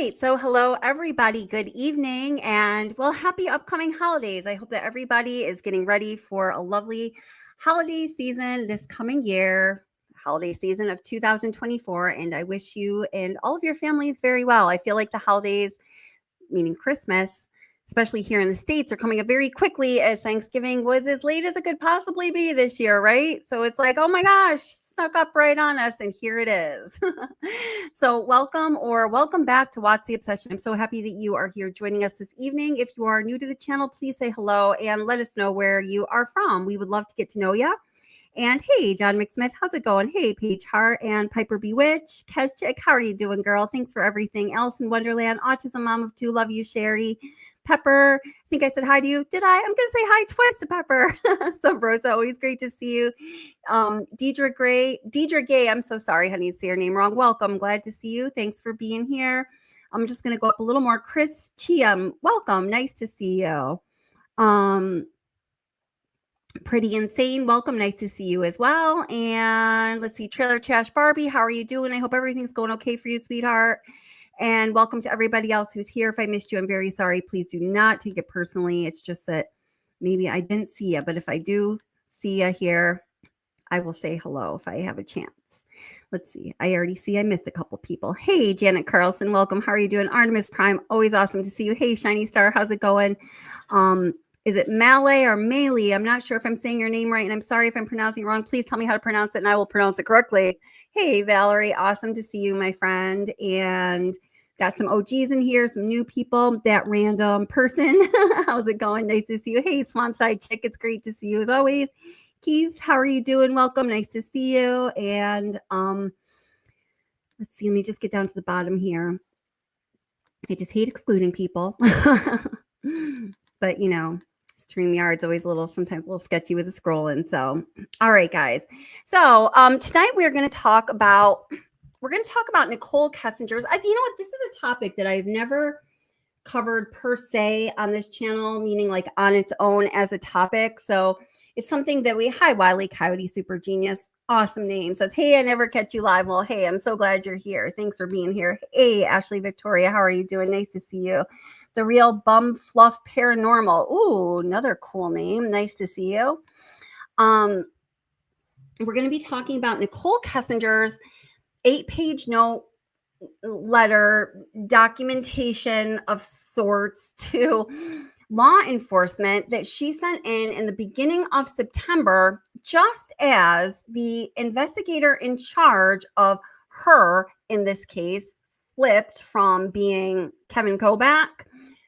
right. So hello, everybody. Good evening and well, happy upcoming holidays. I hope that everybody is getting ready for a lovely holiday season this coming year, holiday season of 2024. And I wish you and all of your families very well. I feel like the holidays, meaning Christmas, especially here in the States, are coming up very quickly as Thanksgiving was as late as it could possibly be this year, right? So it's like, oh my gosh, snuck up right on us, and here it is. So welcome back to Watch the Obsession. I'm so happy that you are here joining us this evening. If you are new to the channel, please say hello and let us know where you are from. We would love to get to know you. And hey, John McSmith, how's it going? Hey, Paige Hart and Piper Bewitch. Keschick, how are you doing, girl? Thanks for everything. Alice in Wonderland, Autism Mom of Two, love you, Sherry. Pepper, I think I said hi to you. Did I? I'm going to say hi twice to Pepper. So, Rosa, always great to see you. Deidre Gay, I'm so sorry, honey, to say your name wrong. Welcome. Glad to see you. Thanks for being here. I'm just going to go up a little more. Chris Chiam, welcome. Nice to see you. Pretty Insane, welcome. Nice to see you as well. And let's see, Trailer Trash Barbie, how are you doing? I hope everything's going okay for you, sweetheart. And welcome to everybody else who's here. If I missed you, I'm very sorry. Please do not take it personally. It's just that maybe I didn't see you, but if I do see you here, I will say hello if I have a chance. Let's see. I already see I missed a couple people. Hey, Janet Carlson, welcome. How are you doing? Artemis Prime, always awesome to see you. Hey, Shiny Star, how's it going? Is it Malay or Maley? I'm not sure if I'm saying your name right, and I'm sorry if I'm pronouncing it wrong. Please tell me how to pronounce it, and I will pronounce it correctly. Hey, Valerie, awesome to see you, my friend. And got some OGs in here, some new people. That random person, how's it going? Nice to see you. Hey, Swampside Chick, it's great to see you as always. Keith, how are you doing? Welcome, nice to see you. And let's see, let me just get down to the bottom here. I just hate excluding people. But, you know, StreamYard's always sometimes a little sketchy with the scrolling. So, all right, guys. So tonight we're going to talk about Nichol Kessinger's. You know what? This is a topic that I've never covered per se on this channel, meaning like on its own as a topic. So it's something that hi, Wiley Coyote Super Genius. Awesome name. Says, hey, I never catch you live. Well, hey, I'm so glad you're here. Thanks for being here. Hey, Ashley Victoria, how are you doing? Nice to see you. The Real Bum Fluff Paranormal. Ooh, another cool name. Nice to see you. We're going to be talking about Nichol Kessinger's 8-page note letter documentation of sorts to law enforcement that she sent in the beginning of September, just as the investigator in charge of her in this case flipped from being Kevin Kobach,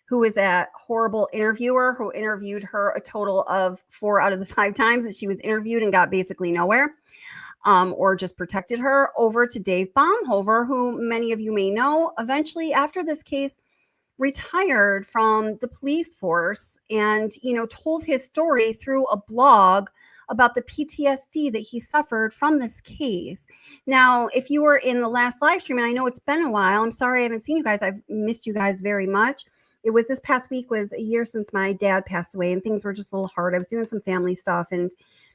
who was a horrible interviewer who interviewed her a total of 4 out of the 5 times that she was interviewed and got basically nowhere, or just protected her, over to Dave Baumhover, who many of you may know, eventually after this case retired from the police force and, told his story through a blog about the PTSD that he suffered from this case. Now, if you were in the last live stream, and I know it's been a while, I'm sorry I haven't seen you guys. I've missed you guys very much. It was this past week was a year since my dad passed away, and things were just a little hard. I was doing some family stuff and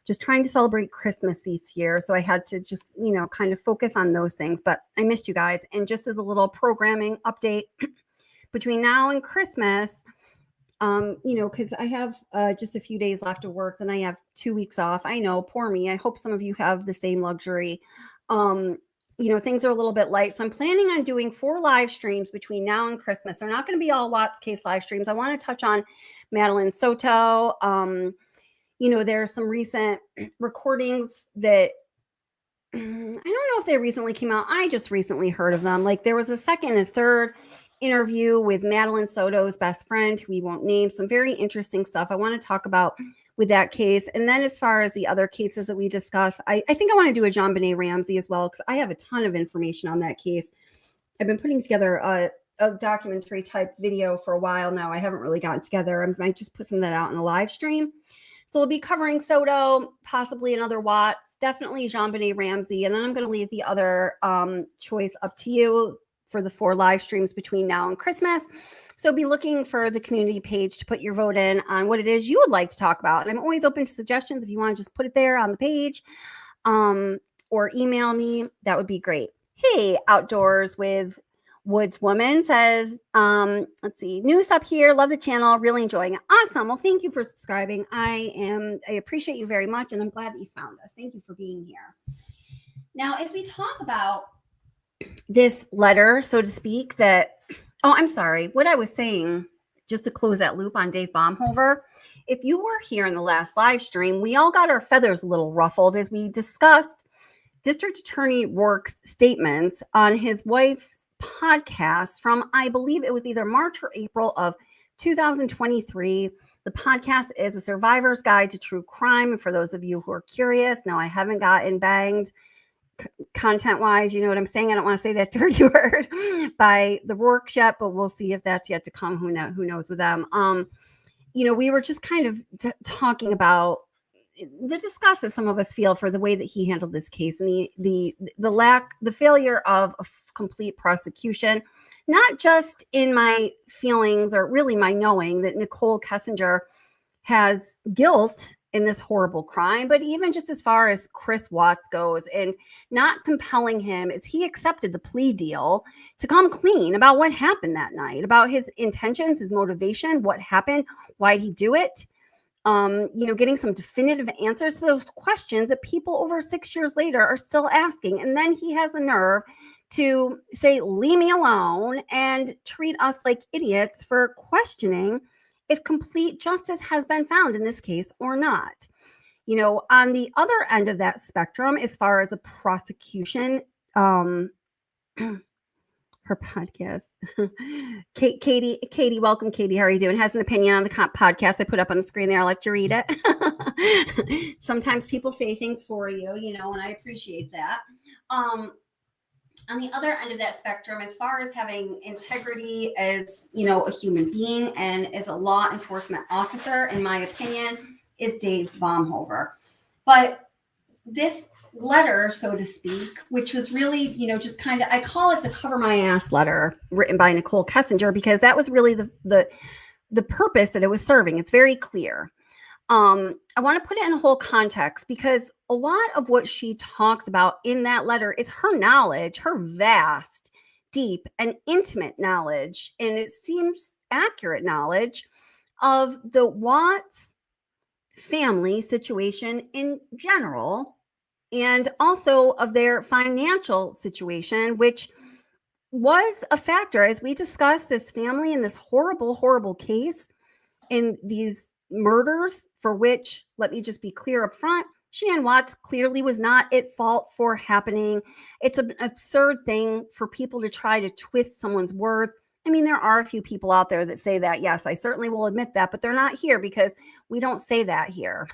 just trying to celebrate Christmas this year. So I had to just, kind of focus on those things, but I missed you guys. And just as a little programming update, between now and Christmas, because I have just a few days left of work, then I have 2 weeks off. I know, poor me. I hope some of you have the same luxury. Things are a little bit light. So I'm planning on doing 4 live streams between now and Christmas. They're not going to be all Watts Case live streams. I want to touch on Madeline Soto. There are some recent recordings that I don't know if they recently came out. I just recently heard of them. Like there was a second and third interview with Madeline Soto's best friend, who we won't name. Some very interesting stuff I want to talk about with that case. And then as far as the other cases that we discuss, I think I want to do a JonBenet Ramsey as well, because I have a ton of information on that case. I've been putting together a documentary type video for a while now. I haven't really gotten together. I might just put some of that out in a live stream. So we'll be covering Soto, possibly another Watts, definitely JonBenet Ramsey. And then I'm going to leave the other choice up to you for the 4 live streams between now and Christmas. So be looking for the community page to put your vote in on what it is you would like to talk about. And I'm always open to suggestions. If you want to just put it there on the page or email me, that would be great. Hey, Outdoors with Woods Woman says, let's see, news up here. Love the channel. Really enjoying it. Awesome. Well, thank you for subscribing. I appreciate you very much. And I'm glad that you found us. Thank you for being here. Now, as we talk about this letter, so to speak, I'm sorry. What I was saying, just to close that loop on Dave Baumhover, if you were here in the last live stream, we all got our feathers a little ruffled as we discussed District Attorney Rourke's statements on his wife's podcast from, I believe it was either March or April of 2023. The podcast is A Survivor's Guide to True Crime. For those of you who are curious, now I haven't gotten banged content-wise, you know what I'm saying? I don't want to say that dirty word by the Rourke yet, but we'll see if that's yet to come. Who knows with them? We were just kind of talking about the disgust that some of us feel for the way that he handled this case and the failure of a complete prosecution, not just in my feelings or really my knowing that Nichol Kessinger has guilt in this horrible crime, but even just as far as Chris Watts goes and not compelling him as he accepted the plea deal to come clean about what happened that night, about his intentions, his motivation, what happened, why did he do it? Getting some definitive answers to those questions that people over 6 years later are still asking. And then he has a nerve to say, leave me alone, and treat us like idiots for questioning if complete justice has been found in this case or not. On the other end of that spectrum, as far as a prosecution, her podcast, Katie, welcome, Katie. How are you doing? Has an opinion on the podcast I put up on the screen there. I'll let you read it. Sometimes people say things for you, and I appreciate that. On the other end of that spectrum, as far as having integrity as, a human being and as a law enforcement officer, in my opinion, is Dave Baumhover. But this letter, so to speak, which was really, just kind of, I call it the cover my ass letter written by Nichol Kessinger, because that was really the purpose that it was serving. It's very clear. I want to put it in a whole context, because a lot of what she talks about in that letter is her knowledge, her vast, deep, and intimate knowledge, and it seems accurate knowledge of the Watts family situation in general, and also of their financial situation, which was a factor as we discussed this family in this horrible, horrible case in these murders, for which, let me just be clear up front, Shanann Watts clearly was not at fault for happening. It's an absurd thing for people to try to twist someone's words. I mean, there are a few people out there that say that. Yes, I certainly will admit that, but they're not here because we don't say that here.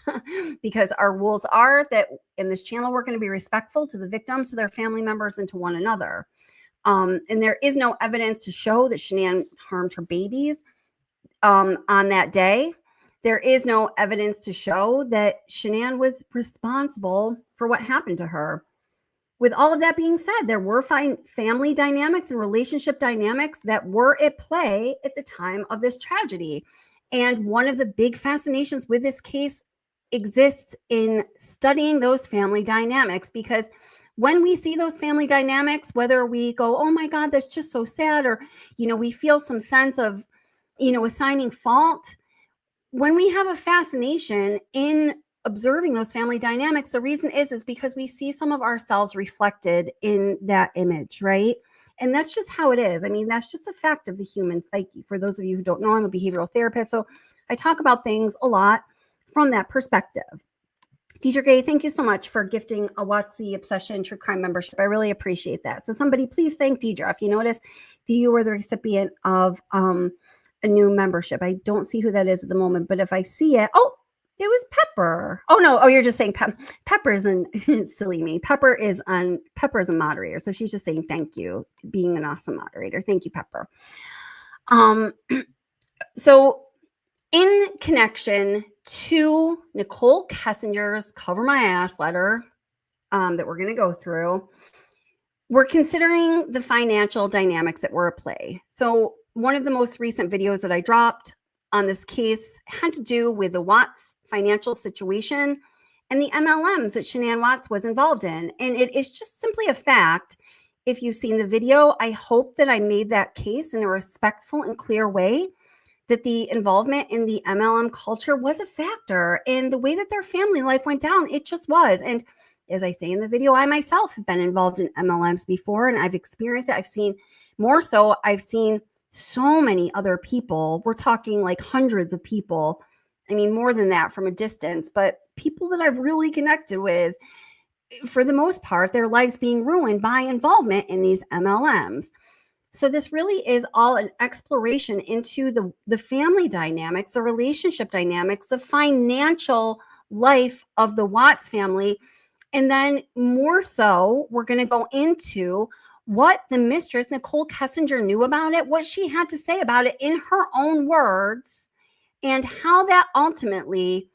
Because our rules are that in this channel, we're going to be respectful to the victims, to their family members, and to one another. And there is no evidence to show that Shanann harmed her babies on that day. There is no evidence to show that Shanann was responsible for what happened to her. With all of that being said, there were family dynamics and relationship dynamics that were at play at the time of this tragedy. And one of the big fascinations with this case exists in studying those family dynamics, because when we see those family dynamics, whether we go, oh my God, that's just so sad, or, we feel some sense of, assigning fault, when we have a fascination in observing those family dynamics, the reason is because we see some of ourselves reflected in that image, right? And that's just how it is. I mean, that's just a fact of the human psyche. For those of you who don't know, I'm a behavioral therapist, so I talk about things a lot from that perspective. Deidre Gay, thank you so much for gifting a Watsy Obsession True Crime membership. I really appreciate that. So somebody please thank Deidre. If you notice, you were the recipient of a new membership. I don't see who that is at the moment, but if I see it, oh, it was Pepper. Oh no, you're just saying Pepper's and silly me. Pepper is a moderator, so she's just saying thank you, being an awesome moderator. Thank you, Pepper. So in connection to Nichol Kessinger's cover my ass letter that we're going to go through, we're considering the financial dynamics that were at play. So one of the most recent videos that I dropped on this case had to do with the Watts financial situation and the MLMs that Shanann Watts was involved in. And it is just simply a fact if you've seen the video, I hope that I made that case in a respectful and clear way, that the involvement in the MLM culture was a factor in the way that their family life went down. It just was. And as I say in the video, I myself have been involved in MLMs before, and I've experienced it. I've seen so many other people. We're talking like hundreds of people. I mean, more than that from a distance, but people that I've really connected with, for the most part, their lives being ruined by involvement in these MLMs. So this really is all an exploration into the family dynamics, the relationship dynamics, the financial life of the Watts family. And then more so, we're going to go into what the mistress, Nichol Kessinger, knew about it, what she had to say about it in her own words, and how that ultimately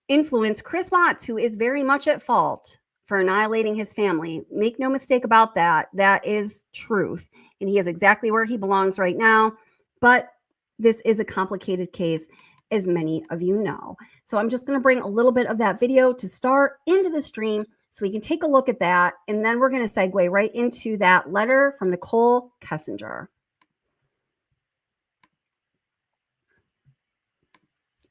influenced Chris Watts, who is very much at fault for annihilating his family. Make no mistake about that. That is truth. And he is exactly where he belongs right now. But this is a complicated case, as many of you know. So I'm just going to bring a little bit of that video to start into the stream so we can take a look at that. And then we're going to segue right into that letter from Nichol Kessinger.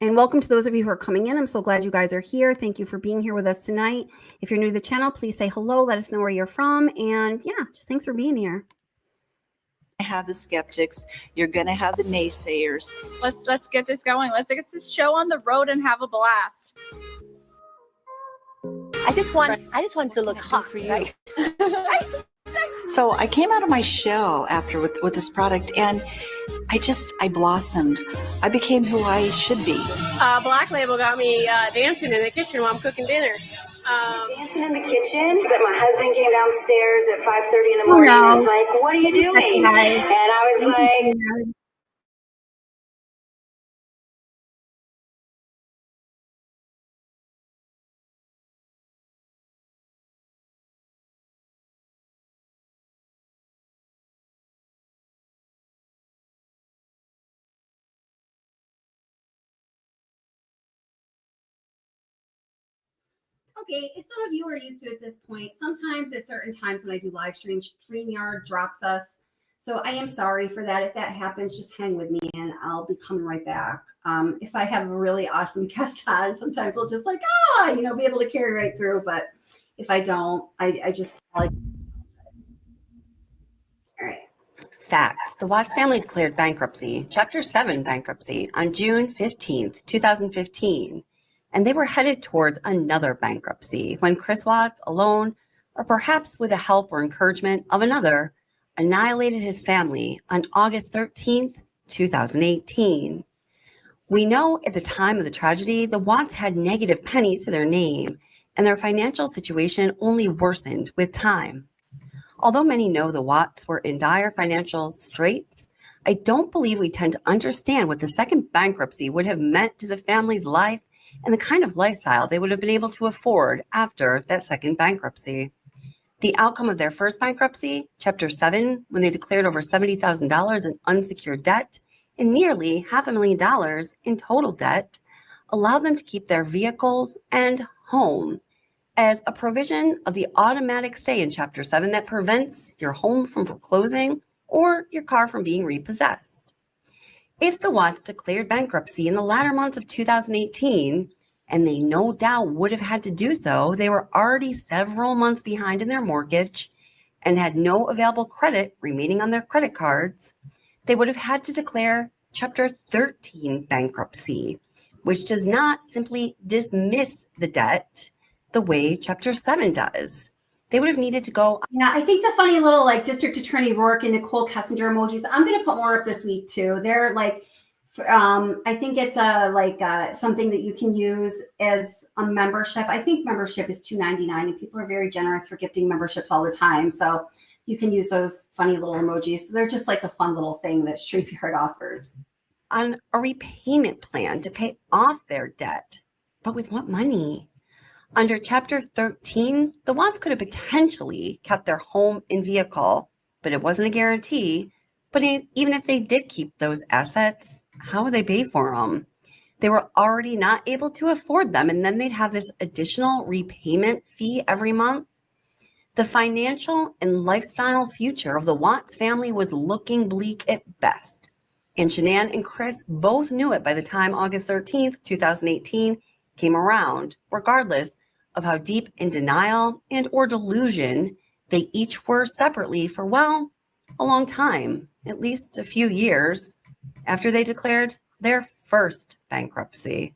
And welcome to those of you who are coming in. I'm so glad you guys are here. Thank you for being here with us tonight. If you're new to the channel, please say hello. Let us know where you're from. And yeah, just thanks for being here. Have the skeptics, you're going to have the naysayers. Let's get this going. Let's get this show on the road and have a blast. I just want to look hot for you. Right? So I came out of my shell after with this product, and I blossomed. I became who I should be. Black Label got me dancing in the kitchen while I'm cooking dinner. Dancing in the kitchen, but my husband came downstairs at 5:30 in the morning and was like, "What are you doing?" And I was like, Okay, some of you are used to it at this point. Sometimes at certain times when I do live streams, StreamYard drops us. So I am sorry for that. If that happens, just hang with me and I'll be coming right back. If I have a really awesome guest on, sometimes I'll just like, be able to carry right through. But if I don't, I just like. All right. Facts. The Watts family declared bankruptcy, Chapter 7 bankruptcy, on June 15th, 2015. And they were headed towards another bankruptcy when Chris Watts, alone, or perhaps with the help or encouragement of another, annihilated his family on August 13th, 2018. We know at the time of the tragedy, the Watts had negative pennies to their name, and their financial situation only worsened with time. Although many know the Watts were in dire financial straits, I don't believe we tend to understand what the second bankruptcy would have meant to the family's life and the kind of lifestyle they would have been able to afford after that second bankruptcy. The outcome of their first bankruptcy, Chapter 7, when they declared over $70,000 in unsecured debt and nearly $500,000 in total debt, allowed them to keep their vehicles and home as a provision of the automatic stay in Chapter 7 that prevents your home from foreclosing or your car from being repossessed. If the Watts declared bankruptcy in the latter months of 2018, and they no doubt would have had to do so, they were already several months behind in their mortgage and had no available credit remaining on their credit cards, they would have had to declare Chapter 13 bankruptcy, which does not simply dismiss the debt the way Chapter 7 does. They would have needed to go. Yeah, I think the funny little District Attorney Rourke and Nichol Kessinger emojis, I'm going to put more up this week too. They're I think it's something that you can use as a membership. I think membership is $2.99 and people are very generous for gifting memberships all the time. So you can use those funny little emojis. They're just like a fun little thing that StreamYard offers. On a repayment plan to pay off their debt. But with what money? Under Chapter 13, the Watts could have potentially kept their home and vehicle, but it wasn't a guarantee. But even if they did keep those assets, how would they pay for them? They were already not able to afford them, and then they'd have this additional repayment fee every month. The financial and lifestyle future of the Watts family was looking bleak at best. And Shanann and Chris both knew it by the time August 13th, 2018 came around, regardless of how deep in denial and or delusion they each were separately for, well, a long time, at least a few years after they declared their first bankruptcy.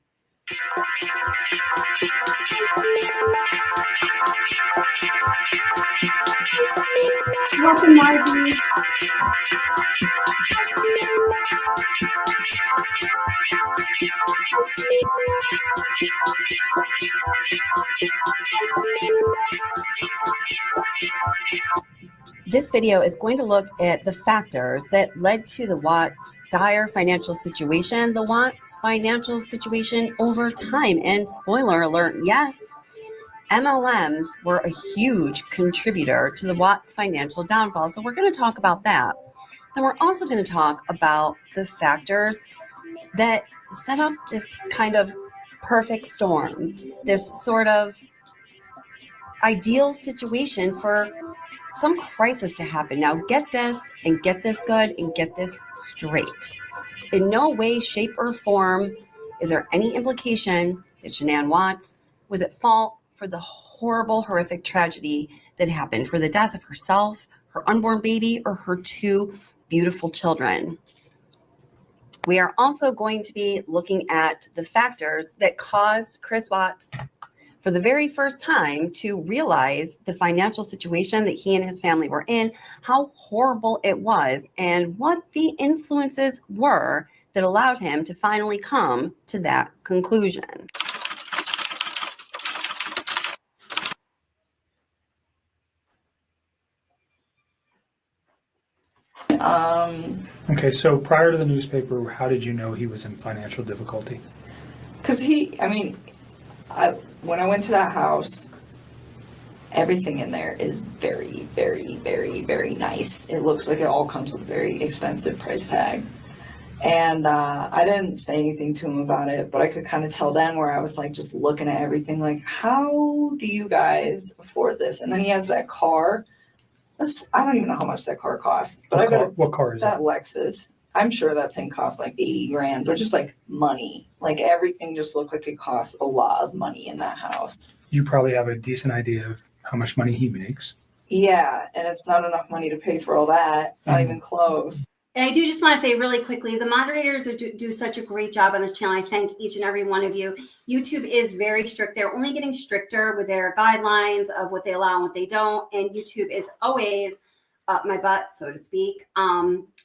Welcome, Margie. This video is going to look at the factors that led to the Watts' dire financial situation, the Watts' financial situation over time. And spoiler alert, yes, MLMs were a huge contributor to the Watts' financial downfall. So we're going to talk about that. Then we're also going to talk about the factors that set up this kind of perfect storm, this sort of ideal situation for some crisis to happen. Now get this and get this good and get this straight. In no way, shape, or form is there any implication that Shanann Watts was at fault for the horrible, horrific tragedy that happened, for the death of herself, her unborn baby, or her two beautiful children. We are also going to be looking at the factors that caused Chris Watts, for the very first time, to realize the financial situation that he and his family were in, how horrible it was, and what the influences were that allowed him to finally come to that conclusion. Okay, so prior to the newspaper, how did you know he was in financial difficulty? Because when I went to that house, everything in there is very, very, very, very nice. It looks like it all comes with a very expensive price tag. And I didn't say anything to him about it, but I could kind of tell then, where I was like just looking at everything like, how do you guys afford this? And then he has that car. I don't even know how much that car costs, but What car is that Lexus. I'm sure that thing costs like 80 grand, but just like money, like everything just looked like it costs a lot of money in that house. You probably have a decent idea of how much money he makes. Yeah, and it's not enough money to pay for all that, not even close. And I do just want to say really quickly, the moderators do such a great job on this channel. I thank each and every one of you. YouTube is very strict. They're only getting stricter with their guidelines of what they allow and what they don't. And YouTube is always up my butt, so to speak.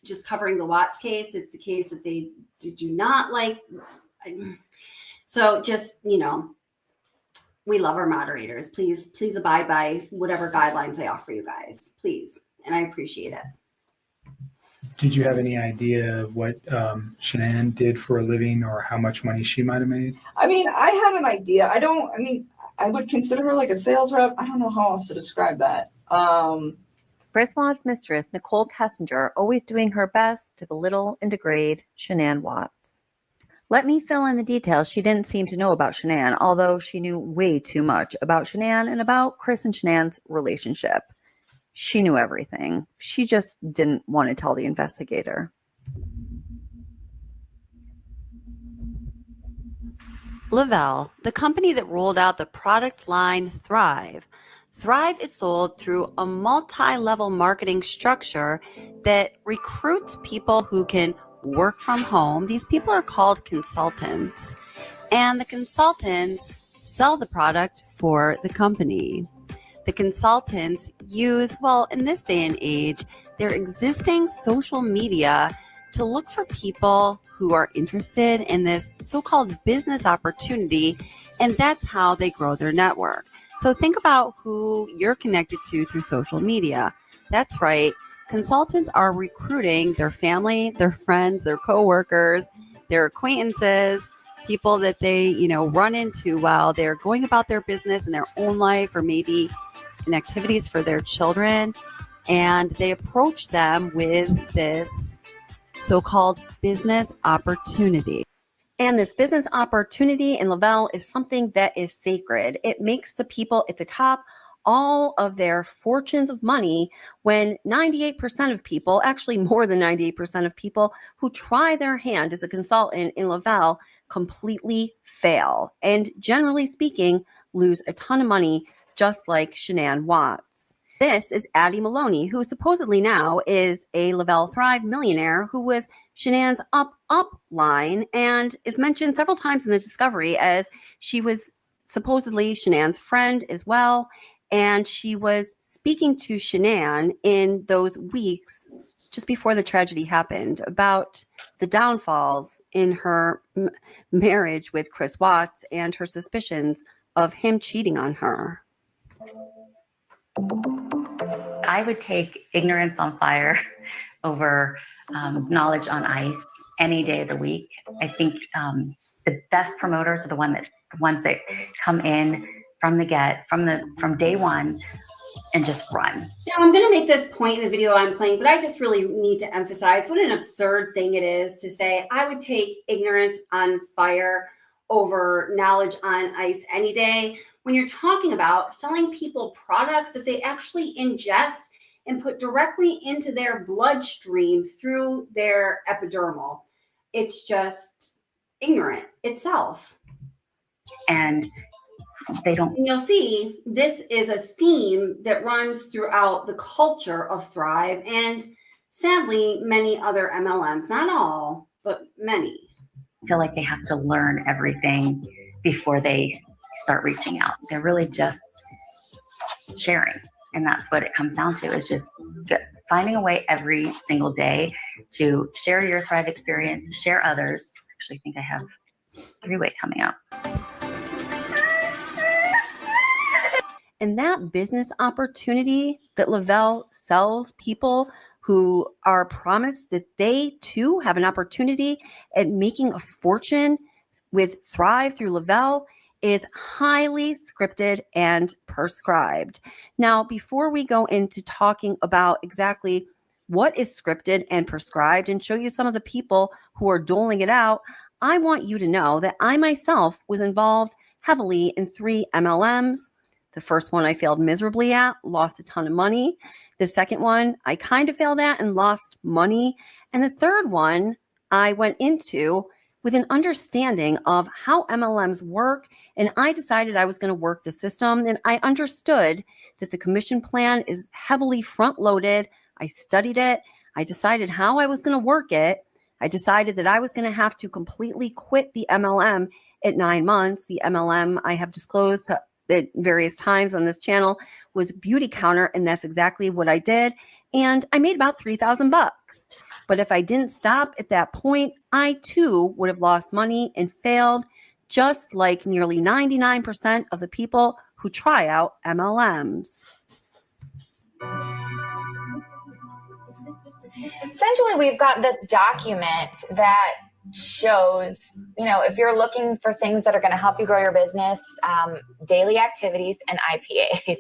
Just covering the Watts case. It's a case that they do not like. So just, you know, we love our moderators. Please abide by whatever guidelines they offer you guys, please. And I appreciate it. Did you have any idea of what Shanann did for a living or how much money she might have made? I mean, I had an idea. I would consider her like a sales rep. I don't know how else to describe that. Chris Watts' mistress, Nichol Kessinger, always doing her best to belittle and degrade Shanann Watts. Let me fill in the details she didn't seem to know about Shanann, although she knew way too much about Shanann and about Chris and Shanann's relationship. She knew everything. She just didn't want to tell the investigator. Lavelle, the company that rolled out the product line Thrive. Thrive is sold through a multi-level marketing structure that recruits people who can work from home. These people are called consultants, and the consultants sell the product for the company. The consultants use, well, in this day and age, their existing social media to look for people who are interested in this so-called business opportunity, and that's how they grow their network. So think about who you're connected to through social media. That's right. Consultants are recruiting their family, their friends, their coworkers, their acquaintances, people that they, run into while they're going about their business in their own life or maybe in activities for their children. And they approach them with this so-called business opportunity. And this business opportunity in Lavelle is something that is sacred. It makes the people at the top all of their fortunes of money when 98% of people, actually more than 98% of people who try their hand as a consultant in Lavelle completely fail and generally speaking lose a ton of money, just like Shanann Watts. This is Addie Maloney, who supposedly now is a Lavelle Thrive millionaire who was Shanann's up line and is mentioned several times in the discovery as she was supposedly Shanann's friend as well. And she was speaking to Shanann in those weeks just before the tragedy happened about the downfalls in her marriage with Chris Watts and her suspicions of him cheating on her. I would take ignorance on fire over knowledge on ice any day of the week. I think the best promoters are the ones that come in from day one and just run. Now, I'm going to make this point in the video I'm playing, but I just really need to emphasize what an absurd thing it is to say I would take ignorance on fire over knowledge on ice any day when you're talking about selling people products that they actually ingest and put directly into their bloodstream through their epidermal. It's just ignorant itself. And they don't. And you'll see this is a theme that runs throughout the culture of Thrive and sadly many other MLMs, not all, but many. Feel like they have to learn everything before they start reaching out. They're really just sharing. And that's what it comes down to, is just finding a way every single day to share your Thrive experience, share others. Actually, I think I have 3-way coming up. And that business opportunity that Lavelle sells people who are promised that they too have an opportunity at making a fortune with Thrive through Lavelle is highly scripted and prescribed. Now, before we go into talking about exactly what is scripted and prescribed and show you some of the people who are doling it out, I want you to know that I myself was involved heavily in 3 MLMs. The first one I failed miserably at, lost a ton of money. The second one I kind of failed at and lost money. And the third one I went into with an understanding of how MLMs work. And I decided I was going to work the system. And I understood that the commission plan is heavily front loaded. I studied it. I decided how I was going to work it. I decided that I was going to have to completely quit the MLM at 9 months. The MLM I have disclosed at various times on this channel was Beauty Counter, and that's exactly what I did. And I made about $3,000. But if I didn't stop at that point, I too would have lost money and failed, just like nearly 99% of the people who try out MLMs. Essentially, we've got this document that shows, if you're looking for things that are going to help you grow your business, daily activities and IPAs.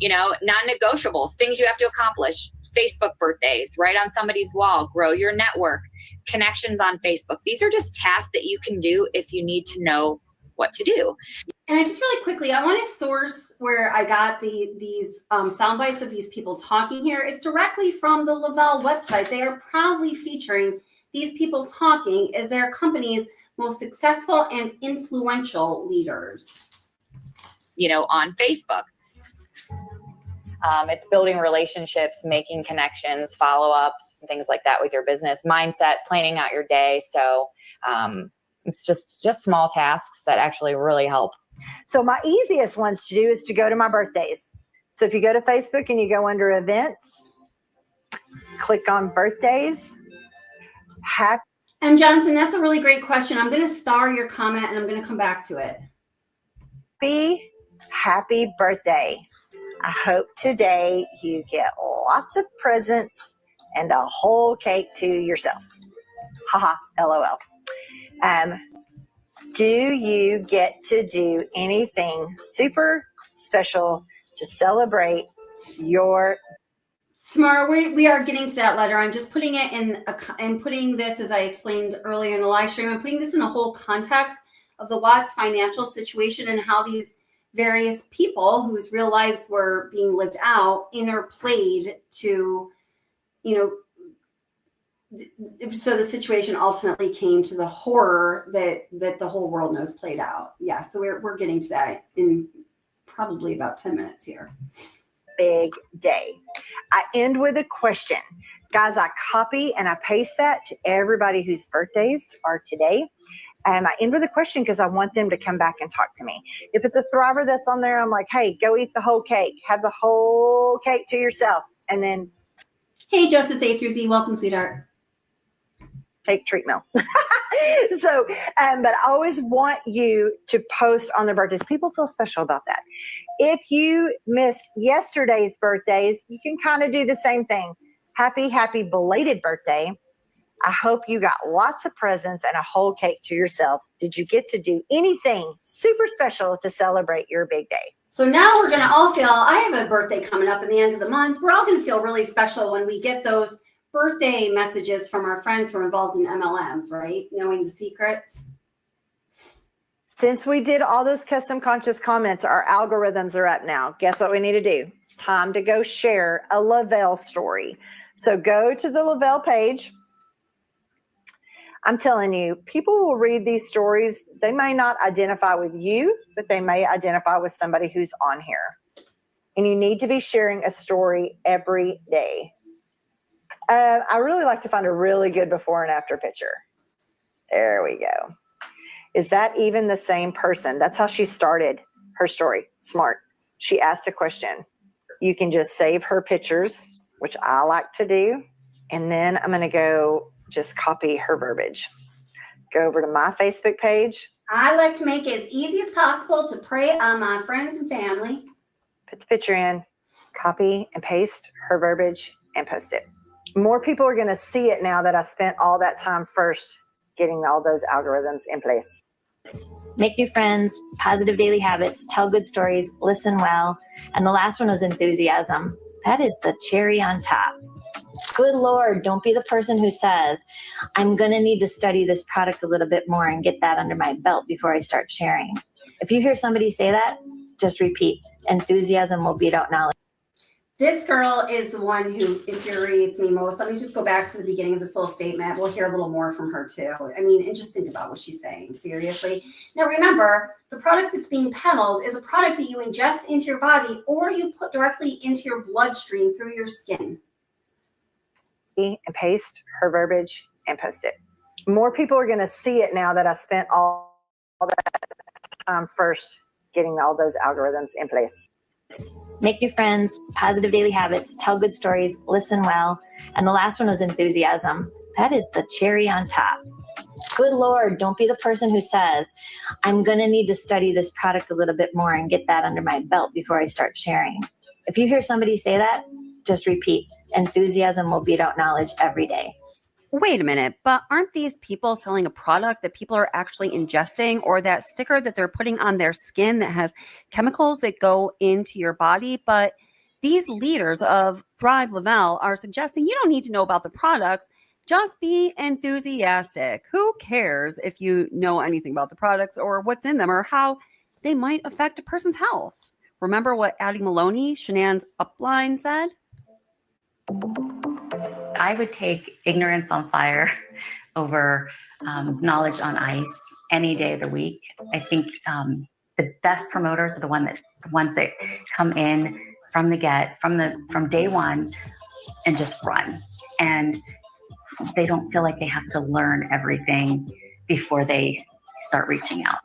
Non-negotiables, things you have to accomplish, Facebook birthdays, write on somebody's wall, grow your network, connections on Facebook. These are just tasks that you can do if you need to know what to do. And I just really quickly, I want to source where I got these sound bites of these people talking here. It's directly from the Lavelle website. They are proudly featuring these people talking as their company's most successful and influential leaders. On Facebook. It's building relationships, making connections, follow-ups, and things like that with your business, mindset, planning out your day. So it's just small tasks that actually really help. So my easiest ones to do is to go to my birthdays. So if you go to Facebook and you go under events, click on birthdays. And Johnson, that's a really great question. I'm going to star your comment and I'm going to come back to it. Happy birthday. I hope today you get lots of presents and a whole cake to yourself. Haha, LOL. Do you get to do anything super special to celebrate your... Tomorrow, we are getting to that letter. I'm just putting it and putting this, as I explained earlier in the live stream, I'm putting this in a whole context of the Watts financial situation and how these various people whose real lives were being lived out interplayed to, so the situation ultimately came to the horror that the whole world knows played out. Yeah, so we're getting to that in probably about 10 minutes here. Big day. I end with a question. Guys, I copy and I paste that to everybody whose birthdays are today. And I end with a question because I want them to come back and talk to me. If it's a thriver that's on there, I'm like, hey, go eat the whole cake. Have the whole cake to yourself. And then. Hey, Justice A through Z. Welcome, sweetheart. Take treat meal. So, but I always want you to post on their birthdays. People feel special about that. If you missed yesterday's birthdays, you can kind of do the same thing. Happy belated birthday. I hope you got lots of presents and a whole cake to yourself. Did you get to do anything super special to celebrate your big day? So now we're going to all feel, I have a birthday coming up at the end of the month. We're all going to feel really special when we get those birthday messages from our friends who are involved in MLMs, right? Knowing the secrets. Since we did all those custom conscious comments, our algorithms are up now. Guess what we need to do? It's time to go share a Lavelle story. So go to the Lavelle page. I'm telling you, people will read these stories. They may not identify with you, but they may identify with somebody who's on here. And you need to be sharing a story every day. I really like to find a really good before and after picture. There we go. Is that even the same person? That's how she started her story. Smart. She asked a question. You can just save her pictures, which I like to do. And then I'm going to go just copy her verbiage. Go over to my Facebook page. I like to make it as easy as possible to prey on my friends and family. Put the picture in, copy and paste her verbiage, and post it. More people are going to see it now that I spent all that time first getting all those algorithms in place. Make new friends, positive daily habits, tell good stories, listen well. And the last one was enthusiasm. That is the cherry on top. Good Lord, don't be the person who says, I'm going to need to study this product a little bit more and get that under my belt before I start sharing. If you hear somebody say that, just repeat. Enthusiasm will beat out knowledge. This girl is the one who infuriates me most. Let me just go back to the beginning of this little statement. We'll hear a little more from her too. I mean, and just think about what she's saying, seriously. Now remember, the product that's being peddled is a product that you ingest into your body or you put directly into your bloodstream through your skin. And paste her verbiage and post it. More people are going to see it now that I spent all that time first getting all those algorithms in place. Make new friends, positive daily habits, tell good stories, listen well. And the last one was enthusiasm. That is the cherry on top. Good Lord, don't be the person who says, I'm going to need to study this product a little bit more and get that under my belt before I start sharing. If you hear somebody say that, just repeat. Enthusiasm will beat out knowledge every day. Wait a minute, but aren't these people selling a product that people are actually ingesting, or that sticker that they're putting on their skin that has chemicals that go into your body? But these leaders of Thrive Lavelle are suggesting you don't need to know about the products. Just be enthusiastic. Who cares if you know anything about the products or what's in them or how they might affect a person's health? Remember what Addie Maloney, Shanann's upline, said? I would take ignorance on fire over knowledge on ice any day of the week. I think the best promoters are the ones that come in from day one and just run. And they don't feel like they have to learn everything before they start reaching out.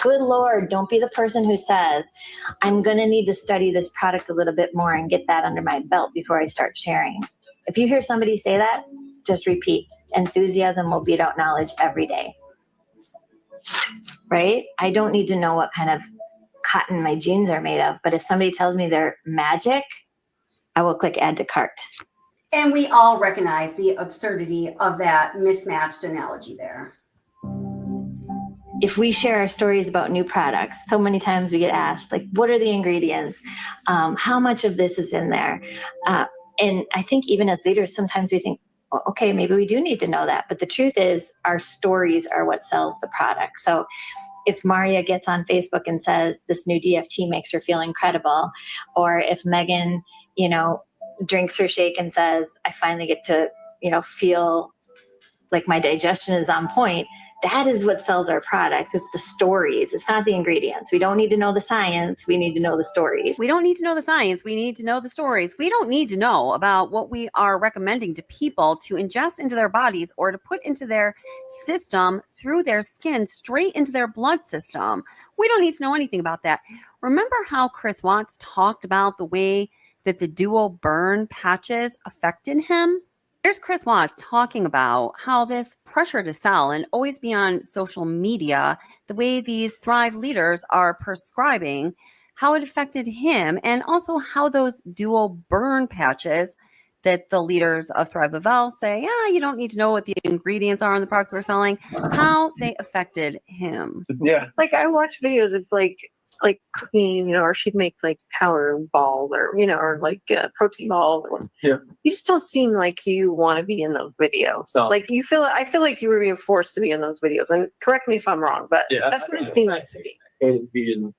Good Lord, don't be the person who says, I'm going to need to study this product a little bit more and get that under my belt before I start sharing. If you hear somebody say that, just repeat. Enthusiasm will beat out knowledge every day. Right? I don't need to know what kind of cotton my jeans are made of, but if somebody tells me they're magic, I will click add to cart. And we all recognize the absurdity of that mismatched analogy there. If we share our stories about new products, so many times we get asked, like, what are the ingredients? How much of this is in there? And I think even as leaders, sometimes we think, well, okay, maybe we do need to know that. But the truth is our stories are what sells the product. So if Maria gets on Facebook and says this new DFT makes her feel incredible, or if Megan, you know, drinks her shake and says, I finally get to, you know, feel like my digestion is on point, that is what sells our products. It's the stories. It's not the ingredients. We don't need to know the science. We need to know the stories. We don't need to know the science. We need to know the stories. We don't need to know about what we are recommending to people to ingest into their bodies or to put into their system through their skin straight into their blood system. We don't need to know anything about that. Remember how Chris Watts talked about the way that the dual burn patches affected him? Here's Chris Watts talking about how this pressure to sell and always be on social media, the way these Thrive leaders are prescribing, how it affected him, and also how those dual burn patches that the leaders of Thrive Lavelle say, yeah, you don't need to know what the ingredients are in the products we're selling, how they affected him. Yeah. Like I watch videos of like cooking, you know, or she'd make like power balls or, you know, or like protein balls. Yeah. You just don't seem like you want to be in those videos. So, like I feel like you were being forced to be in those videos. And correct me if I'm wrong, but yeah, that's what it seemed like to me. I hated being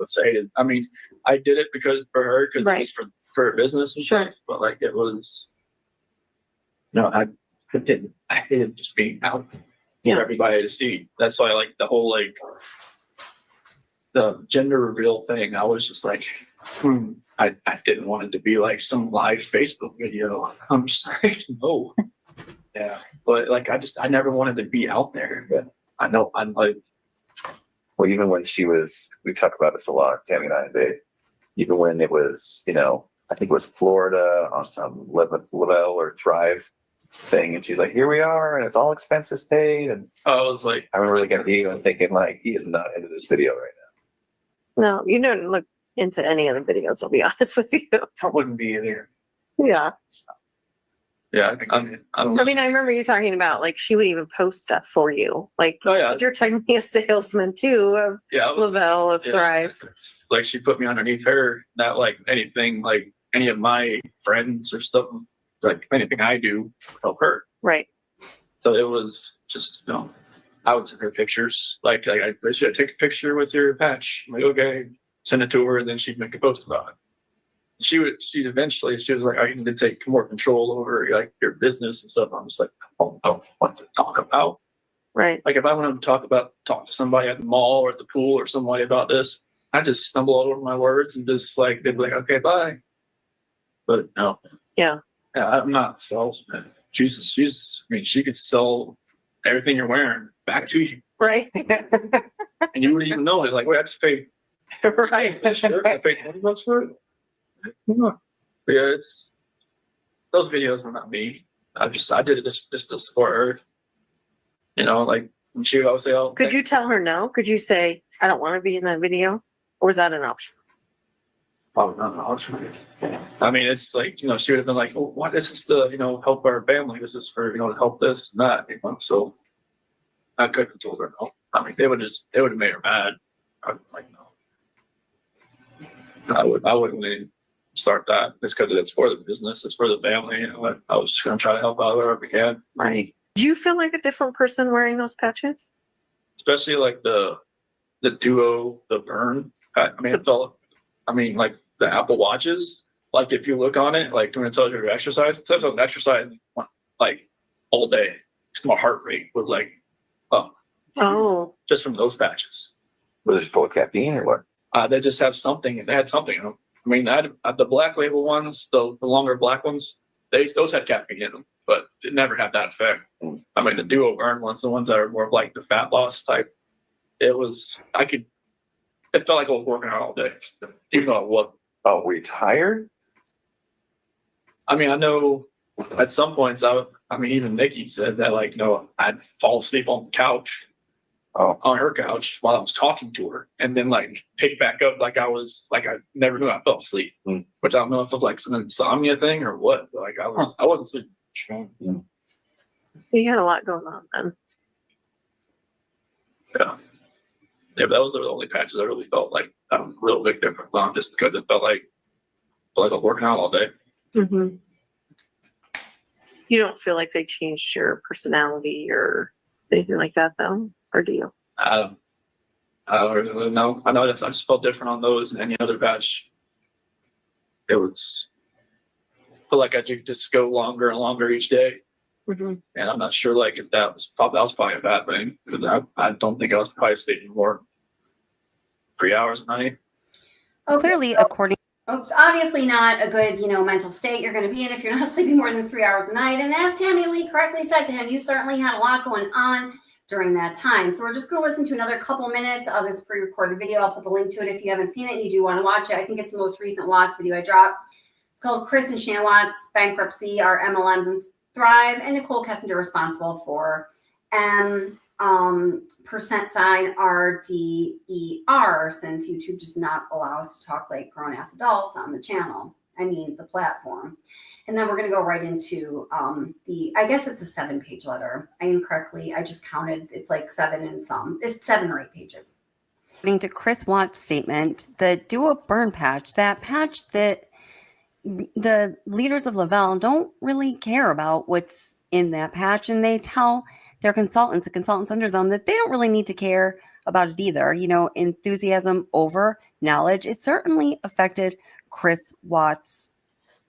excited. I mean, I did it because for her, because it was for her business and stuff. But like it was, no, I hated just being out for everybody to see. That's why like the whole like the gender reveal thing, I was just like, I didn't want it to be like some live Facebook video. I'm just like, no. Yeah. But like, I never wanted to be out there, but I know I'm like. Well, even when we talk about this a lot, Tammy and I, Dave, even when it was, you know, I think it was Florida on some Lavelle or Thrive thing. And she's like, here we are. And it's all expenses paid. And I was like, I remember looking at you and thinking like, he is not into this video right now. No, you don't look into any of the videos, I'll be honest with you. I wouldn't be either. Yeah. Yeah. I mean, I remember you talking about like she would even post stuff for you. Like, you're technically a salesman too of Lavelle, of Thrive. Like she put me underneath her, not like anything like any of my friends or stuff, like anything I do help her. Right. So it was just, you know, I would send her pictures. Like I should take a picture with your patch. I'm like, okay, send it to her, and then she'd make a post about it. She was like, I need to take more control over like your business and stuff. I'm just like, I don't want to talk about. Right. Like if I wanted to talk to somebody at the mall or at the pool or somebody about this, I just stumble all over my words and just like, they'd be like, okay, bye. But no. Yeah. Yeah, I'm not a salesman. Jesus. I mean, she could sell everything you're wearing back to you. Right. And you wouldn't even know it. Like, wait, I just paid. Right. I paid $20 for it. But yeah, those videos were not me. I did it just to support her. You know, like when she would always say, "Oh." Could you tell her no? Could you say, "I don't want to be in that video," or was that an option? Probably not an option. I mean, it's like, you know, she would have been like, "Oh, what? This is to, you know, help our family. This is for, you know, to help this and that." You know, so I couldn't have told her no. I mean, they would have made her mad. I'd be like, no. I wouldn't even start that. It's because it's for the business. It's for the family. You know, I was just going to try to help out wherever we can. Right. Do you feel like a different person wearing those patches? Especially like the duo, the burn. I mean, like the Apple Watches. Like if you look on it, like when it tells you to exercise, it says I was exercising like all day. My heart rate was like, just from those patches. Was it full of caffeine or what? They just have something. They had something in them. I mean, I had the black label ones, the longer black ones, those had caffeine in them, but it never had that effect. I mean, the duo burn ones, the ones that are more of like the fat loss type, it felt like I was working out all day, even though I wasn't. Oh, were you tired? I mean, I know at some points, even Nikki said that, like, no, I'd fall asleep on the couch. On her couch while I was talking to her, and then like pick back up like I never knew I fell asleep. Which I don't know if it was like some insomnia thing or what. But like I wasn't sleeping. You had a lot going on then. Yeah, but those are the only patches I really felt like a real big difference on, just because it felt like I was working out all day. Mm-hmm. You don't feel like they changed your personality or anything like that, though, or do you? I don't really know. I know that I just felt different on those than any other patch. It was feel like I could just go longer and longer each day. Mm-hmm. And I'm not sure like if that was probably a bad thing, because I don't think I was probably sleeping more 3 hours a night. Okay. Clearly, according Obviously not a good, mental state you're going to be in if you're not sleeping more than 3 hours a night. And as Tammy Lee correctly said to him, you certainly had a lot going on during that time. So we're just going to listen to another couple minutes of this pre-recorded video. I'll put the link to it if you haven't seen it and you do want to watch it. I think it's the most recent Watts video I dropped. It's called Chris and Shannon Watts Bankruptcy, Our MLMs and Thrive, and Nichol Kessinger responsible for % sign RDER, since YouTube does not allow us to talk like grown-ass adults on the channel. I mean, the platform. And then we're going to go right into I guess it's a 7-page letter. I just counted. It's like 7 and some. It's 7 or 8 pages. according to Chris Watt's statement, the Duo Burn patch, that patch that the leaders of Lavelle don't really care about what's in that patch, and they tell their consultants, the consultants under them, that they don't really need to care about it either. Enthusiasm over knowledge. It certainly affected Chris Watts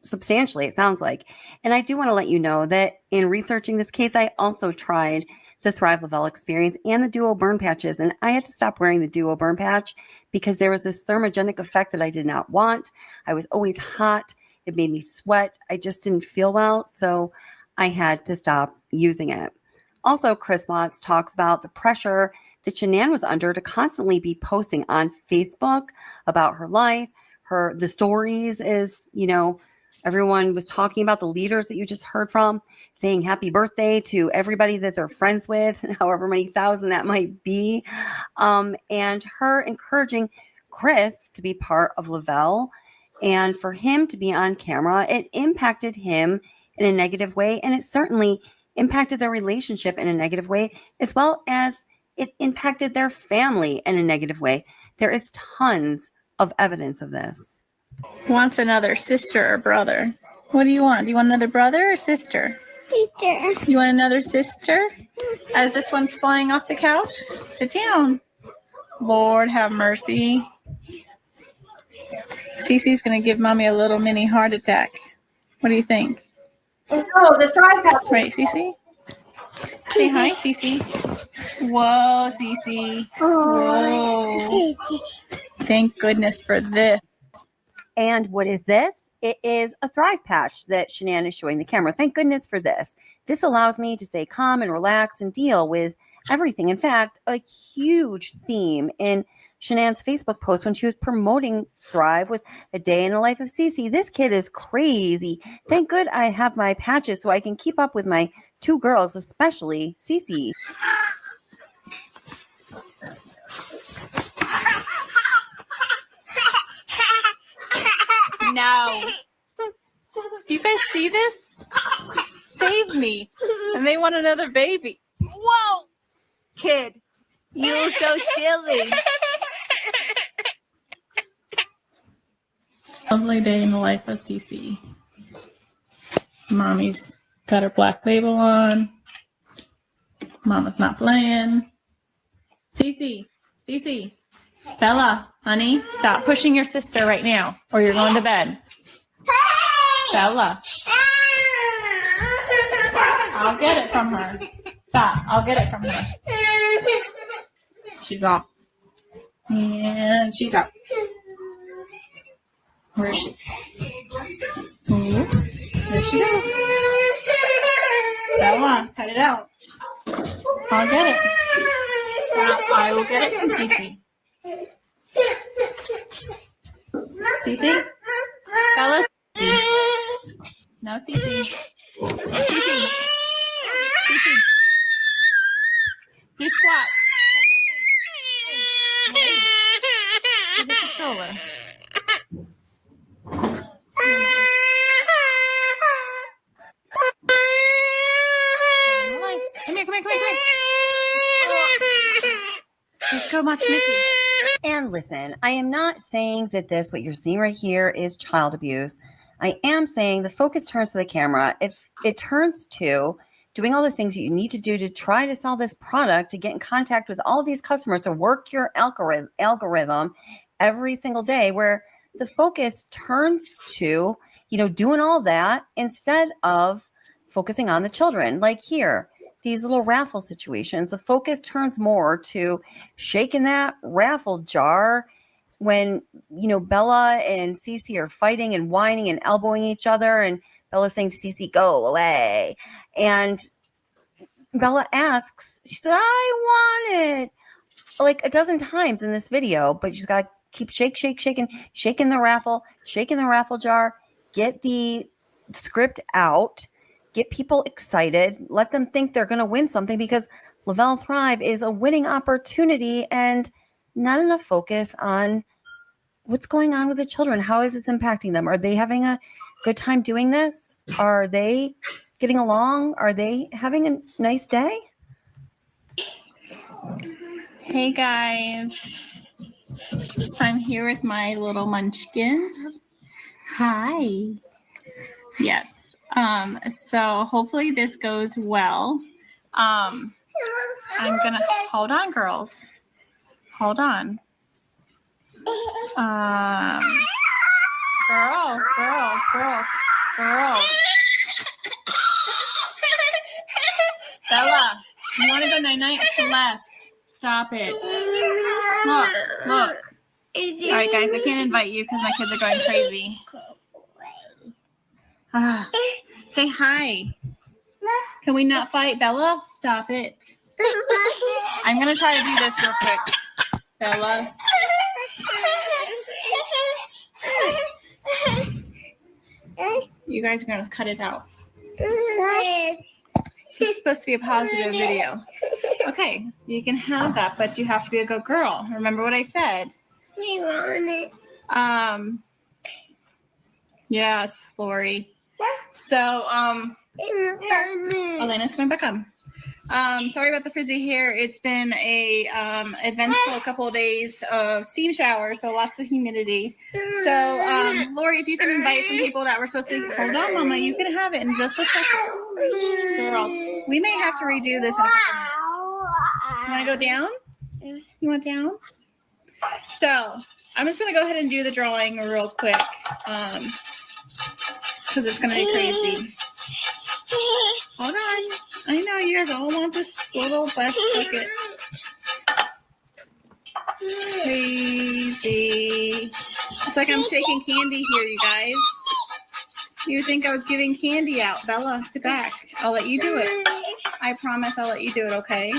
substantially, it sounds like. And I do want to let you know that in researching this case, I also tried the Thrive Lavelle experience and the Duo Burn patches. And I had to stop wearing the Duo Burn patch because there was this thermogenic effect that I did not want. I was always hot. It made me sweat. I just didn't feel well. So I had to stop using it. Also, Chris Watts talks about the pressure that Shanann was under to constantly be posting on Facebook about her life, the stories is, everyone was talking about, the leaders that you just heard from, saying happy birthday to everybody that they're friends with, however many thousand that might be. And her encouraging Chris to be part of Lavelle and for him to be on camera. It impacted him in a negative way. And it certainly impacted their relationship in a negative way, as well as it impacted their family in a negative way. There is tons of evidence of this. Wants another sister or brother. What do you want? Do you want another brother or sister? Sister. You want another sister? As this one's flying off the couch? Sit down. Lord have mercy. Cece's going to give mommy a little mini heart attack. What do you think? No, the Thrive patch. Right, Cece? Say hi, Cece. Whoa, Cece. Whoa. Thank goodness for this. And what is this? It is a Thrive patch that Shanann is showing the camera. Thank goodness for this. This allows me to stay calm and relax and deal with everything. In fact, a huge theme in Shanann's Facebook post when she was promoting Thrive was a day in the life of Cece. This kid is crazy. Thank good I have my patches so I can keep up with my 2 girls, especially Cece. No. Do you guys see this? Save me. And they want another baby. Whoa. Kid, you're so silly. Lovely day in the life of Cece. Mommy's got her black label on. Mama's not playing. Cece. Bella, honey, stop pushing your sister right now, or you're going to bed. Bella. I'll get it from her. Stop. I'll get it from her. She's off. And she's out. Where is she? Ooh, there she goes. Bella, cut it out. I'll get it. Stop. I will get it from Cece. Cece? Bella? No, Cece. Cece. Do squats. Give it to stroller. Come here. Let's go watch Mickey. And listen, I am not saying that what you're seeing right here is child abuse. I am saying the focus turns to the camera. If it turns to doing all the things that you need to do to try to sell this product, to get in contact with all these customers, to work your algorithm every single day, where the focus turns to, doing all that instead of focusing on the children. Like here, these little raffle situations, the focus turns more to shaking that raffle jar when, Bella and Cece are fighting and whining and elbowing each other, and Bella's saying to Cece, go away. And Bella asks, she said, I want it, like a dozen times in this video, but she's got to keep shaking the raffle jar, get the script out, get people excited, let them think they're going to win something, because Lavelle Thrive is a winning opportunity, and not enough focus on what's going on with the children. How is this impacting them? Are they having a good time doing this? Are they getting along? Are they having a nice day? Hey guys, so I'm here with my little munchkins. Hi. Yes. So hopefully this goes well. I'm gonna hold on, girls. Hold on. Girls. Bella, you want to go night-night? Celeste, stop it. Look. All right, guys, I can't invite you because my kids are going crazy. Say hi. Can we not fight, Bella? Stop it. I'm going to try to do this real quick. Bella. You guys are going to cut it out. This is supposed to be a positive video. Okay, you can have that, but you have to be a good girl. Remember what I said. We want it. Yes, Lori. So, Elena's coming back on. Sorry about the frizzy hair. It's been a eventful couple of days of steam shower, so lots of humidity. So, Lori, if you can invite some people that were supposed to hold on, Mama, you can have it in just a second. Girls, we may have to redo this in a couple minutes. You want to go down? You want down? So, I'm just going to go ahead and do the drawing real quick, because it's going to be crazy. Hold on. I know you guys all want this little bus bucket. Crazy. It's like I'm shaking candy here, you guys. You think I was giving candy out. Bella, sit back. I'll let you do it. I promise I'll let you do it, okay?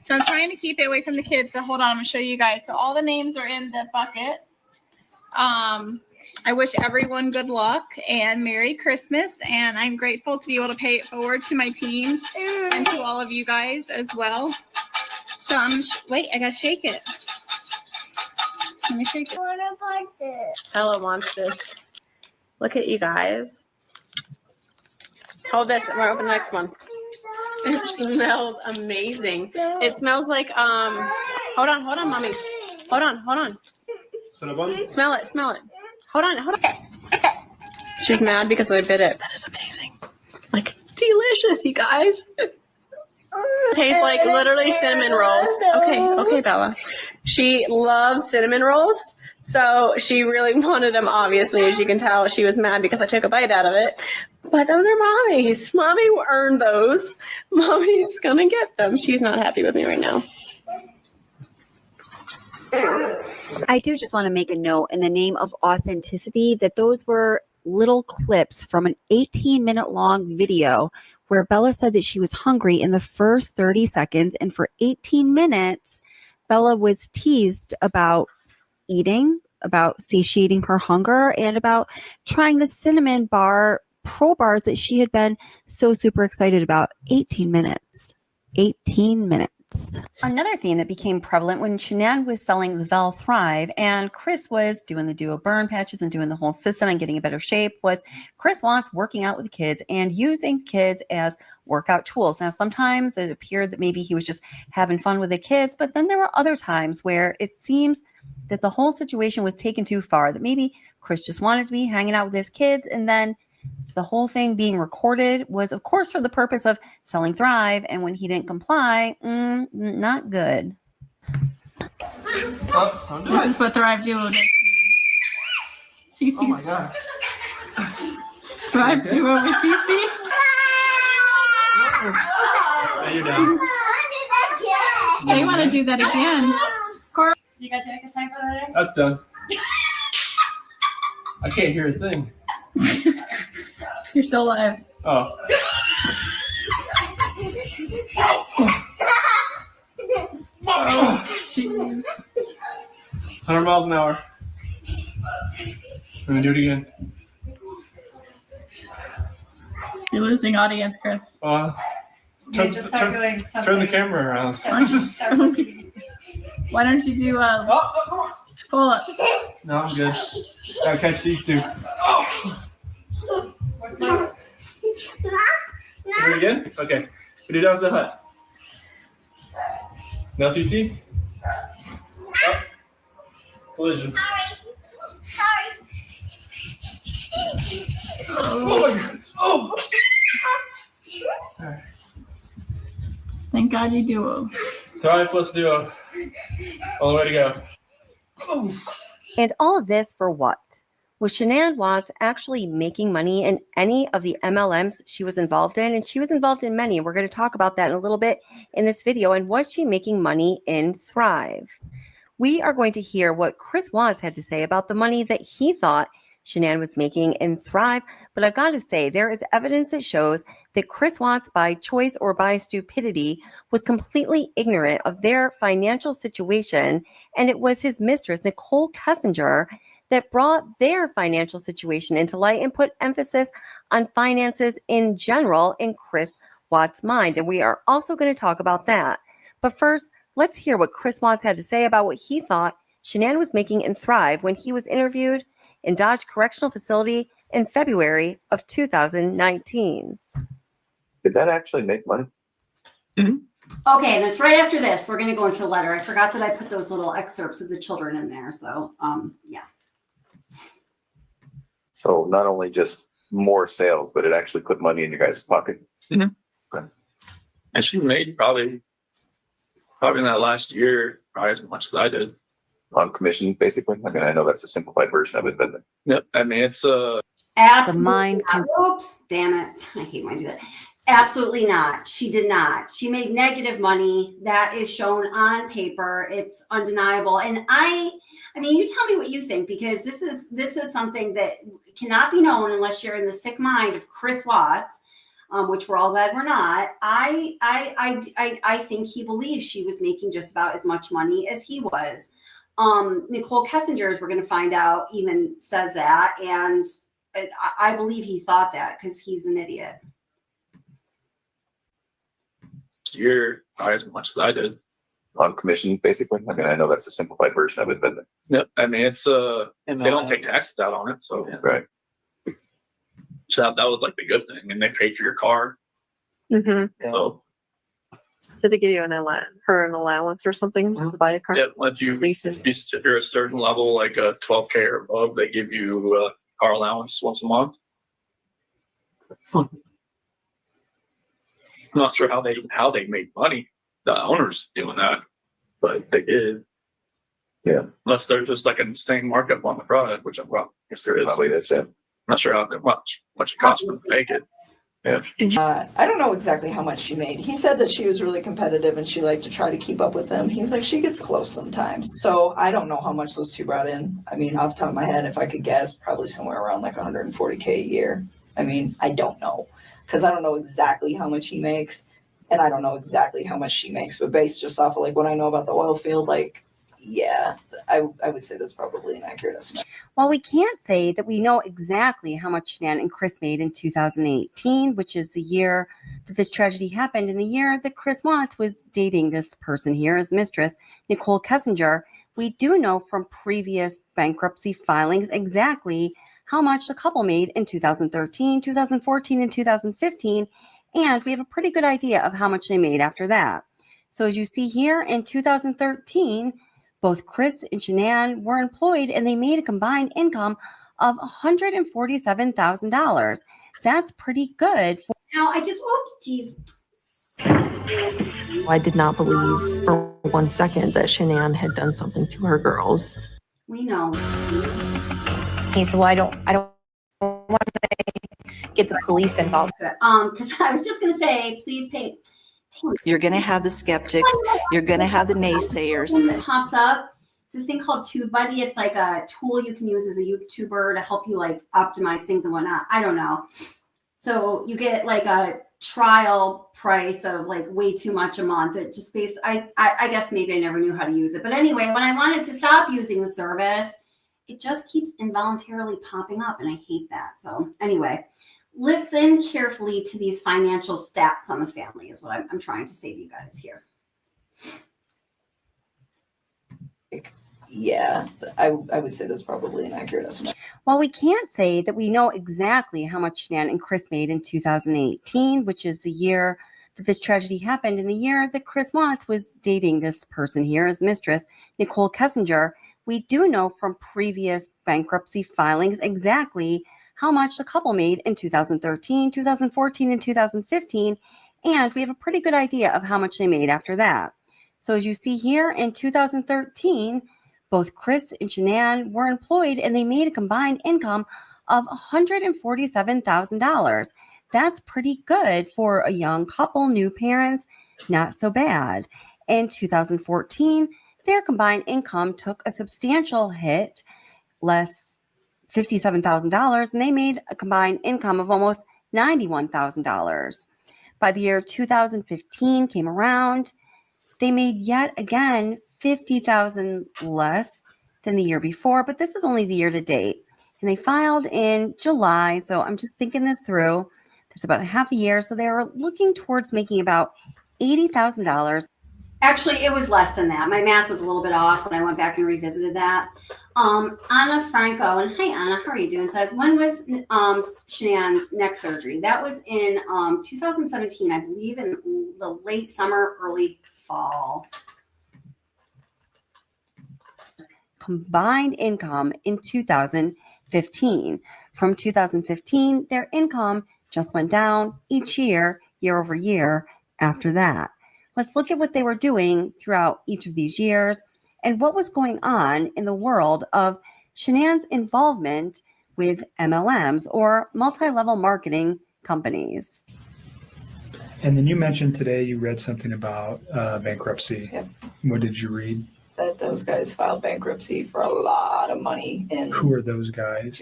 So I'm trying to keep it away from the kids. So hold on, I'm going to show you guys. So all the names are in the bucket. I wish everyone good luck and Merry Christmas. And I'm grateful to be able to pay it forward to my team and to all of you guys as well. So wait, I got to shake it. Let me shake it. What about this? Ella wants this. Look at you guys. Hold this. We're going to open the next one. It smells amazing. It smells like, hold on, Mommy. Hold on. Smell it. Hold on. She's mad because I bit it. That is amazing. Like, delicious, you guys. Tastes like literally cinnamon rolls. Okay, Bella. She loves cinnamon rolls. So she really wanted them, obviously, as you can tell. She was mad because I took a bite out of it. But those are Mommy's. Mommy earned those. Mommy's going to get them. She's not happy with me right now. I do just want to make a note in the name of authenticity that those were little clips from an 18-minute long video where Bella said that she was hungry in the first 30 seconds. And for 18 minutes, Bella was teased about eating, about satiating her hunger, and about trying the cinnamon bar pro bars that she had been so super excited about. 18 minutes. Another theme that became prevalent when Shanann was selling Lavelle Thrive and Chris was doing the duo burn patches and doing the whole system and getting in better shape was Chris wants working out with the kids and using kids as workout tools. Now, sometimes it appeared that maybe he was just having fun with the kids, but then there were other times where it seems that the whole situation was taken too far, that maybe Chris just wanted to be hanging out with his kids, and then The whole thing being recorded was, of course, for the purpose of selling Thrive. And when he didn't comply, not good. This is what Thrive Duo does. Cece's. Oh my gosh. Thrive Duo with Cece. Now you're down. They want to do that again. Cora, You got to take a sign for that? That's done. I can't hear a thing. You're still alive. Oh. Oh, jeez. 100 miles an hour. I'm gonna do it again. You're losing audience, Chris. Turn the camera around. Why don't you do pull-ups? No, I'm good. Gotta catch these two. Do it again? Okay. We do down to the hut. Now CC? Oh. Collision. Oh my God. Oh! Alright. Thank God you duo. Thrive plus duo. All the way to go. Oh. And all of this for what? Was Shanann Watts actually making money in any of the MLMs she was involved in? And she was involved in many. We're going to talk about that in a little bit in this video. And was she making money in Thrive? We are going to hear what Chris Watts had to say about the money that he thought Shanann was making in Thrive. But I've got to say, there is evidence that shows that Chris Watts, by choice or by stupidity, was completely ignorant of their financial situation. And it was his mistress, Nichol Kessinger, that brought their financial situation into light and put emphasis on finances in general in Chris Watts' mind. And we are also going to talk about that. But first, let's hear what Chris Watts had to say about what he thought Shanann was making in Thrive when he was interviewed in Dodge Correctional Facility in February of 2019. Did that actually make money? Okay, and it's right after this. We're going to go into the letter. I forgot that I put those little excerpts of the children in there. So, yeah. So not only just more sales, but it actually put money in your guys' pocket. Mm-hmm. Okay. And she made probably in that last year, probably as much as I did. On commissions, basically. I mean, I know that's a simplified version of it, but Yep. I mean, it's The mind can. Oops, damn it. I hate when I do that. Absolutely not. She did not. She made negative money. That is shown on paper. It's undeniable. And I mean, you tell me what you think, because this is something that cannot be known unless you're in the sick mind of Chris Watts, which we're all glad we're not. I think he believes she was making just about as much money as he was. Nichol Kessinger, as we're going to find out, even says that, and I believe he thought that because he's an idiot. year, probably as much as I did. On commissions, basically. I mean, I know that's a simplified version of it, but Yep. I mean, it's they don't take taxes out on it, so right. So that was like the good thing, and they paid for your car. Mm-hmm. So did they give you an allowance or something to buy a car? yeah, if you're a certain level, like a 12K or above, they give you a car allowance once a month. I'm not sure how they made money. The owners doing that, but they did. Yeah. Unless there's just like an insane markup on the product, which I'm wrong. Yes, there is. Probably that's it. I'm not sure how much it costs to make it. Yeah. I don't know exactly how much she made. He said that she was really competitive and she liked to try to keep up with him. He's like, she gets close sometimes. So I don't know how much those two brought in. I mean, off the top of my head, if I could guess, probably somewhere around like 140K a year. I mean, I don't know because I don't know exactly how much he makes and I don't know exactly how much she makes. But based just off of like what I know about the oil field, like, yeah, I would say that's probably an accurate estimate. Well, we can't say that we know exactly how much Shanann and Chris made in 2018, which is the year that this tragedy happened, and the year that Chris Watts was dating this person here, his mistress, Nichol Kessinger. We do know from previous bankruptcy filings exactly how much the couple made in 2013, 2014, and 2015, and we have a pretty good idea of how much they made after that. So as you see here, in 2013, both Chris and Shanann were employed and they made a combined income of $147,000. That's pretty good. Now, I just, geez. I did not believe for 1 second that Shanann had done something to her girls. We know. He said, well, I don't want to get the police involved. Because I was just going to say, please pay. You're going to have the skeptics. You're going to have the naysayers. That pops up. It's this thing called TubeBuddy. It's like a tool you can use as a YouTuber to help you like optimize things and whatnot. I don't know. So you get like a trial price of like way too much a month. It just I guess maybe I never knew how to use it. But anyway, when I wanted to stop using the service, it just keeps involuntarily popping up and I hate that. So anyway, listen carefully to these financial stats on the family is what I'm trying to say to you guys here. Yeah, I would say that's probably an accurate estimate. Well, we can't say that we know exactly how much Shanann and Chris made in 2018, which is the year that this tragedy happened, and the year that Chris Watts was dating this person here, his mistress, Nichol Kessinger. We do know from previous bankruptcy filings exactly how much the couple made in 2013, 2014, and 2015, and we have a pretty good idea of how much they made after that. So as you see here, in 2013, both Chris and Shanann were employed and they made a combined income of $147,000. That's pretty good for a young couple, new parents, not so bad. In 2014, their combined income took a substantial hit, less $57,000, and they made a combined income of almost $91,000. By the year 2015 came around, they made yet again $50,000 less than the year before, but this is only the year to date. And they filed in July, so I'm just thinking this through. That's about a half a year, so they were looking towards making about $80,000. Actually, it was less than that. My math was a little bit off when I went back and revisited that. Anna Franco, and hi Anna, how are you doing? Says, when was Shanann's neck surgery? That was in 2017, I believe, in the late summer, early fall. Combined income in 2015. From 2015, their income just went down each year, year over year after that. Let's look at what they were doing throughout each of these years and what was going on in the world of Shanann's involvement with MLMs or multi-level marketing companies. And then you mentioned today you read something about bankruptcy. Yep. What did you read? That those guys filed bankruptcy for a lot of money. Who are those guys?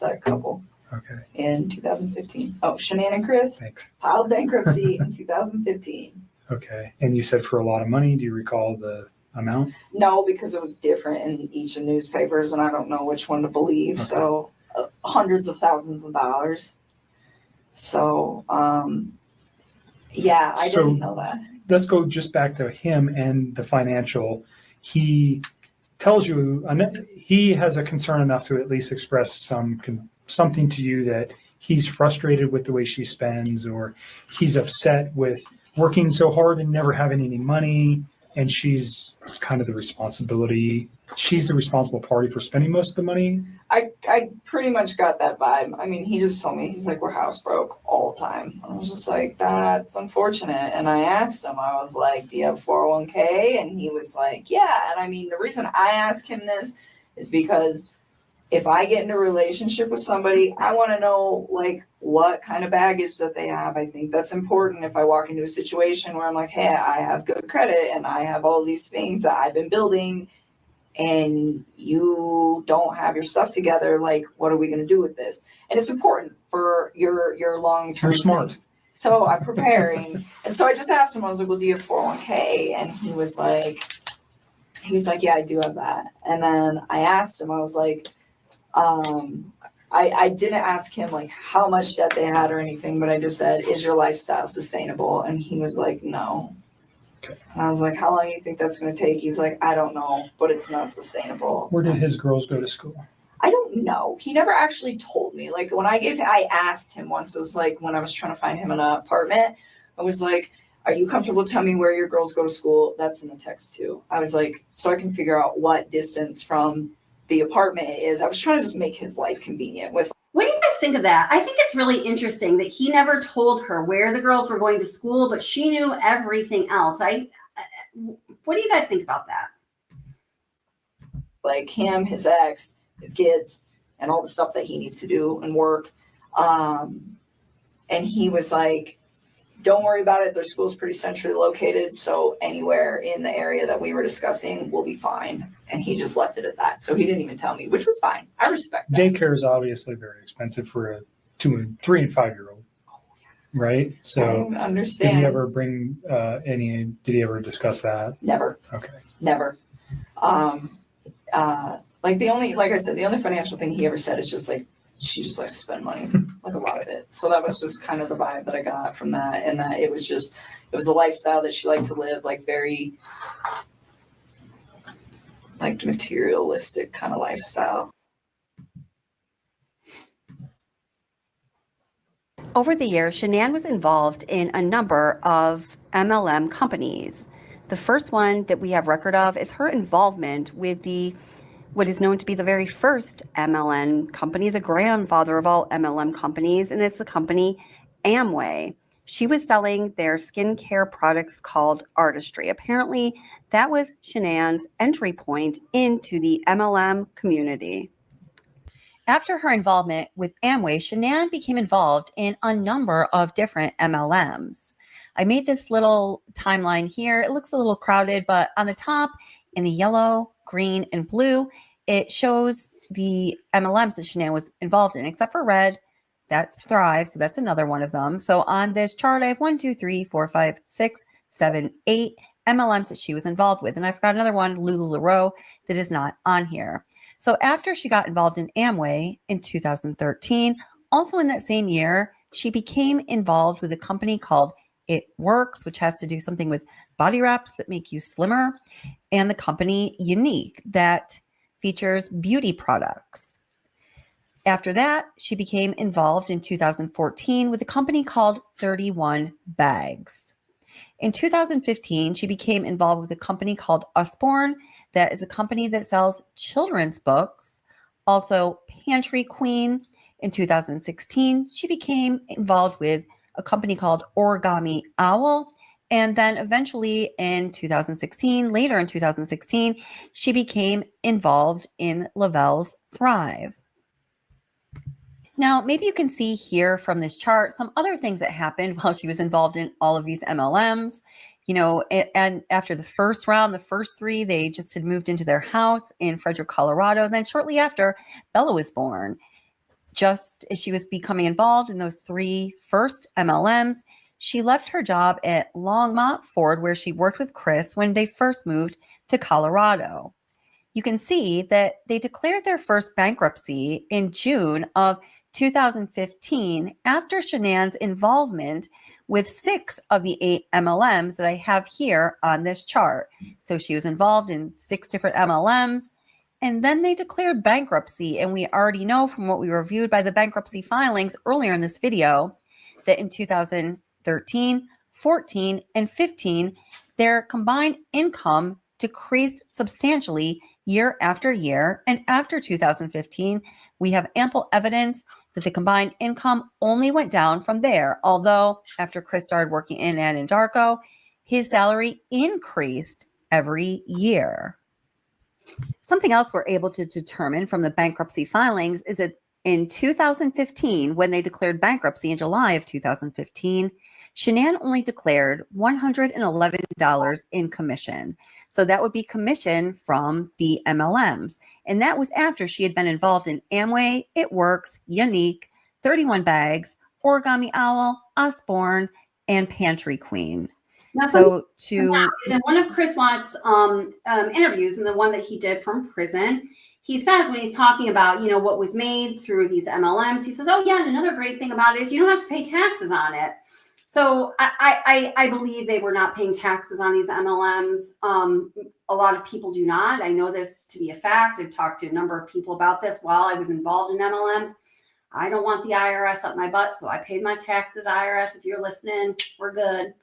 That couple. Okay. In 2015. Oh, Shanann and Chris filed bankruptcy in 2015. Okay. And you said for a lot of money. Do you recall the amount? No, because it was different in each of the newspapers, and I don't know which one to believe. Okay. So hundreds of thousands of dollars. So, yeah, I didn't know that. Let's go just back to him and the financial. He tells you he has a concern enough to at least express something to you that he's frustrated with the way she spends, or he's upset with working so hard and never having any money, and she's kind of she's the responsible party for spending most of the money. I pretty much got that vibe. I mean, he just told me, he's like, we're house broke all the time. I was just like, that's unfortunate. And I asked him, I was like, do you have 401k? And he was like, yeah. And I mean, the reason I ask him this is because if I get in a relationship with somebody, I want to know like what kind of baggage that they have. I think that's important. If I walk into a situation where I'm like, hey, I have good credit and I have all these things that I've been building, and you don't have your stuff together, like, what are we going to do with this? And it's important for your long-term. You're smart. Thing. So I'm preparing. And so I just asked him, I was like, well, do you have 401k? And he's like, yeah, I do have that. And then I asked him, I was like, I didn't ask him like how much debt they had or anything, but I just said, is your lifestyle sustainable? And he was like, no. And I was like, how long do you think that's going to take? He's like, I don't know, but it's not sustainable. Where did his girls go to school? I don't know. He never actually told me. Like when I asked him once, it was like when I was trying to find him an apartment, I was like, are you comfortable telling me where your girls go to school? That's in the text too. I was like, so I can figure out what distance from the apartment is. I was trying to just make his life convenient with. What do you guys think of that? I think it's really interesting that he never told her where the girls were going to school, but she knew everything else. What do you guys think about that? Like him, his ex, his kids, and all the stuff that he needs to do and work. And he was like, don't worry about it. Their school's pretty centrally located. So anywhere in the area that we were discussing will be fine. And he just left it at that. So he didn't even tell me, which was fine. I respect that. Daycare is obviously very expensive for a 2, 3, and 5-year-old, right? So I understand. Did he ever bring did he ever discuss that? Never. Okay. Never. Like I said, the only financial thing he ever said is just like, she just likes to spend money, like a lot of it. So that was just kind of the vibe that I got from that. And that it was a lifestyle that she liked to live, like very like materialistic kind of lifestyle. Over the years, Shanann was involved in a number of MLM companies. The first one that we have record of is her involvement with what is known to be the very first MLM company, the grandfather of all MLM companies, and it's the company Amway. She was selling their skincare products called Artistry. Apparently, that was Shanann's entry point into the MLM community. After her involvement with Amway, Shanann became involved in a number of different MLMs. I made this little timeline here. It looks a little crowded, but on the top in the yellow, green, and blue, it shows the MLMs that Shanann was involved in, except for red. That's Thrive. So that's another one of them. So on this chart, I have 1, 2, 3, 4, 5, 6, 7, 8 MLMs that she was involved with. And I've got another one, LuLaRoe, that is not on here. So after she got involved in Amway in 2013, also in that same year, she became involved with a company called It Works, which has to do something with body wraps that make you slimmer, and the company Unique that features beauty products. After that, she became involved in 2014 with a company called 31 Bags. In 2015, she became involved with a company called Usborne, that is a company that sells children's books. Also, Pantry Queen. In 2016, she became involved with a company called Origami Owl. And then eventually later in 2016, she became involved in Lavelle's Thrive. Now, maybe you can see here from this chart some other things that happened while she was involved in all of these MLMs. And after the first round, the first 3, they just had moved into their house in Frederick, Colorado. And then shortly after, Bella was born. Just as she was becoming involved in those 3 first MLMs, she left her job at Longmont Ford, where she worked with Chris when they first moved to Colorado. You can see that they declared their first bankruptcy in June of 2015 after Shanann's involvement with 6 of the 8 MLMs that I have here on this chart. So she was involved in 6 different MLMs, and then they declared bankruptcy. And we already know from what we reviewed by the bankruptcy filings earlier in this video that in 2013, 14, and 15, their combined income decreased substantially year after year. And after 2015, we have ample evidence that the combined income only went down from there. Although after Chris started working in Anadarko, his salary increased every year. Something else we're able to determine from the bankruptcy filings is that in 2015, when they declared bankruptcy in July of 2015, Shanann only declared $111 in commission. So that would be commission from the MLMs. And that was after she had been involved in Amway, It Works, Unique, 31 Bags, Origami Owl, Usborne, and Pantry Queen. Now, is in one of Chris Watts' interviews, and the one that he did from prison, he says when he's talking about, what was made through these MLMs, he says, oh yeah, and another great thing about it is you don't have to pay taxes on it. So I believe they were not paying taxes on these MLMs. A lot of people do not. I know this to be a fact. I've talked to a number of people about this while I was involved in MLMs. I don't want the IRS up my butt, so I paid my taxes. IRS, if you're listening, we're good.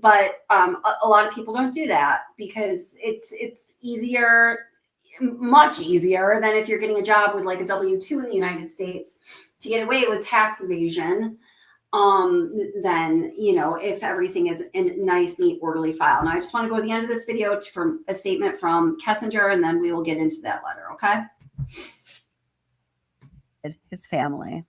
But a lot of people don't do that because it's easier. much easier than if you're getting a job with like a W-2 in the United States to get away with tax evasion. Then, if everything is in a nice, neat, orderly file. Now, I just want to go to the end of this video for a statement from Kessinger, and then we will get into that letter, okay? His family.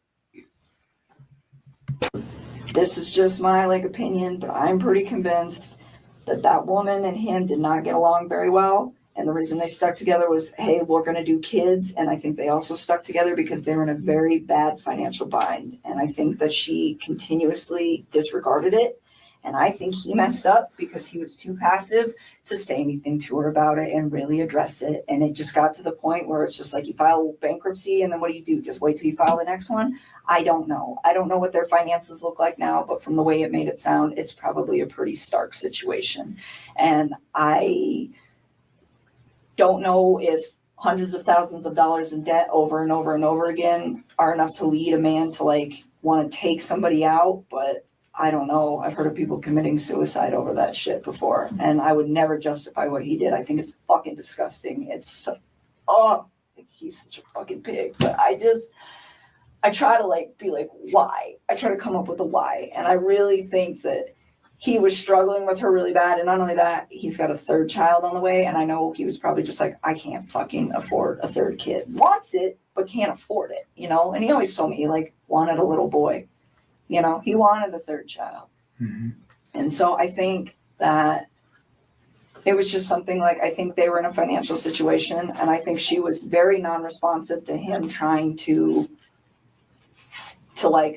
This is just my opinion, but I'm pretty convinced that woman and him did not get along very well. And the reason they stuck together was, hey, we're going to do kids. And I think they also stuck together because they were in a very bad financial bind. And I think that she continuously disregarded it. And I think he messed up because he was too passive to say anything to her about it and really address it. And it just got to the point where it's just like you file bankruptcy and then what do? Just wait till you file the next one? I don't know. I don't know what their finances look like now, but from the way it made it sound, it's probably a pretty stark situation. And I don't know if hundreds of thousands of dollars in debt over and over and over again are enough to lead a man to want to take somebody out, but I don't know. I've heard of people committing suicide over that shit before, and I would never justify what he did. I think it's fucking disgusting. He's such a fucking pig, but I try to be why? I try to come up with a why, and I really think that he was struggling with her really bad. And not only that, he's got a third child on the way. And I know he was probably just I can't fucking afford a third kid. Wants it, but can't afford it, And he always told me he wanted a little boy, he wanted a third child. Mm-hmm. And so I think that it was just something I think they were in a financial situation. And I think she was very non-responsive to him trying to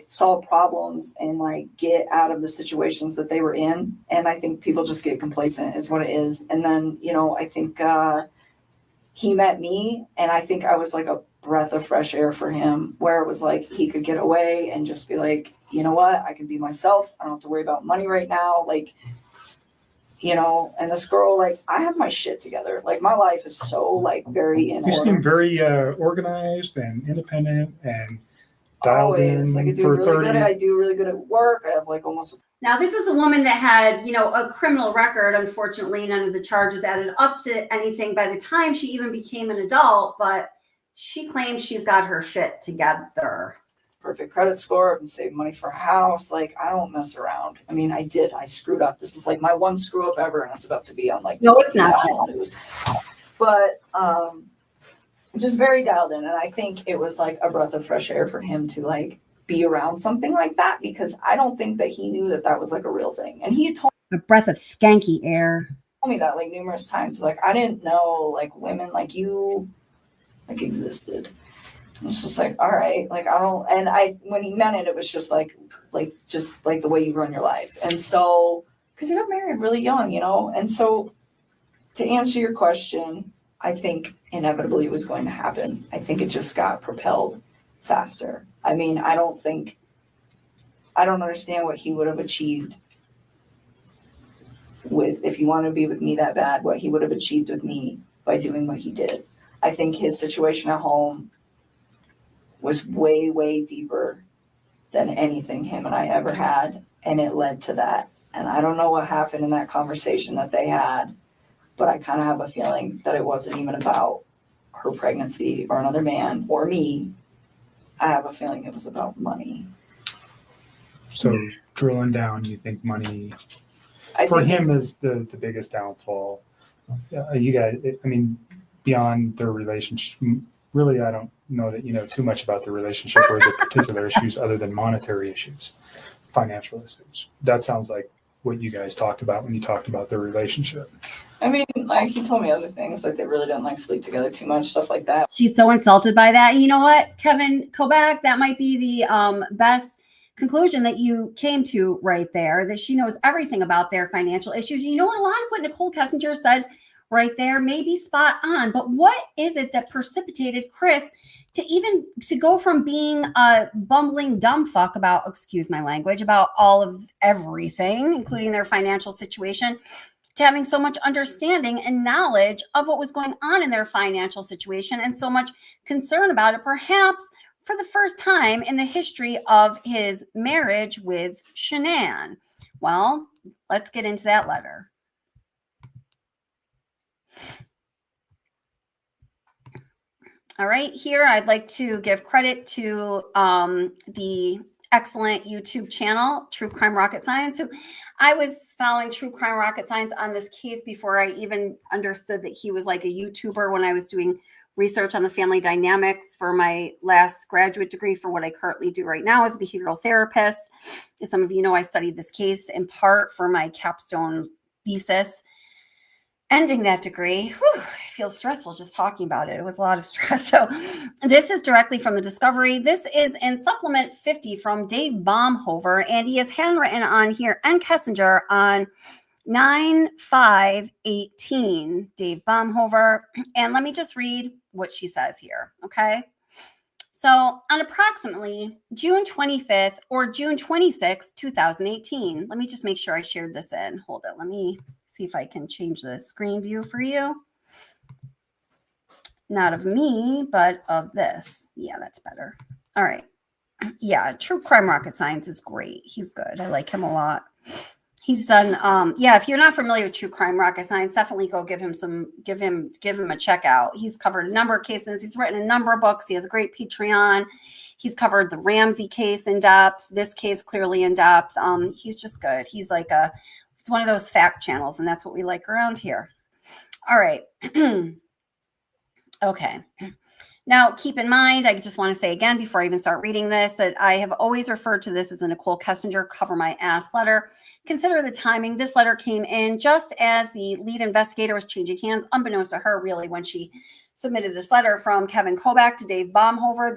solve problems and get out of the situations that they were in. And I think people just get complacent is what it is. And then, I think he met me and I think I was a breath of fresh air for him, where it was he could get away and just be you know what, I can be myself. I don't have to worry about money right now. And this girl, I have my shit together. My life is so very in You order. seem very organized and independent and dialed Always. in I do for really 30. I do really good at work. I have almost. Now, this is a woman that had, a criminal record. Unfortunately, none of the charges added up to anything by the time she even became an adult, but she claims she's got her shit together. Perfect credit score and save money for a house. I don't mess around. I mean, I screwed up. This is my one screw up ever, and it's about to be on no, it's not. But just very dialed in, and I think it was a breath of fresh air for him to be around something like that, because I don't think that he knew that was a real thing. And he had told a breath of skanky air. Me that numerous times. I didn't know women like you existed. It's just all right, I don't. And when he meant it, it was just just the way you run your life. And so, because he got married really young, and so to answer your question, I think inevitably it was going to happen. I think it just got propelled faster. I mean, I don't understand what he would have achieved if he wanted to be with me that bad, what he would have achieved with me by doing what he did. I think his situation at home was way, way deeper than anything him and I ever had. And it led to that. And I don't know what happened in that conversation that they had, but I kind of have a feeling that it wasn't even about her pregnancy or another man or me. I have a feeling it was about money. So drilling down, you think money I for think him is the biggest downfall. You guys, I mean, beyond their relationship, really, I don't know that you know too much about the relationship or the particular issues other than monetary issues, financial issues. That sounds like what you guys talked about when you talked about their relationship. I mean, he told me other things, they really didn't sleep together too much, stuff like that. She's so insulted by that. You know what, Kevin Kovac, that might be the best conclusion that you came to right there, that she knows everything about their financial issues. You know what, a lot of what Nichol Kessinger said right there may be spot on, but what is it that precipitated Chris to go from being a bumbling dumb fuck about, excuse my language, about all of everything, including their financial situation, to having so much understanding and knowledge of what was going on in their financial situation and so much concern about it, perhaps for the first time in the history of his marriage with Shanann? Well, let's get into that letter. All right, here I'd like to give credit to the excellent YouTube channel, True Crime Rocket Science. So I was following True Crime Rocket Science on this case before I even understood that he was like a YouTuber when I was doing research on the family dynamics for my last graduate degree for what I currently do right now as a behavioral therapist. As some of you know, I studied this case in part for my capstone thesis. Ending that degree, it feels stressful just talking about it. It was a lot of stress. So this is directly from the discovery. This is in supplement 50 from Dave Baumhover, and he is handwritten on here, and Kessinger on 9/5/18, Dave Baumhover. And let me just read what she says here, okay? So on approximately June 25th or June 26th, 2018, let me just make sure I shared this in. Hold it. Let me see if I can change the screen view for you. Not of me, but of this. Yeah, that's better. All right. Yeah, True Crime Rocket Science is great. He's good. I like him a lot. He's done, yeah, if you're not familiar with True Crime Rocket Science, definitely go give him a check out. He's covered a number of cases. He's written a number of books. He has a great Patreon. He's covered the Ramsey case in depth, this case clearly in depth. He's just good. He's like he's one of those fact channels, and that's what we like around here. All right. Okay. Now, keep in mind, I just want to say again, before I even start reading this, that I have always referred to this as a Nichol Kessinger cover my ass letter. Consider the timing. This letter came in just as the lead investigator was changing hands, unbeknownst to her, really, when she submitted this letter from Kevin Kobach to Dave Baumhover.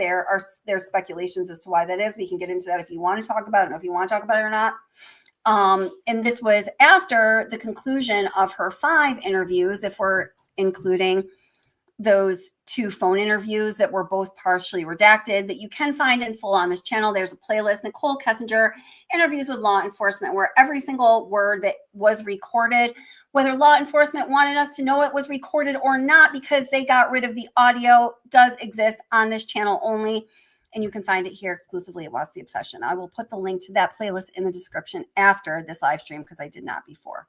There's speculations as to why that is. We can get into that if you want to talk about it. I don't know if you want to talk about it or not. And this was after the conclusion of her 5 interviews, if we're including those 2 phone interviews that were both partially redacted, that you can find in full on this channel. There's a playlist, Nichol Kessinger interviews with law enforcement, where every single word that was recorded, whether law enforcement wanted us to know it was recorded or not, because they got rid of the audio, does exist on this channel only. And you can find it here exclusively at What's the Obsession. I will put the link to that playlist in the description after this live stream, because I did not before.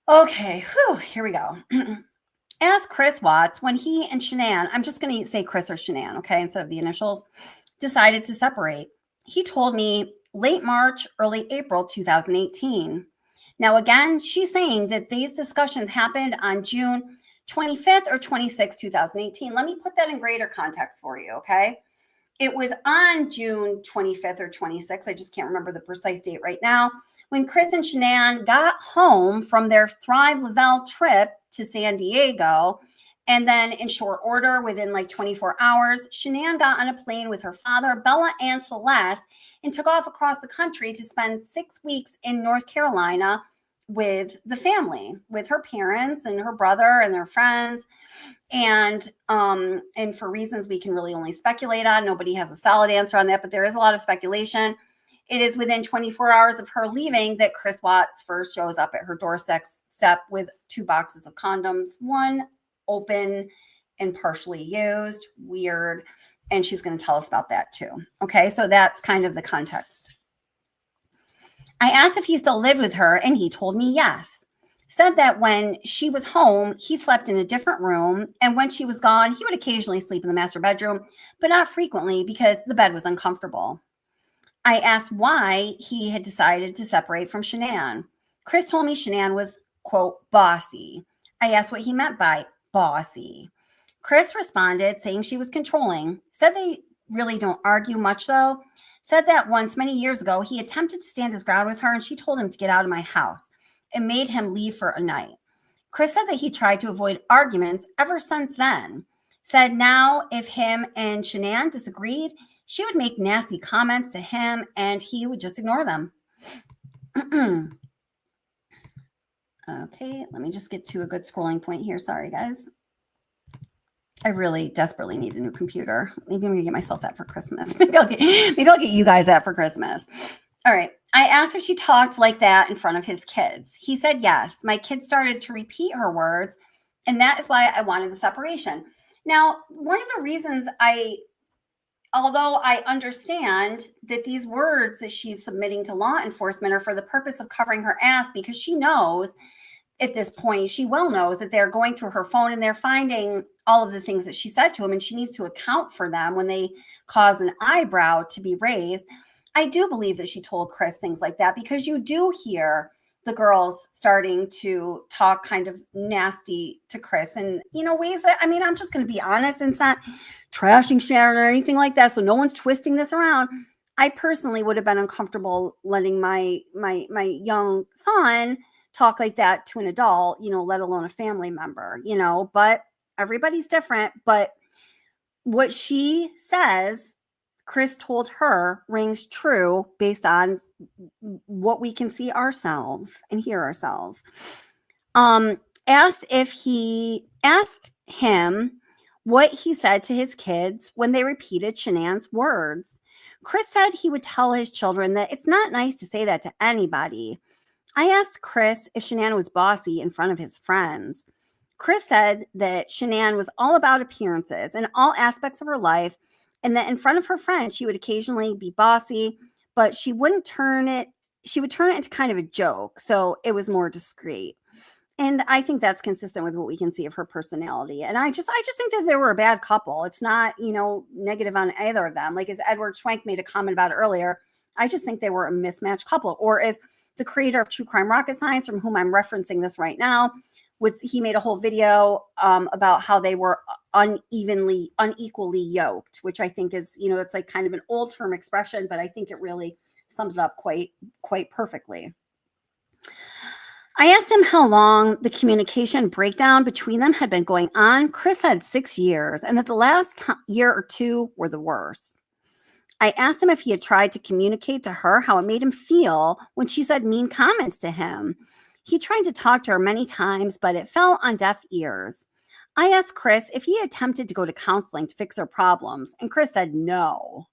Okay, here we go. Ask Chris Watts when he and Shanann, I'm just going to say Chris or Shanann, okay, instead of the initials, decided to separate. He told me late March, early April 2018. Now, again, she's saying that these discussions happened on June 25th or 26th, 2018. Let me put that in greater context for you, okay? It was on June 25th or 26th. I just can't remember the precise date right now, when Chris and Shanann got home from their Thrive Lavelle trip to San Diego. And then in short order, within like 24 hours, Shanann got on a plane with her father, Bella and Celeste, and took off across the country to spend 6 weeks in North Carolina with the family, with her parents and her brother and their friends. And for reasons we can really only speculate on, nobody has a solid answer on that, but there is a lot of speculation. It is within 24 hours of her leaving that Chris Watts first shows up at her doorstep with 2 boxes of condoms, one open and partially used. Weird. And she's going to tell us about that too. Okay, so that's kind of the context. I asked if he still lived with her, and he told me yes. Said that when she was home, he slept in a different room, and when she was gone, he would occasionally sleep in the master bedroom, but not frequently because the bed was uncomfortable. I asked why he had decided to separate from Shanann. Chris told me Shanann was, quote, bossy. I asked what he meant by bossy. Chris responded saying she was controlling. Said they really don't argue much, though. Said that once, many years ago, he attempted to stand his ground with her, and she told him to get out of my house and made him leave for a night. Chris said that he tried to avoid arguments ever since then. Said now if him and Shanann disagreed, she would make nasty comments to him and he would just ignore them. Okay, let me just get to a good scrolling point here. Sorry, guys. I really desperately need a new computer. Maybe I'm going to get myself that for Christmas. Maybe I'll get you guys that for Christmas. All right. I asked if she talked like that in front of his kids. He said yes. My kids started to repeat her words, and that is why I wanted the separation. Now, one of the reasons although I understand that these words that she's submitting to law enforcement are for the purpose of covering her ass, because she knows at this point, she well knows that they're going through her phone and they're finding all of the things that she said to him, and she needs to account for them when they cause an eyebrow to be raised. I do believe that she told Chris things like that, because you do hear the girls starting to talk kind of nasty to Chris, and, you know, ways that, I mean, I'm just going to be honest, and it's not trashing Sharon or anything like that, so no one's twisting this around. I personally would have been uncomfortable letting my young son talk like that to an adult, you know, let alone a family member, you know, but everybody's different. But what she says, Chris told her, rings true based on what we can see ourselves and hear ourselves. Asked him what he said to his kids when they repeated Shanann's words. Chris said he would tell his children that it's not nice to say that to anybody. I asked Chris if Shanann was bossy in front of his friends. Chris said that Shanann was all about appearances in all aspects of her life, and that in front of her friends, she would occasionally be bossy, but she would turn it into kind of a joke. So it was more discreet. And I think that's consistent with what we can see of her personality. And I just think that they were a bad couple. It's not, you know, negative on either of them. Like, as Edward Schwenk made a comment about earlier, I just think they were a mismatched couple. Or as the creator of True Crime Rocket Science, from whom I'm referencing this right now, he made a whole video about how they were unequally yoked, which I think is, you know, it's like kind of an old term expression, but I think it really sums it up quite perfectly. I asked him how long the communication breakdown between them had been going on. Chris said 6 years, and that the last year or two were the worst. I asked him if he had tried to communicate to her how it made him feel when she said mean comments to him. He tried to talk to her many times, but it fell on deaf ears. I asked Chris if he attempted to go to counseling to fix their problems, and Chris said no.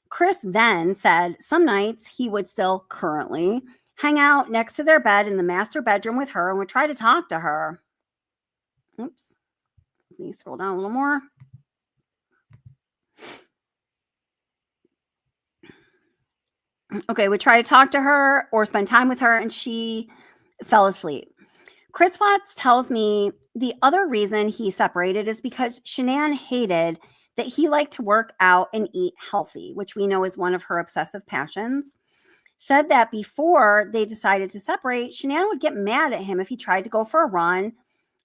Chris then said some nights he would still currently hang out next to their bed in the master bedroom with her and would try to talk to her. Oops. Let me scroll down a little more. Okay, would try to talk to her or spend time with her, and she fell asleep. Chris Watts tells me the other reason he separated is because Shanann hated that he liked to work out and eat healthy, which we know is one of her obsessive passions. Said that before they decided to separate, Shanann would get mad at him if he tried to go for a run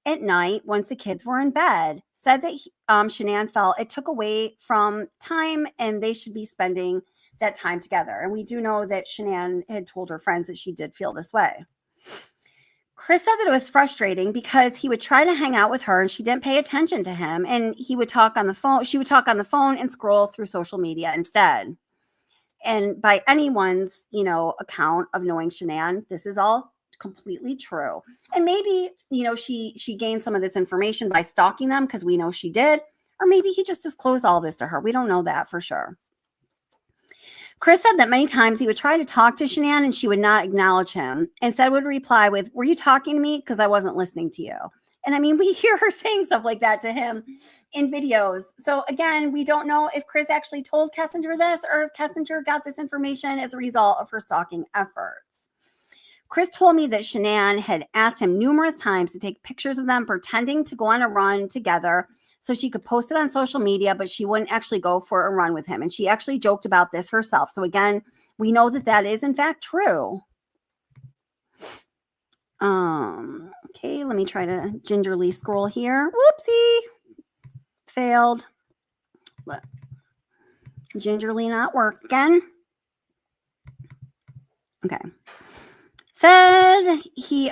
at night once the kids were in bed. Said that Shanann felt it took away from time and they should be spending that time together. And we do know that Shanann had told her friends that she did feel this way. Chris said that it was frustrating because he would try to hang out with her and she didn't pay attention to him, and he would talk on the phone. She would talk on the phone and scroll through social media instead. And by anyone's, you know, account of knowing Shanann, this is all completely true. And maybe, you know, she gained some of this information by stalking them, because we know she did. Or maybe he just disclosed all this to her. We don't know that for sure. Chris said that many times he would try to talk to Shanann and she would not acknowledge him. Instead would reply with, "Were you talking to me? Because I wasn't listening to you." And I mean, we hear her saying stuff like that to him in videos. So again, we don't know if Chris actually told Kessinger this or if Kessinger got this information as a result of her stalking efforts. Chris told me that Shanann had asked him numerous times to take pictures of them pretending to go on a run together so she could post it on social media, but she wouldn't actually go for a run with him. And she actually joked about this herself. So again, we know that that is in fact true. Okay, let me try to gingerly scroll here. Whoopsie. Failed. Let gingerly not work again. Okay. Said he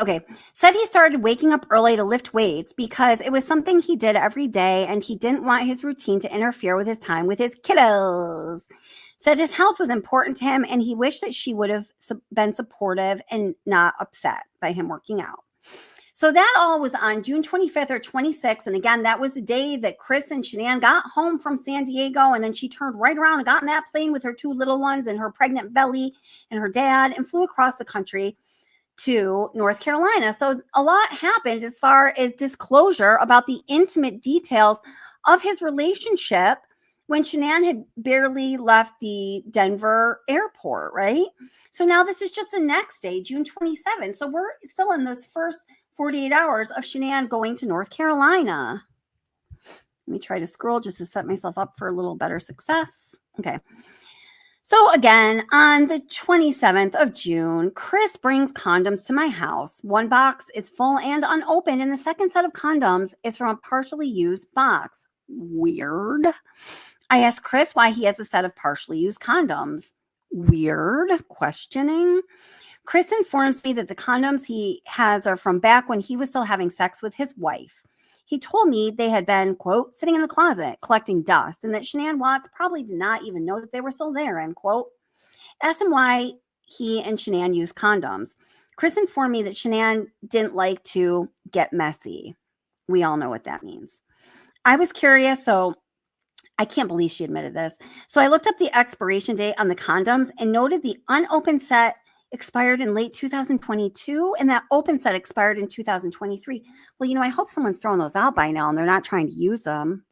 started waking up early to lift weights because it was something he did every day and he didn't want his routine to interfere with his time with his kiddos. Said his health was important to him and he wished that she would have been supportive and not upset by him working out. So that all was on June 25th or 26th. And again, that was the day that Chris and Shanann got home from San Diego. And then she turned right around and got on that plane with her two little ones and her pregnant belly and her dad and flew across the country to North Carolina. So a lot happened as far as disclosure about the intimate details of his relationship when Shanann had barely left the Denver airport, right? So now this is just the next day, June 27th. So we're still in those first 48 hours of Shanann going to North Carolina. Let me try to scroll just to set myself up for a little better success. Okay. So again, on the 27th of June, Chris brings condoms to my house. One box is full and unopened, and the second set of condoms is from a partially used box. Weird. I asked Chris why he has a set of partially used condoms. Weird. Questioning. Chris informs me that the condoms he has are from back when he was still having sex with his wife. He told me they had been, quote, sitting in the closet collecting dust, and that Shanann Watts probably did not even know that they were still there, end quote. Asked him why he and Shanann used condoms. Chris informed me that Shanann didn't like to get messy. We all know what that means. I was curious, so I can't believe she admitted this. So I looked up the expiration date on the condoms and noted the unopened set expired in late 2022, and that open set expired in 2023. Well, I hope someone's throwing those out by now and they're not trying to use them.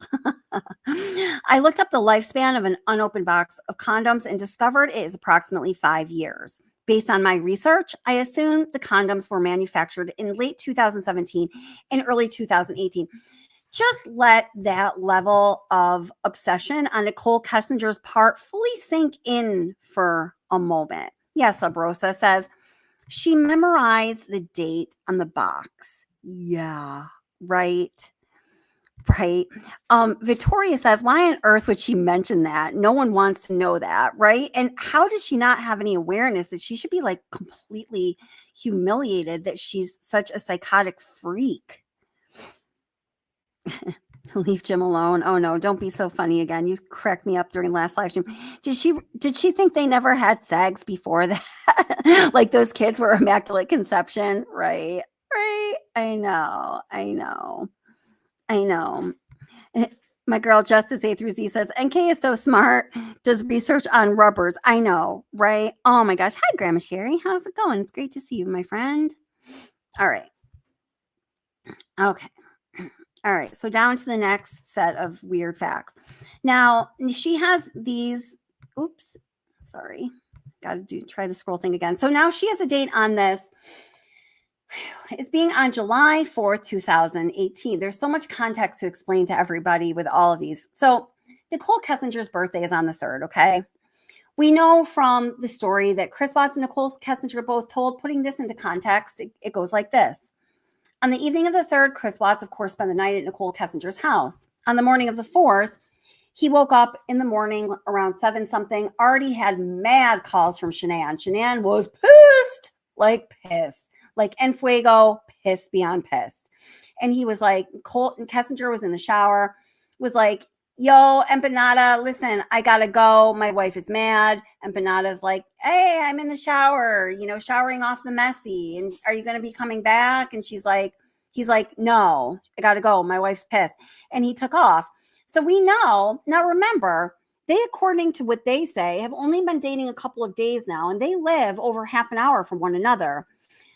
I looked up the lifespan of an unopened box of condoms and discovered it is approximately 5 years. Based on my research, I assumed the condoms were manufactured in late 2017 and early 2018. Just let that level of obsession on Nichol Kessinger's part fully sink in for a moment. Yes, Abrosa says, she memorized the date on the box. Yeah, right. Right. Victoria says, why on earth would she mention that? No one wants to know that, right? And how does she not have any awareness that she should be like completely humiliated that she's such a psychotic freak? Leave Jim alone. Oh no, don't be so funny again. You cracked me up during last live stream. Did she think they never had sex before that? Like those kids were immaculate conception, right? Right. I know. My girl Justice A through Z says, NK is so smart, does research on rubbers. I know, right? Oh my gosh. Hi, Grandma Sherry. How's it going? It's great to see you, my friend. All right. Okay. All right, so down to the next set of weird facts. Now, she has these, oops, sorry. Got to try the scroll thing again. So now she has a date on this. It's being on July 4th, 2018. There's so much context to explain to everybody with all of these. So Nichol Kessinger's birthday is on the 3rd, okay? We know from the story that Chris Watts and Nichol Kessinger both told. Putting this into context, it goes like this. On the evening of the 3rd, Chris Watts, of course, spent the night at Nichol Kessinger's house. On the morning of the 4th, he woke up in the morning around 7-something, already had mad calls from Shanann. Shanann was pissed, like en fuego, pissed beyond pissed. And he was like, Kessinger was in the shower, was like, yo, Empanada, listen, I gotta go. My wife is mad. Empanada's like, hey, I'm in the shower, showering off the messy. And are you going to be coming back? And he's like, no, I gotta go. My wife's pissed. And he took off. So we know, now remember, they, according to what they say, have only been dating a couple of days now, and they live over half an hour from one another.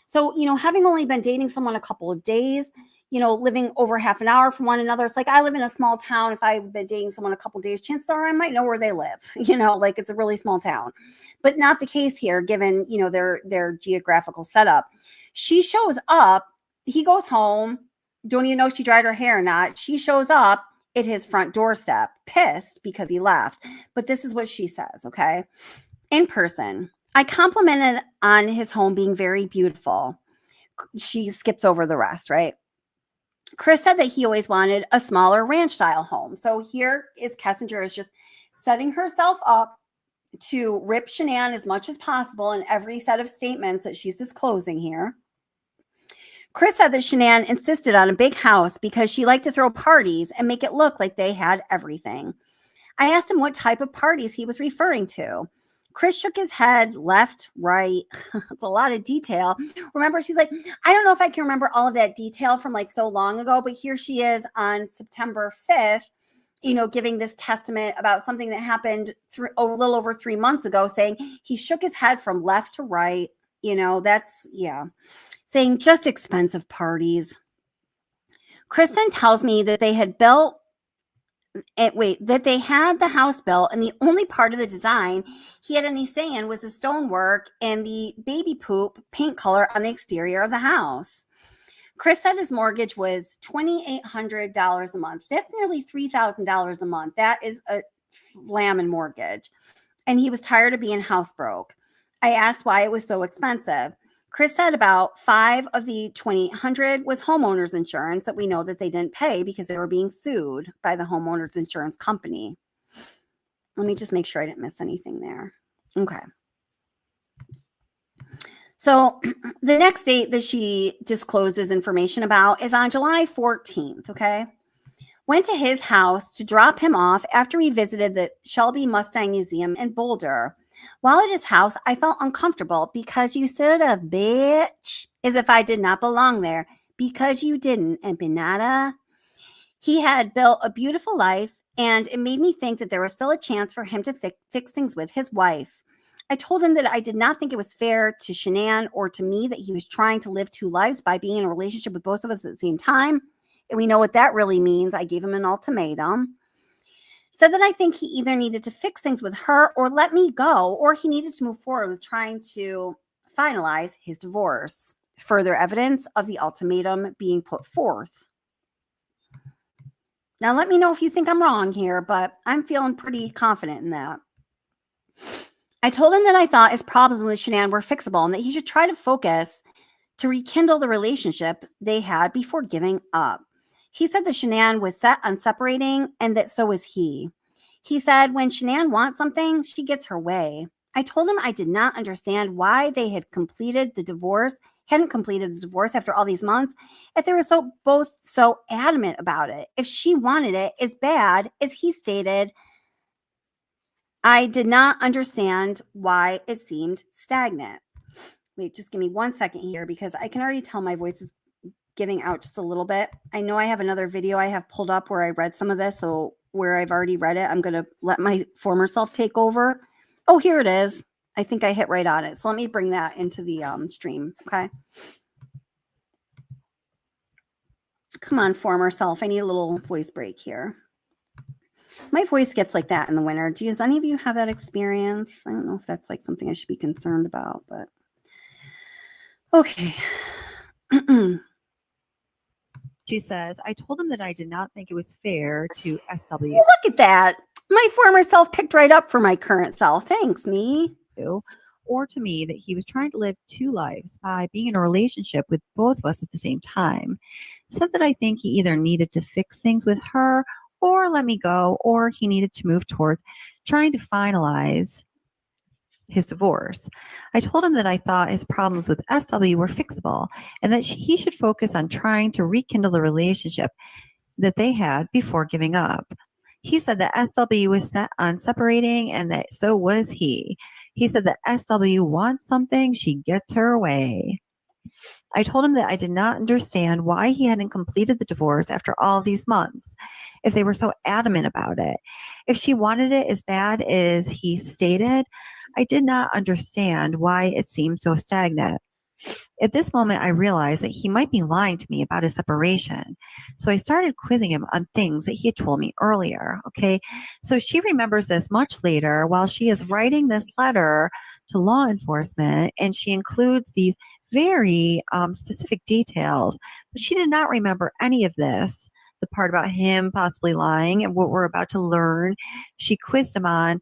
So, having only been dating someone a couple of days, living over half an hour from one another. It's like, I live in a small town. If I've been dating someone a couple of days, chances are I might know where they live, like it's a really small town, but not the case here, given, their geographical setup. She shows up, he goes home. Don't even know if she dried her hair or not. She shows up at his front doorstep, pissed because he left. But this is what she says. Okay. In person, I complimented on his home being very beautiful. She skips over the rest, right? Chris said that he always wanted a smaller ranch style home. So here is Kessinger is just setting herself up to rip Shanann as much as possible in every set of statements that she's disclosing here. Chris said that Shanann insisted on a big house because she liked to throw parties and make it look like they had everything. I asked him what type of parties he was referring to. Chris shook his head left, right. It's a lot of detail. Remember, she's like, I don't know if I can remember all of that detail from like so long ago, but here she is on September 5th, giving this testament about something that happened a little over 3 months ago, saying he shook his head from left to right. Saying just expensive parties. Chris then tells me that they had that they had the house built, and the only part of the design he had any say in was the stonework and the baby poop paint color on the exterior of the house. Chris said his mortgage was $2,800 a month. That's nearly $3,000 a month. That is a slamming mortgage. And he was tired of being house broke. I asked why it was so expensive. Chris said about 5 of the 2,800 was homeowners insurance that we know that they didn't pay because they were being sued by the homeowners insurance company. Let me just make sure I didn't miss anything there. Okay. So the next date that she discloses information about is on July 14th, okay? Went to his house to drop him off after we visited the Shelby Mustang Museum in Boulder. While at his house, I felt uncomfortable because you sort of bitch, as if I did not belong there, because you didn't, empanada. He had built a beautiful life, and it made me think that there was still a chance for him to fix things with his wife. I told him that I did not think it was fair to Shanann or to me that he was trying to live 2 lives by being in a relationship with both of us at the same time. And we know what that really means. I gave him an ultimatum. Said that I think he either needed to fix things with her or let me go, or he needed to move forward with trying to finalize his divorce. Further evidence of the ultimatum being put forth. Now, let me know if you think I'm wrong here, but I'm feeling pretty confident in that. I told him that I thought his problems with Shanann were fixable and that he should try to focus to rekindle the relationship they had before giving up. He said that Shanann was set on separating and that so was he. He said when Shanann wants something, she gets her way. I told him I did not understand why they hadn't completed the divorce after all these months, if they were both so adamant about it. If she wanted it as bad as he stated, I did not understand why it seemed stagnant. Wait, just give me 1 second here because I can already tell my voice is giving out just a little bit. I know I have another video I have pulled up where I read some of this. So where I've already read it, I'm going to let my former self take over. Oh, here it is. I think I hit right on it. So let me bring that into the stream. Okay. Come on, former self. I need a little voice break here. My voice gets like that in the winter. Does any of you have that experience? I don't know if that's like something I should be concerned about, but okay. She says, I told him that I did not think it was fair to SW. Look at that. My former self picked right up for my current self. Thanks, me. Or to me that he was trying to live 2 lives by being in a relationship with both of us at the same time. Said that I think he either needed to fix things with her or let me go, or he needed to move towards trying to finalize his divorce. I told him that I thought his problems with SW were fixable and that he should focus on trying to rekindle the relationship that they had before giving up. He said that SW was set on separating and that so was he. He said that SW wants something, she gets her way. I told him that I did not understand why he hadn't completed the divorce after all these months, if they were so adamant about it. If she wanted it as bad as he stated, I did not understand why it seemed so stagnant. At this moment, I realized that he might be lying to me about his separation. So I started quizzing him on things that he had told me earlier. Okay. So she remembers this much later while she is writing this letter to law enforcement, and she includes these very specific details, but she did not remember any of this. The part about him possibly lying and what we're about to learn, she quizzed him on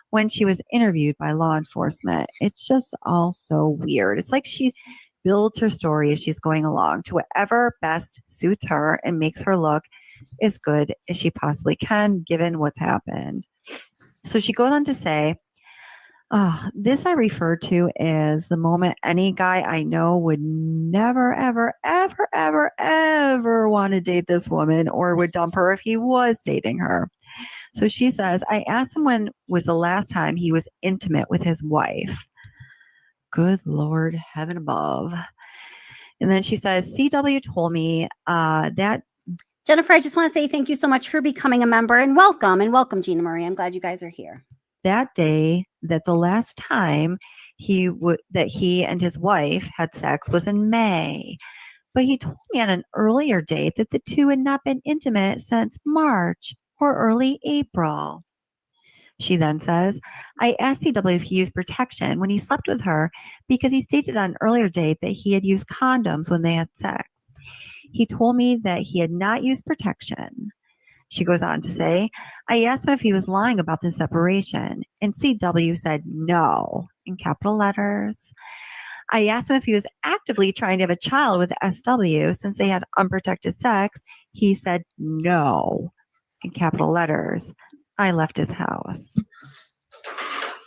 when she was interviewed by law enforcement. It's just all so weird. It's like she builds her story as she's going along to whatever best suits her and makes her look as good as she possibly can, given what's happened. So she goes on to say, this I refer to as the moment any guy I know would never, ever, ever, ever, ever want to date this woman or would dump her if he was dating her. So she says, I asked him when was the last time he was intimate with his wife. Good Lord, heaven above. And then she says, CW told me that. Jennifer, I just want to say thank you so much for becoming a member and welcome, Gina Marie. I'm glad you guys are here. That day that the last time that he and his wife had sex was in May. But he told me on an earlier date that the two had not been intimate since March or early April. She then says, I asked CW if he used protection when he slept with her because he stated on an earlier date that he had used condoms when they had sex. He told me that he had not used protection. She goes on to say, I asked him if he was lying about the separation, and CW said no in capital letters. I asked him if he was actively trying to have a child with SW since they had unprotected sex. He said no in capital letters. I left his house.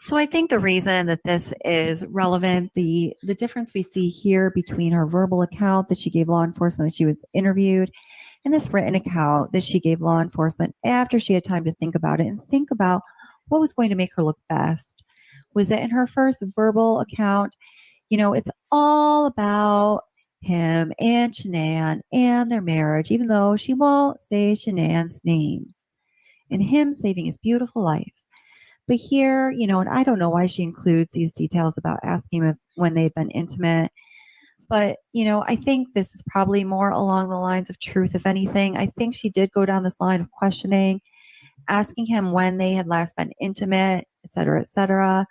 So I think the reason that this is relevant, the difference we see here between her verbal account that she gave law enforcement when she was interviewed and this written account that she gave law enforcement after she had time to think about it and think about what was going to make her look best, was that in her first verbal account, you know, it's all about him and Shanann and their marriage, even though she won't say Shanann's name, and him saving his beautiful life. But here, you know, and I don't know why she includes these details about asking him if, when they've been intimate. But, you know, I think this is probably more along the lines of truth, if anything. I think she did go down this line of questioning, asking him when they had last been intimate, et cetera,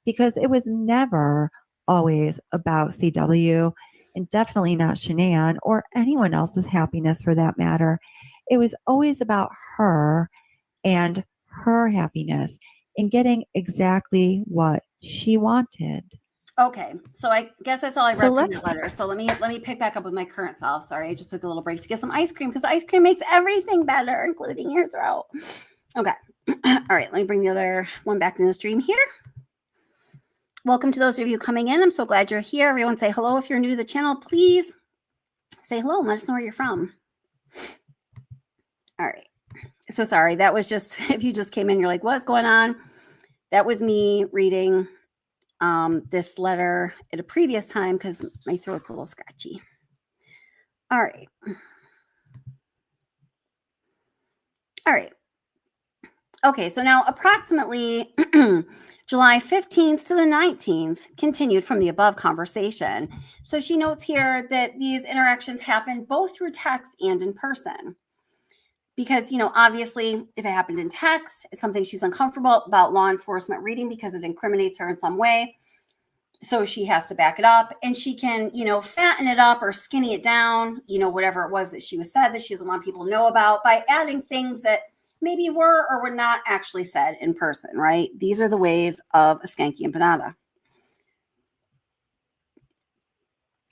because it was never always about CW and definitely not Shanann or anyone else's happiness for that matter. It was always about her and her happiness and getting exactly what she wanted. Okay, so I guess that's all I So read from that letter. So let me pick back up with my current self. Sorry, I just took a little break to get some ice cream because ice cream makes everything better, including your throat. Okay, all right, let me bring the other one back into the stream here. Welcome to those of you coming in. I'm so glad you're here. Everyone say hello. If you're new to the channel, please say hello and let us know where you're from. All right. So sorry, that was just, if you just came in, you're like, what's going on? That was me reading this letter at a previous time because my throat's a little scratchy. All right. All right. Okay, so now approximately July 15th to the 19th continued from the above conversation. So she notes here that these interactions happened both through text and in person. Because, you know, obviously, if it happened in text, it's something she's uncomfortable about law enforcement reading because it incriminates her in some way. So she has to back it up, and she can, you know, fatten it up or skinny it down, you know, whatever it was that she was said that she doesn't want people to know about by adding things that maybe were or were not actually said in person, right? These are the ways of a skanky empanada.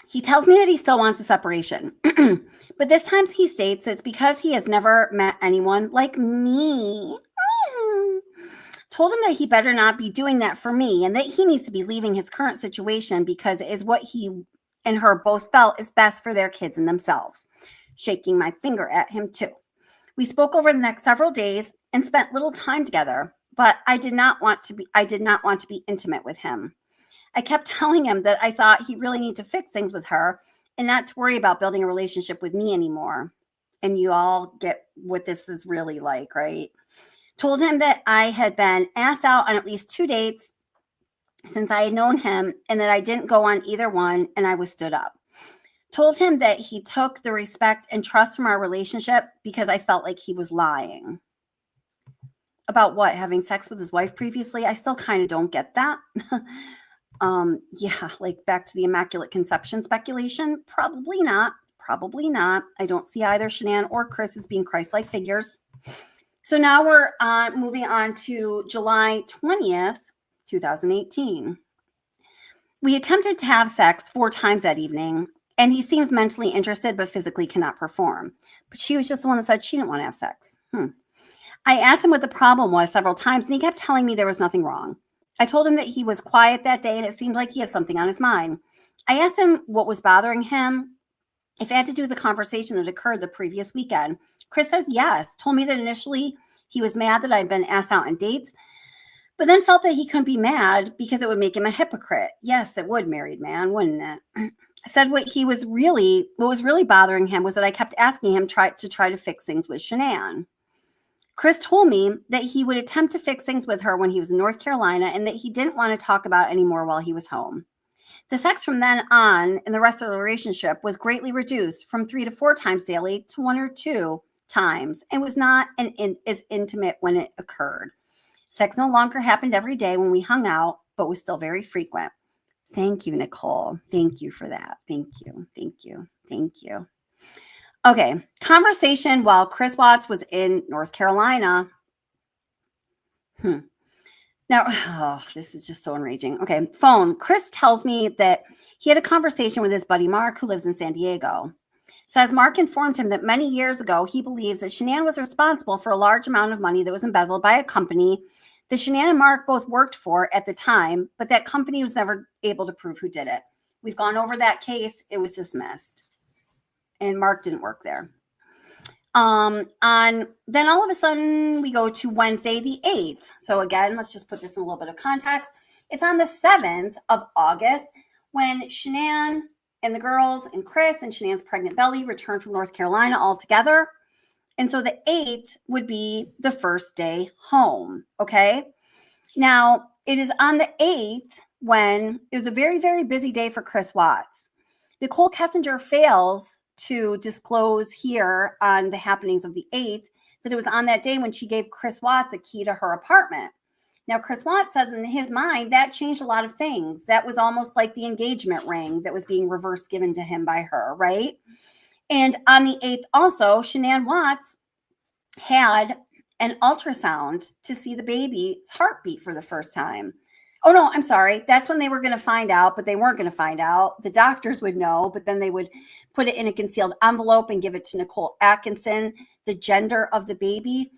He tells me that he still wants a separation, but this time he states it's because he has never met anyone like me. Told him that he better not be doing that for me and that he needs to be leaving his current situation because it is what he and her both felt is best for their kids and themselves. Shaking my finger at him too. We spoke over the next several days and spent little time together, but I did not want to be intimate with him. I kept telling him that I thought he really needed to fix things with her and not to worry about building a relationship with me anymore. And you all get what this is really like, right? Told him that I had been asked out on at least 2 dates since I had known him and that I didn't go on either one and I was stood up. Told him that he took the respect and trust from our relationship because I felt like he was lying. About what? Having sex with his wife previously? I still kind of don't get that. Yeah, like back to the immaculate conception speculation. Probably not. Probably not. I don't see either Shanann or Chris as being Christ-like figures. So now we're moving on to July 20th, 2018. We attempted to have sex 4 times that evening, and he seems mentally interested but physically cannot perform. But she was just the one that said she didn't want to have sex. I asked him what the problem was several times, and he kept telling me there was nothing wrong. I told him that he was quiet that day, and it seemed like he had something on his mind. I asked him what was bothering him, if it had to do with the conversation that occurred the previous weekend. Chris says yes, told me that initially he was mad that I'd been asked out on dates, but then felt that he couldn't be mad because it would make him a hypocrite. Yes, it would, married man, wouldn't it? Said what was really bothering him was that I kept asking him to try to fix things with Shanann. Chris told me that he would attempt to fix things with her when he was in North Carolina and that he didn't want to talk about it anymore while he was home. The sex from then on and the rest of the relationship was greatly reduced from 3 to 4 times daily to 1 or 2 times and was not as intimate when it occurred. Sex no longer happened every day when we hung out, but was still very frequent. Thank you, Nicole. Thank you for that. Thank you. Thank you. Thank you. Okay. Conversation while Chris Watts was in North Carolina. Now, this is just so enraging. Okay. Phone. Chris tells me that he had a conversation with his buddy Mark, who lives in San Diego. Says Mark informed him that many years ago, he believes that Shanann was responsible for a large amount of money that was embezzled by a company that Shanann and Mark both worked for at the time, but that company was never able to prove who did it. We've gone over that case. It was dismissed. And Mark didn't work there. Then all of a sudden we go to Wednesday the 8th. So again, let's just put this in a little bit of context. It's on the 7th of August when Shanann and the girls and Chris and Shanann's pregnant belly returned from North Carolina all together. And so the 8th would be the first day home. Okay. Now it is on the 8th when it was a very, very busy day for Chris Watts. Nichol Kessinger fails to disclose here on the happenings of the 8th that it was on that day when she gave Chris Watts a key to her apartment. Now, Chris Watts says in his mind that changed a lot of things. That was almost like the engagement ring that was being reverse given to him by her, right? And on the 8th also, Shanann Watts had an ultrasound to see the baby's heartbeat for the first time. Oh, no, I'm sorry. That's when they were going to find out, but they weren't going to find out. The doctors would know, but then they would put it in a concealed envelope and give it to Nicole Atkinson, the gender of the baby.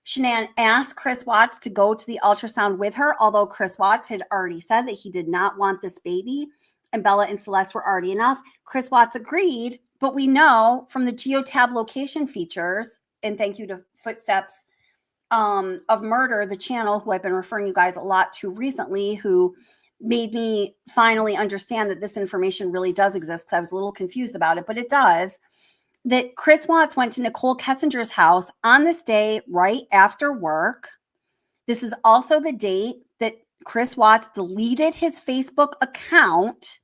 Shanann asked Chris Watts to go to the ultrasound with her, although Chris Watts had already said that he did not want this baby, and Bella and Celeste were already enough. Chris Watts agreed, but we know from the geotab location features, and thank you to Footsteps of Murder, the channel who I've been referring you guys a lot to recently, who made me finally understand that this information really does exist, because I was a little confused about it, but it does, that Chris Watts went to Nichol Kessinger's house on this day right after work. This is also the date that Chris Watts deleted his Facebook account.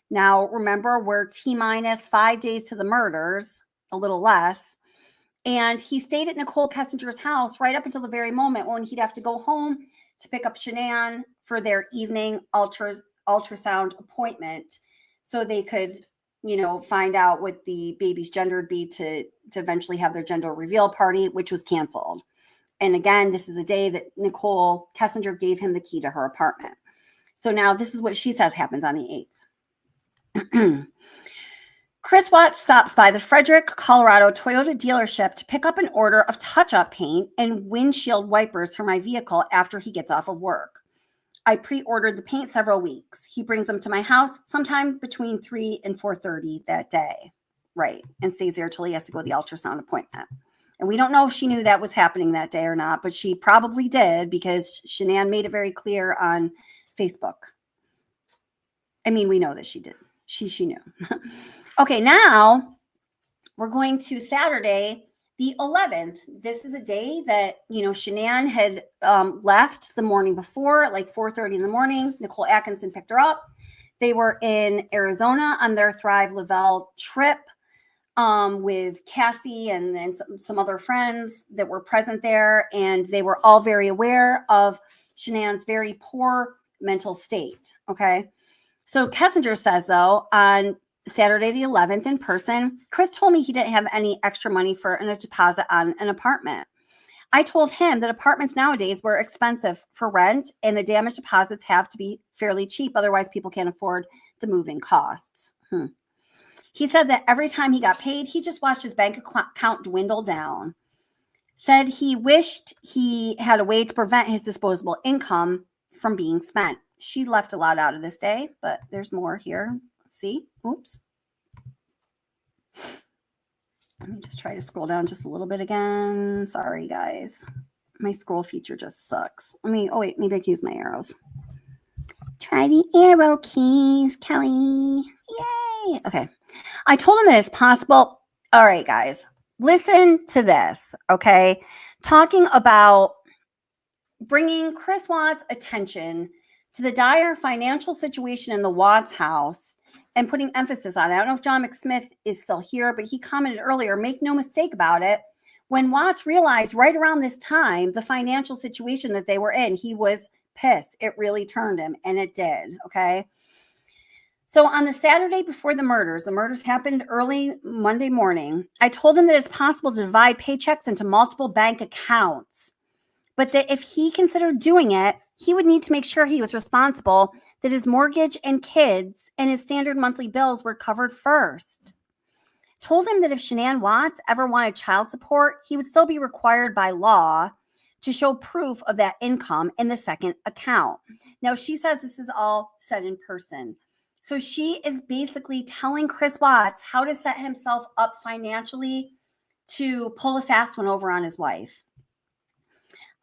Now, remember, we're T-minus 5 days to the murders, a little less. And he stayed at Nichol Kessinger's house right up until the very moment when he'd have to go home to pick up Shanann for their evening ultrasound appointment, so they could, find out what the baby's gender would be to eventually have their gender reveal party, which was canceled. And again, this is a day that Nichol Kessinger gave him the key to her apartment. So now this is what she says happens on the 8th. Chris Watts stops by the Frederick, Colorado Toyota dealership to pick up an order of touch-up paint and windshield wipers for my vehicle after he gets off of work. I pre-ordered the paint several weeks. He brings them to my house sometime between 3 and 4:30 that day. Right. And stays there till he has to go to the ultrasound appointment. And we don't know if she knew that was happening that day or not, but she probably did, because Shanann made it very clear on Facebook. I mean, we know that she did. She knew. Okay, now we're going to Saturday, the 11th. This is a day that, Shanann had left the morning before at like 4:30 in the morning. Nicole Atkinson picked her up. They were in Arizona on their Thrive Lavelle trip with Cassie and some other friends that were present there. And they were all very aware of Shanann's very poor mental state. Okay. So Kessinger says, though, on Saturday the 11th in person, Chris told me he didn't have any extra money for a deposit on an apartment. I told him that apartments nowadays were expensive for rent, and the damage deposits have to be fairly cheap. Otherwise, people can't afford the moving costs. He said that every time he got paid, he just watched his bank account dwindle down. Said he wished he had a way to prevent his disposable income from being spent. She left a lot out of this day, but there's more here. See? Oops. Let me just try to scroll down just a little bit again. Sorry, guys. My scroll feature just sucks. Maybe I can use my arrows. Try the arrow keys, Kelly. Yay. Okay. I told him that it's possible. All right, guys. Listen to this, okay? Talking about bringing Chris Watts' attention to the dire financial situation in the Watts house and putting emphasis on it. I don't know if John McSmith is still here, but he commented earlier, make no mistake about it, when Watts realized right around this time the financial situation that they were in, he was pissed. It really turned him, and it did, okay? So on the Saturday before the murders happened early Monday morning, I told him that it's possible to divide paychecks into multiple bank accounts, but that if he considered doing it, he would need to make sure he was responsible, that his mortgage and kids and his standard monthly bills were covered first. Told him that if Shanann Watts ever wanted child support, he would still be required by law to show proof of that income in the second account. Now, she says this is all said in person. So she is basically telling Chris Watts how to set himself up financially to pull a fast one over on his wife.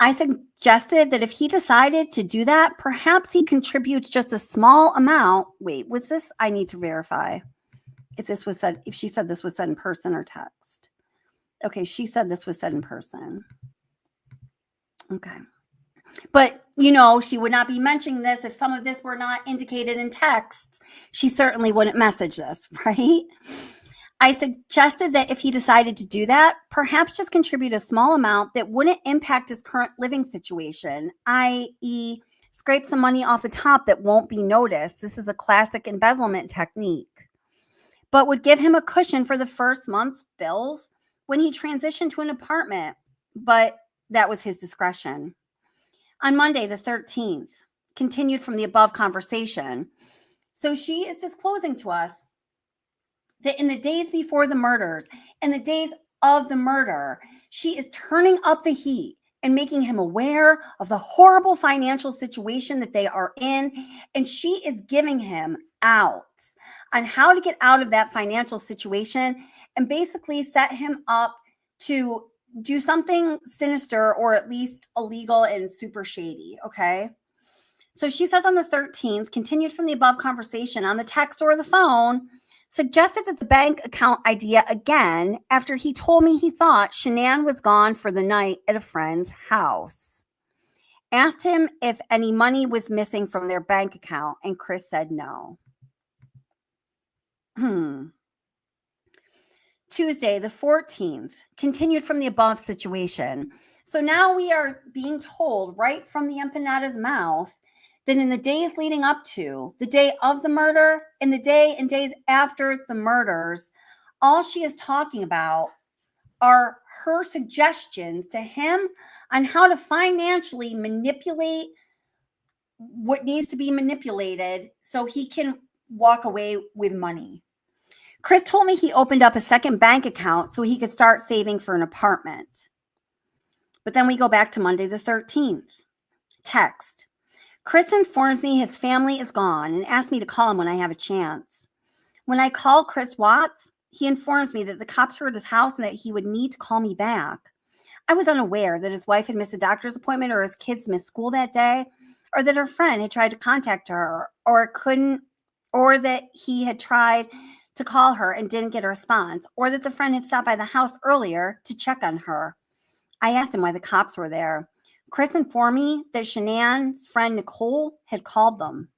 I suggested that if he decided to do that, perhaps he contributes just a small amount. Wait, was this? I need to verify if this was said, if she said this was said in person or text. Okay, she said this was said in person. Okay. But, you know, she would not be mentioning this if some of this were not indicated in text. She certainly wouldn't message this, right? I suggested that if he decided to do that, perhaps just contribute a small amount that wouldn't impact his current living situation, i.e., scrape some money off the top that won't be noticed. This is a classic embezzlement technique, but would give him a cushion for the first month's bills when he transitioned to an apartment. But that was his discretion. On Monday, the 13th, continued from the above conversation. So she is disclosing to us that in the days before the murders and the days of the murder, she is turning up the heat and making him aware of the horrible financial situation that they are in. And she is giving him outs on how to get out of that financial situation and basically set him up to do something sinister or at least illegal and super shady. Okay. So she says on the 13th, continued from the above conversation on the text or the phone, suggested that the bank account idea again after he told me he thought Shanann was gone for the night at a friend's house. Asked him if any money was missing from their bank account, and Chris said no. Tuesday, the 14th, continued from the above situation. So now we are being told right from the empanada's mouth that in the days leading up to the day of the murder and the day and days after the murders, all she is talking about are her suggestions to him on how to financially manipulate what needs to be manipulated so he can walk away with money. Chris told me he opened up a second bank account so he could start saving for an apartment. But then we go back to Monday the 13th. Text. Chris informs me his family is gone and asks me to call him when I have a chance. When I call Chris Watts, he informs me that the cops were at his house and that he would need to call me back. I was unaware that his wife had missed a doctor's appointment or his kids missed school that day, or that her friend had tried to contact her or that he had tried to call her and didn't get a response, or that the friend had stopped by the house earlier to check on her. I asked him why the cops were there. Chris informed me that Shanann's friend Nicole had called them.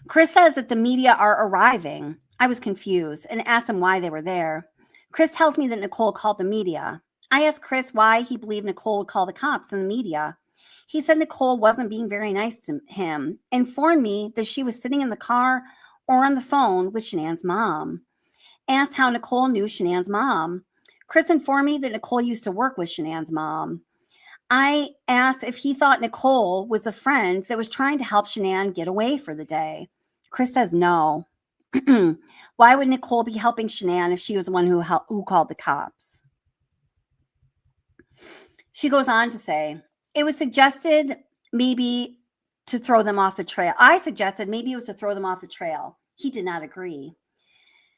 Chris says that the media are arriving. I was confused and asked him why they were there. Chris tells me that Nicole called the media. I asked Chris why he believed Nicole would call the cops and the media. He said Nicole wasn't being very nice to him, informed me that she was sitting in the car or on the phone with Shanann's mom. Asked how Nicole knew Shanann's mom. Chris informed me that Nicole used to work with Shanann's mom. I asked if he thought Nicole was a friend that was trying to help Shanann get away for the day. Chris says no. Why would Nicole be helping Shanann if she was the one who called the cops? She goes on to say, it was suggested maybe to throw them off the trail. I suggested maybe it was to throw them off the trail. He did not agree.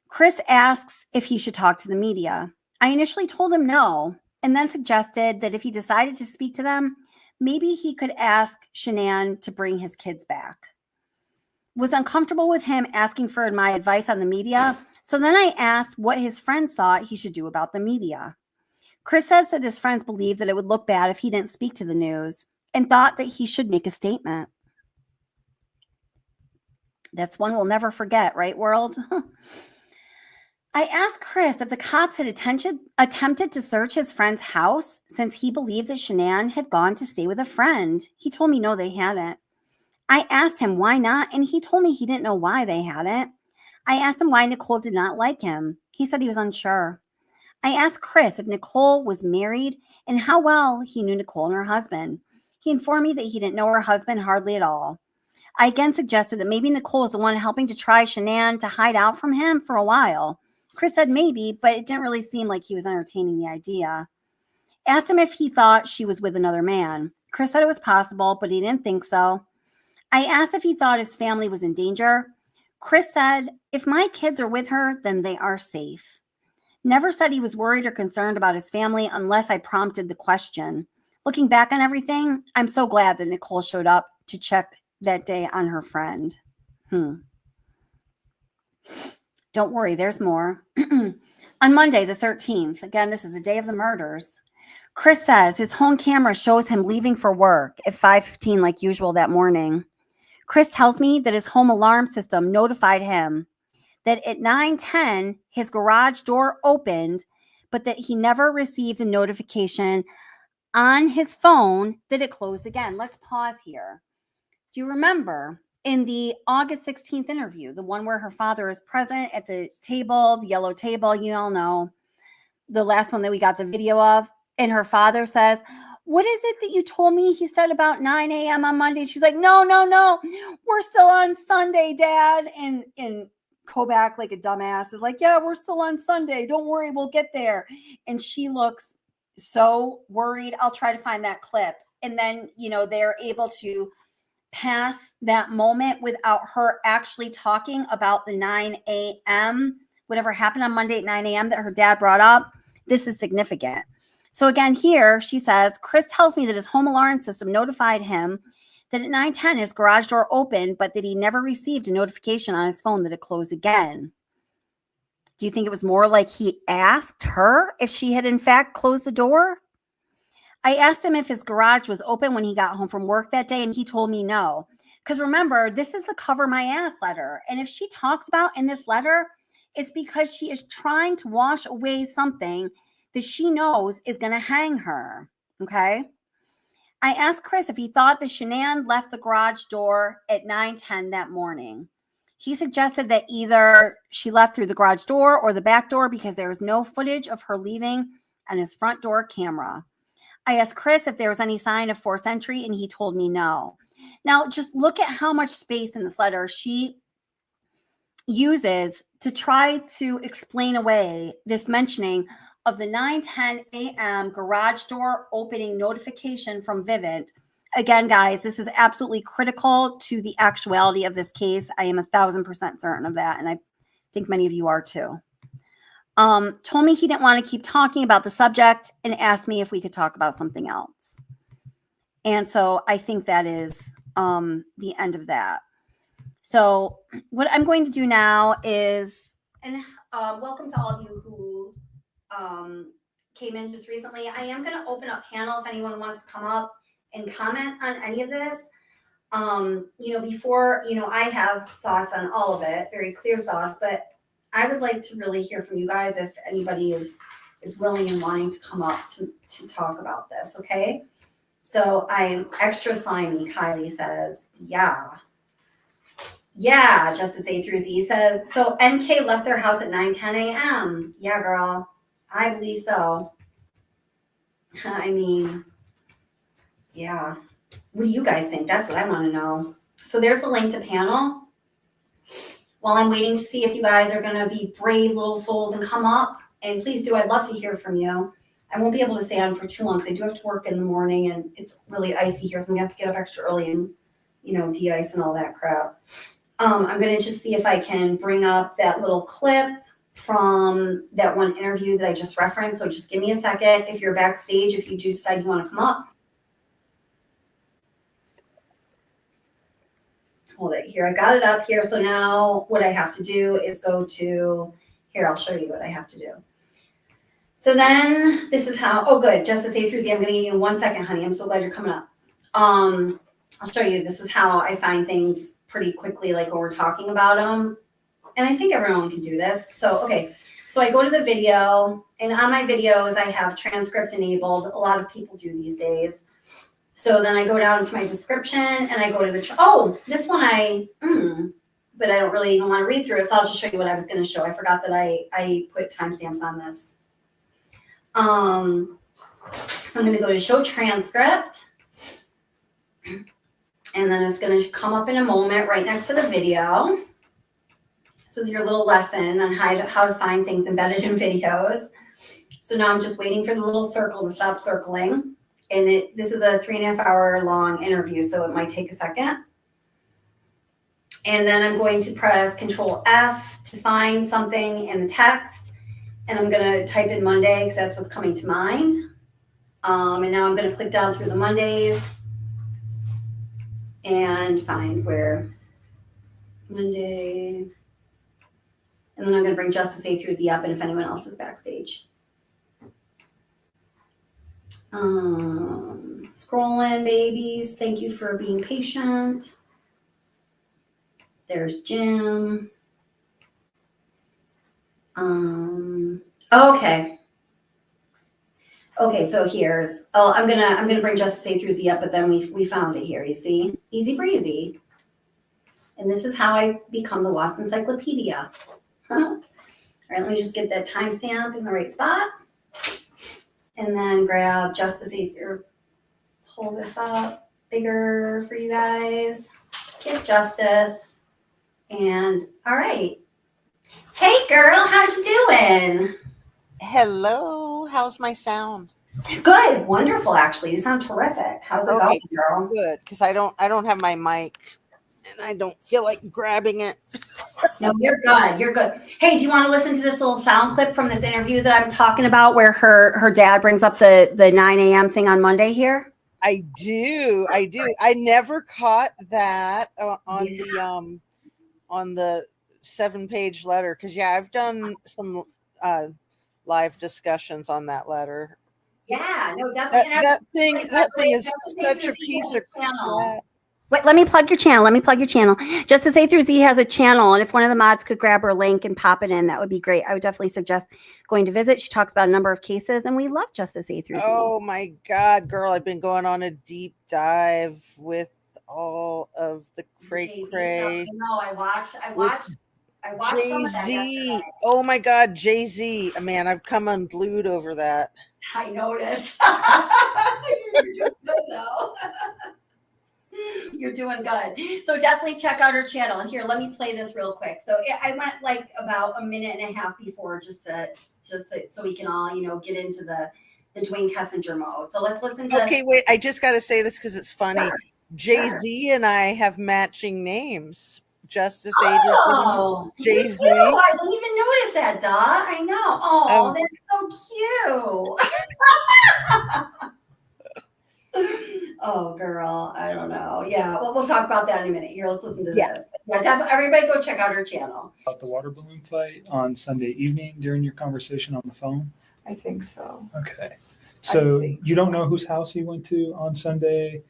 Chris asks if he should talk to the media. I initially told him no, and then suggested that if he decided to speak to them, maybe he could ask Shanann to bring his kids back. Was uncomfortable with him asking for my advice on the media, so then I asked what his friends thought he should do about the media. Chris says that his friends believed that it would look bad if he didn't speak to the news and thought that he should make a statement. That's one we'll never forget, right, world? I asked Chris if the cops had attempted to search his friend's house since he believed that Shanann had gone to stay with a friend. He told me no, they hadn't. I asked him why not, and he told me he didn't know why they hadn't. I asked him why Nicole did not like him. He said he was unsure. I asked Chris if Nicole was married and how well he knew Nicole and her husband. He informed me that he didn't know her husband hardly at all. I again suggested that maybe Nicole was the one helping to try Shanann to hide out from him for a while. Chris said maybe, but it didn't really seem like he was entertaining the idea. Asked him if he thought she was with another man. Chris said it was possible, but he didn't think so. I asked if he thought his family was in danger. Chris said, if my kids are with her, then they are safe. Never said he was worried or concerned about his family unless I prompted the question. Looking back on everything, I'm so glad that Nicole showed up to check that day on her friend. Don't worry, there's more. On Monday, the 13th, again, this is the day of the murders, Chris says his home camera shows him leaving for work at 5:15 like usual that morning. Chris tells me that his home alarm system notified him that at 9:10 his garage door opened, but that he never received a notification on his phone that it closed again. Let's pause here. Do you remember in the August 16th interview, the one where her father is present at the table, the yellow table, you all know, the last one that we got the video of, and her father says, what is it that you told me he said about 9 a.m. on Monday? She's like, no, we're still on Sunday, Dad. And Kobach, like a dumbass, is like, yeah, we're still on Sunday. Don't worry, we'll get there. And she looks so worried. I'll try to find that clip. And then, they're able to pass that moment without her actually talking about the 9 a.m., whatever happened on Monday at 9 a.m. that her dad brought up. This is significant. So again, here she says, Chris tells me that his home alarm system notified him that at 9:10 his garage door opened, but that he never received a notification on his phone that it closed again. Do you think it was more like he asked her if she had in fact closed the door? I asked him if his garage was open when he got home from work that day, and he told me no. Because remember, this is the cover my ass letter. And if she talks about in this letter, it's because she is trying to wash away something that she knows is going to hang her. Okay. I asked Chris if he thought that Shanann left the garage door at 9:10 that morning. He suggested that either she left through the garage door or the back door because there was no footage of her leaving on his front door camera. I asked Chris if there was any sign of forced entry, and he told me no. Now, just look at how much space in this letter she uses to try to explain away this mentioning of the 9:10 a.m. garage door opening notification from Vivint. Again, guys, this is absolutely critical to the actuality of this case. I am 1,000% certain of that, and I think many of you are too. Told me he didn't want to keep talking about the subject and asked me if we could talk about something else. And so I think that is the end of that. So what I'm going to do now is, and welcome to all of you who came in just recently. I am going to open up panel if anyone wants to come up and comment on any of this. Before, I have thoughts on all of it, very clear thoughts, but I would like to really hear from you guys if anybody is willing and wanting to come up to talk about this, okay? So I'm extra slimy, Kylie says, yeah. Yeah, Justice A through Z says, so NK left their house at 9:10 a.m. Yeah, girl, I believe so. I mean, yeah. What do you guys think? That's what I want to know. So there's the link to panel. While I'm waiting to see if you guys are going to be brave little souls and come up, and please do. I'd love to hear from you. I won't be able to stay on for too long because I do have to work in the morning, and it's really icy here, so I'm going to have to get up extra early and, de-ice and all that crap. I'm going to just see if I can bring up that little clip from that one interview that I just referenced. So just give me a second. If you're backstage, if you do decide you want to come up. Hold it here. I got it up here. So now what I have to do is go to here. I'll show you what I have to do. So then this is how, oh, good. Justice A through Z. I'm going to give you in 1 second, honey. I'm so glad you're coming up. I'll show you. This is how I find things pretty quickly, like when we're talking about them. And I think everyone can do this. So, okay. So I go to the video, and on my videos, I have transcript enabled. A lot of people do these days. So then I go down to my description and I go to the, this one but I don't really even want to read through it. So I'll just show you what I was going to show. I forgot that I put timestamps on this. So I'm going to go to show transcript. And then it's going to come up in a moment right next to the video. This is your little lesson on how to find things embedded in videos. So now I'm just waiting for the little circle to stop circling. And this is a 3.5 hour long interview, so it might take a second. And then I'm going to press Control F to find something in the text. And I'm going to type in Monday because that's what's coming to mind. And now I'm going to click down through the Mondays and find where Monday. And then I'm going to bring Justice A through Z up and if anyone else is backstage. Scrolling, babies. Thank you for being patient. There's Jim. Okay. Okay, so here's, I'm gonna bring Justice A through Z up, but then we found it here, you see? Easy breezy. And this is how I become the Watts Encyclopedia. All right, let me just get that timestamp in the right spot. And then grab Justice A through, pull this up bigger for you guys. Get Justice. And all right. Hey girl, how's you doing? Hello, how's my sound? Good, wonderful actually. You sound terrific. How's it going, girl? Good, because I don't have my mic and I don't feel like grabbing it. No, you're good. You're good. Hey, do you want to listen to this little sound clip from this interview that I'm talking about where her dad brings up the 9 a.m. thing on Monday here? I do. I never caught that on the 7-page letter because I've done some live discussions on that letter. Yeah, no, definitely. That thing is such a piece of crap. Wait, let me plug your channel. Justice A through Z has a channel, and if one of the mods could grab her link and pop it in, that would be great. I would definitely suggest going to visit. She talks about a number of cases, and we love Justice A through Z. Oh my God, girl! I've been going on a deep dive with all of the cray. No, I watched Jay-Z. Oh my God, Jay-Z. Man, I've come unglued over that. I noticed. You're doing good though. You're doing good. So definitely check out her channel. And here, let me play this real quick. So I went like about a minute and a half before just so we can all, get into the Dwayne Kessinger mode. So let's listen to. Okay, wait. I just got to say this because it's funny. Sure. Jay-Z and I have matching names. Justice A, Jay-Z. I didn't even notice that, Duh. I know. Oh, that's so cute. Oh, girl, I don't know. Yeah, well, we'll talk about that in a minute. Here, let's listen to this. Yeah, definitely. Everybody, go check out her channel. About the water balloon fight on Sunday evening during your conversation on the phone. I think so. Okay, so you don't know whose house he went to on Sunday,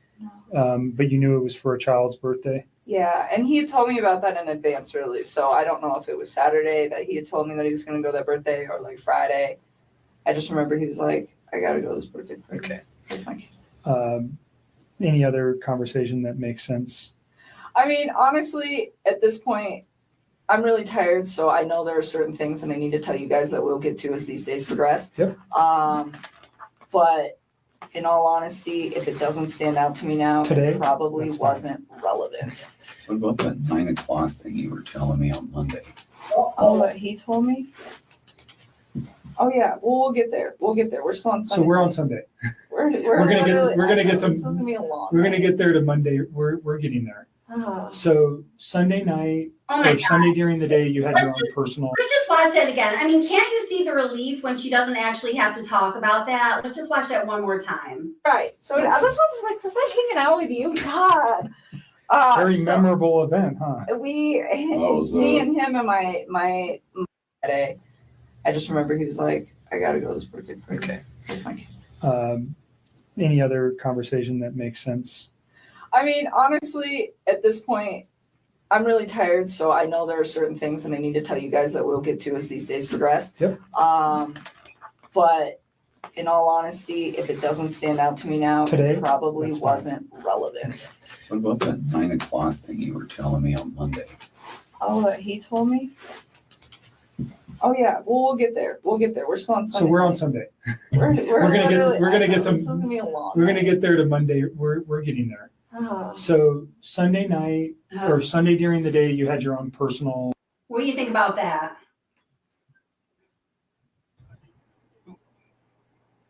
but you knew it was for a child's birthday. Yeah, and he had told me about that in advance, really. So I don't know if it was Saturday that he had told me that he was going to go that birthday or like Friday. I just remember he was like, "I got to go this birthday party." Okay. With my kids. Any other conversation that makes sense? I mean, honestly, at this point, I'm really tired, so I know there are certain things that I need to tell you guys that we'll get to as these days progress. Yep. But in all honesty, if it doesn't stand out to me now, Today? it probably wasn't relevant. What about that 9 o'clock thing you were telling me on Monday? Oh, what he told me? Oh yeah, well we'll get there. We're still on Sunday. So we're on Sunday. We're gonna get to Monday. We're getting there. Oh. So Sunday night Oh my or God. Sunday during the day, you had your own personal. Let's just watch that again. I mean, can't you see the relief when she doesn't actually have to talk about that? Let's just watch that one more time. Right. So that's what I was like, was I hanging out with you? God. Very memorable event, huh? Me and him and my Friday. I just remember he was like, I gotta go to this birthday party. Okay. With my kids. Any other conversation that makes sense? I mean, honestly, at this point, I'm really tired, so I know there are certain things that I need to tell you guys that we'll get to as these days progress. Yep. But in all honesty, if it doesn't stand out to me now, Today? it probably That's fine. wasn't relevant. What about that 9 o'clock thing you were telling me on Monday? Oh, that he told me? Oh yeah, well we'll get there. We'll get there. We're still on Sunday. So we're on night. Sunday. We're gonna get literally- we're gonna I get know, to this is gonna be a long we're gonna night. get there to Monday. We're getting there. Oh. So Sunday night or Sunday during the day, you had your own personal. What do you think about that?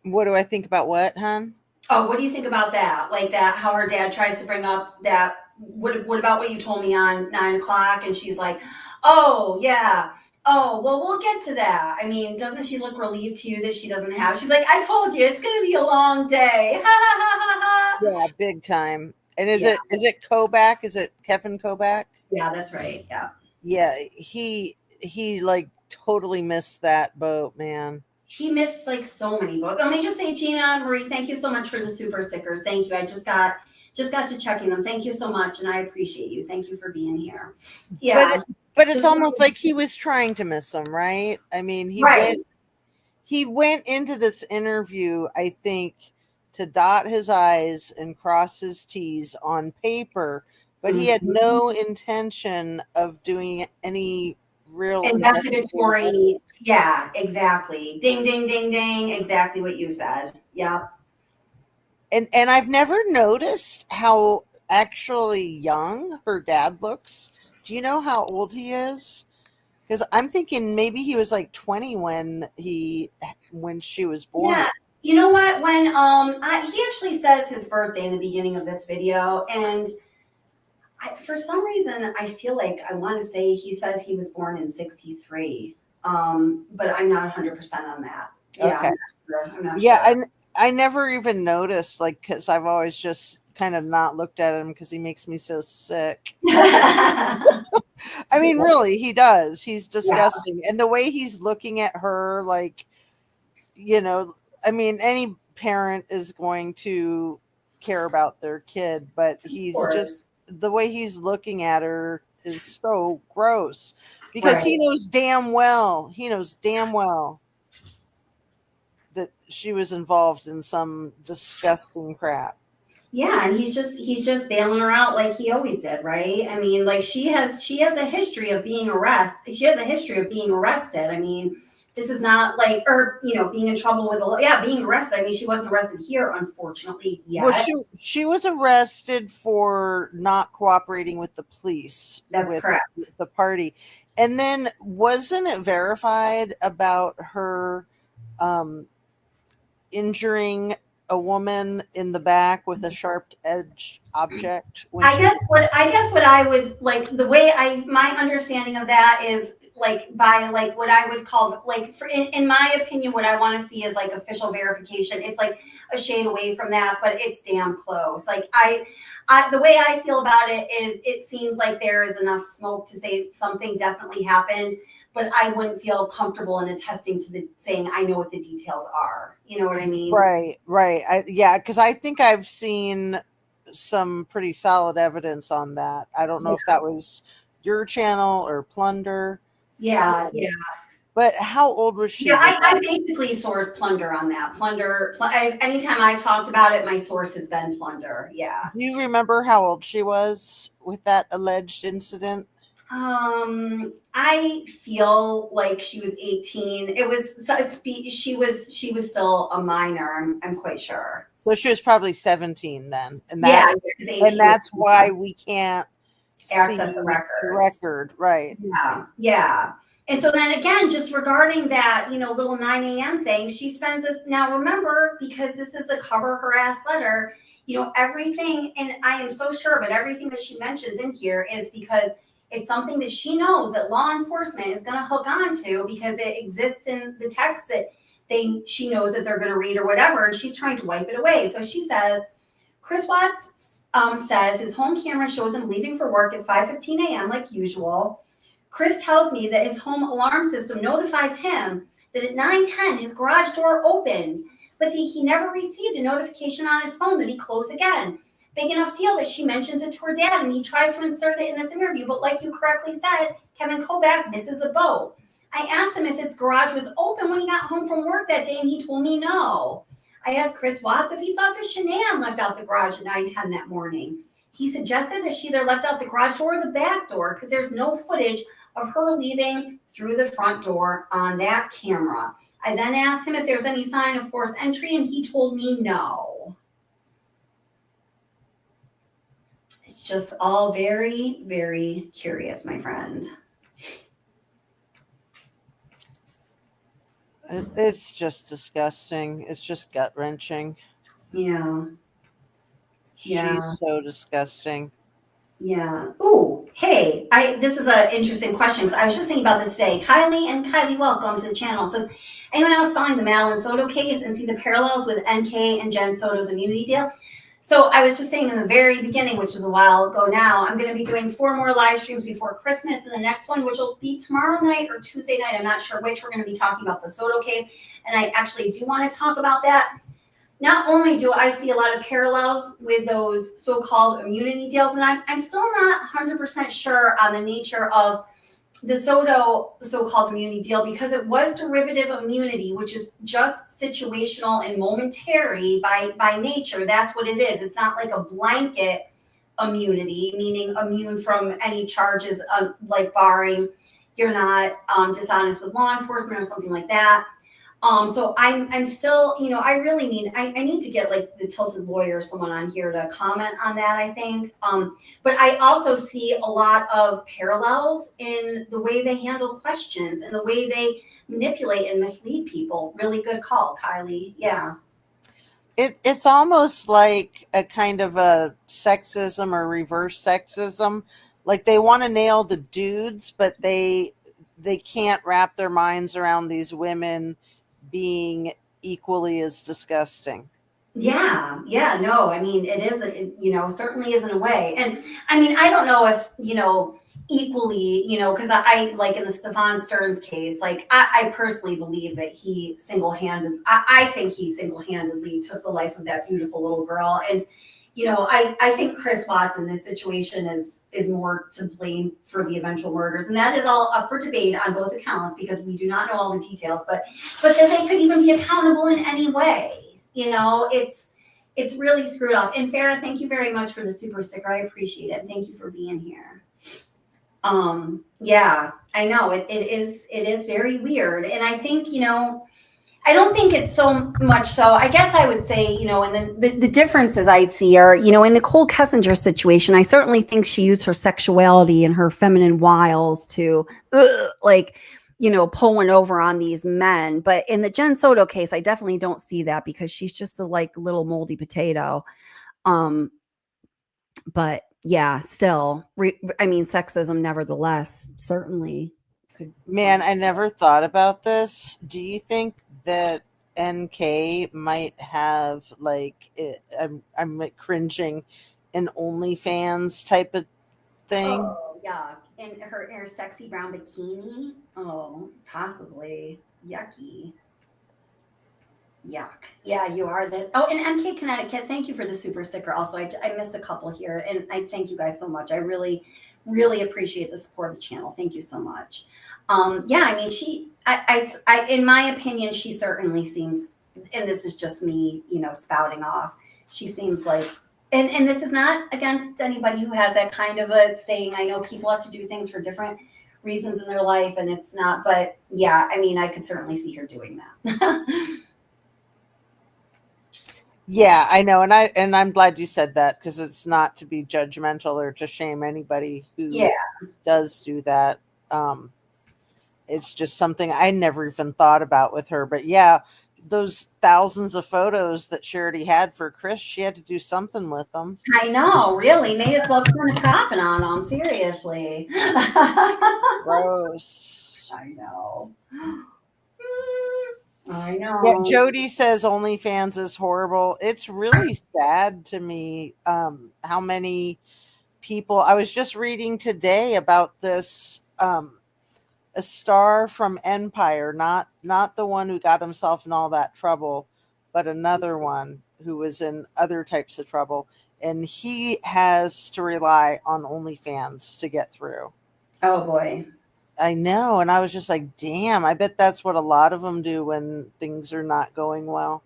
What do I think about what, hon? Oh, what do you think about that? Like that, how her dad tries to bring up that. What about what you told me on 9 o'clock? And she's like, oh, yeah. Oh, well, we'll get to that. I mean, doesn't she look relieved to you that she doesn't have? She's like, I told you, it's going to be a long day. Ha ha ha ha ha. Yeah, big time. And is Yeah. it Kobach? Is it Kevin Kobach? Yeah, that's right. Yeah. Yeah, he like totally missed that boat, man. He missed like so many books. Let me just say, Gina Marie, thank you so much for the super stickers. Thank you. I just got to checking them. Thank you so much, and I appreciate you. Thank you for being here. Yeah, But it's almost like he was trying to miss them, right? I mean, he went into this interview, I think, to dot his I's and cross his T's on paper, but he had no intention of doing any real investigatory. Yeah, exactly. Ding, ding, ding, ding. Exactly what you said. Yeah. And I've never noticed how actually young her dad looks. Do you know how old he is? Because I'm thinking maybe he was like 20 when she was born. Yeah. You know what? When he actually says his birthday in the beginning of this video, and for some reason I feel like I want to say he says he was born in 63. But I'm not 100% on that. Yeah. Okay. I'm not Yeah, sure. I never even noticed, like, because I've always just kind of not looked at him because he makes me so sick. I mean, really, he does. He's disgusting. And the way he's looking at her, like, I mean, any parent is going to care about their kid, but he's just, the way he's looking at her is so gross because he knows damn well that she was involved in some disgusting crap. Yeah, and he's just bailing her out like he always did, right? I mean, like she has a history of being arrested. She has a history of being arrested. I mean, this is not like, or being in trouble with being arrested. I mean, she wasn't arrested here, unfortunately, yet. Well, she was arrested for not cooperating with the police. That's correct. With the party, and then wasn't it verified about her injuring a woman in the back with a sharp edged object? I guess what I would like, the way my understanding of that is like by like what I would call like in my opinion, what I want to see is like official verification. It's like a shade away from that, but it's damn close. Like I the way I feel about it is it seems like there is enough smoke to say something definitely happened, but I wouldn't feel comfortable in attesting to saying I know what the details are. You know what I mean? Right. Because I think I've seen some pretty solid evidence on that. I don't know if that was your channel or Plunder. Yeah. But how old was she? Yeah, I basically source Plunder on that. Anytime I talked about it, my source has been Plunder. Yeah. Do you remember how old she was with that alleged incident? I feel like she was 18. She was still a minor. I'm quite sure. So she was probably 17 then, and that's why we can't access the record, right? Yeah. And so then again, just regarding that, little 9 a.m. thing, she spends this. Now remember, because this is the cover her ass letter, everything, and I am so sure of it, everything that she mentions in here is because it's something that she knows that law enforcement is going to hook onto because it exists in the text that she knows that they're going to read or whatever, and she's trying to wipe it away. So she says, Chris Watts says his home camera shows him leaving for work at 5:15 a.m. like usual. Chris tells me that his home alarm system notifies him that at 9:10 his garage door opened, but he never received a notification on his phone that he closed again. Big enough deal that she mentions it to her dad, and he tries to insert it in this interview. But like you correctly said, Kevin Kobach misses the boat. I asked him if his garage was open when he got home from work that day, and he told me no. I asked Chris Watts if he thought that Shanann left out the garage at 9:10 that morning. He suggested that she either left out the garage door or the back door because there's no footage of her leaving through the front door on that camera. I then asked him if there's any sign of forced entry, and he told me no. It's just all very, very curious, my friend. It's just disgusting. It's just gut wrenching. Yeah. Yeah. She's so disgusting. Yeah. Oh, hey, this is an interesting question because I was just thinking about this today. Kylie, welcome to the channel. Says, anyone else following the Madeline Soto case and see the parallels with NK and Jen Soto's immunity deal? So I was just saying in the very beginning, which was a while ago now, I'm going to be doing 4 more live streams before Christmas, and the next one, which will be tomorrow night or Tuesday night, I'm not sure which, we're going to be talking about the Soto case, and I actually do want to talk about that. Not only do I see a lot of parallels with those so-called immunity deals, and I'm still not 100% sure on the nature of the Soto so-called immunity deal because it was derivative immunity, which is just situational and momentary by nature. That's what it is. It's not like a blanket immunity, meaning immune from any charges, like barring you're not dishonest with law enforcement or something like that. So I'm still, I really need, I need to get like the tilted lawyer or someone on here to comment on that, I think. But I also see a lot of parallels in the way they handle questions and the way they manipulate and mislead people. Really good call, Kylie. Yeah. It's almost like a kind of a sexism or reverse sexism. Like they want to nail the dudes, but they can't wrap their minds around these women being equally as disgusting. Yeah, no, I mean, it is, certainly is in a way. And I mean, I don't know if, equally, because I like in the Stefan Stearns case, like I personally believe that he I think he single-handedly took the life of that beautiful little girl. And, I think Chris Watts in this situation is more to blame for the eventual murders. And that is all up for debate on both accounts because we do not know all the details, but that they could even be accountable in any way. It's really screwed up. And Farah, thank you very much for the super sticker. I appreciate it. Thank you for being here. Yeah, I know it is very weird. And I think, I don't think it's so much so. I guess I would say, and then the differences I see are, in Nichol Kessinger situation, I certainly think she used her sexuality and her feminine wiles to pull one over on these men. But in the Jen Soto case, I definitely don't see that because she's just a little moldy potato. But yeah, still, sexism nevertheless, certainly. Man, I never thought about this. Do you think that NK might have I'm like cringing, an OnlyFans type of thing? Oh, yeah. And her sexy brown bikini. Oh, possibly. Yucky. Yuck. Yeah, you are the. Oh, and MK Connecticut, thank you for the super sticker. Also, I missed a couple here, and I thank you guys so much. I really, really appreciate the support of the channel. Thank you so much. Yeah, I mean, I in my opinion, she certainly seems, and this is just me, spouting off. She seems like, and this is not against anybody who has that kind of a thing. I know people have to do things for different reasons in their life, and it's not. But yeah, I mean, I could certainly see her doing that. Yeah, I know, and I'm glad you said that because it's not to be judgmental or to shame anybody who does do that. It's just something I never even thought about with her. But yeah, those thousands of photos that Charity had for Chris, she had to do something with them. I know, really. May as well turn a profit on them. Seriously. Gross. I know. I know. Yeah, Jody says OnlyFans is horrible. It's really sad to me how many people. I was just reading today about this a star from Empire, not the one who got himself in all that trouble, but another one who was in other types of trouble, and he has to rely on OnlyFans to get through. Oh boy. I know. And I was just like, damn, I bet that's what a lot of them do when things are not going well.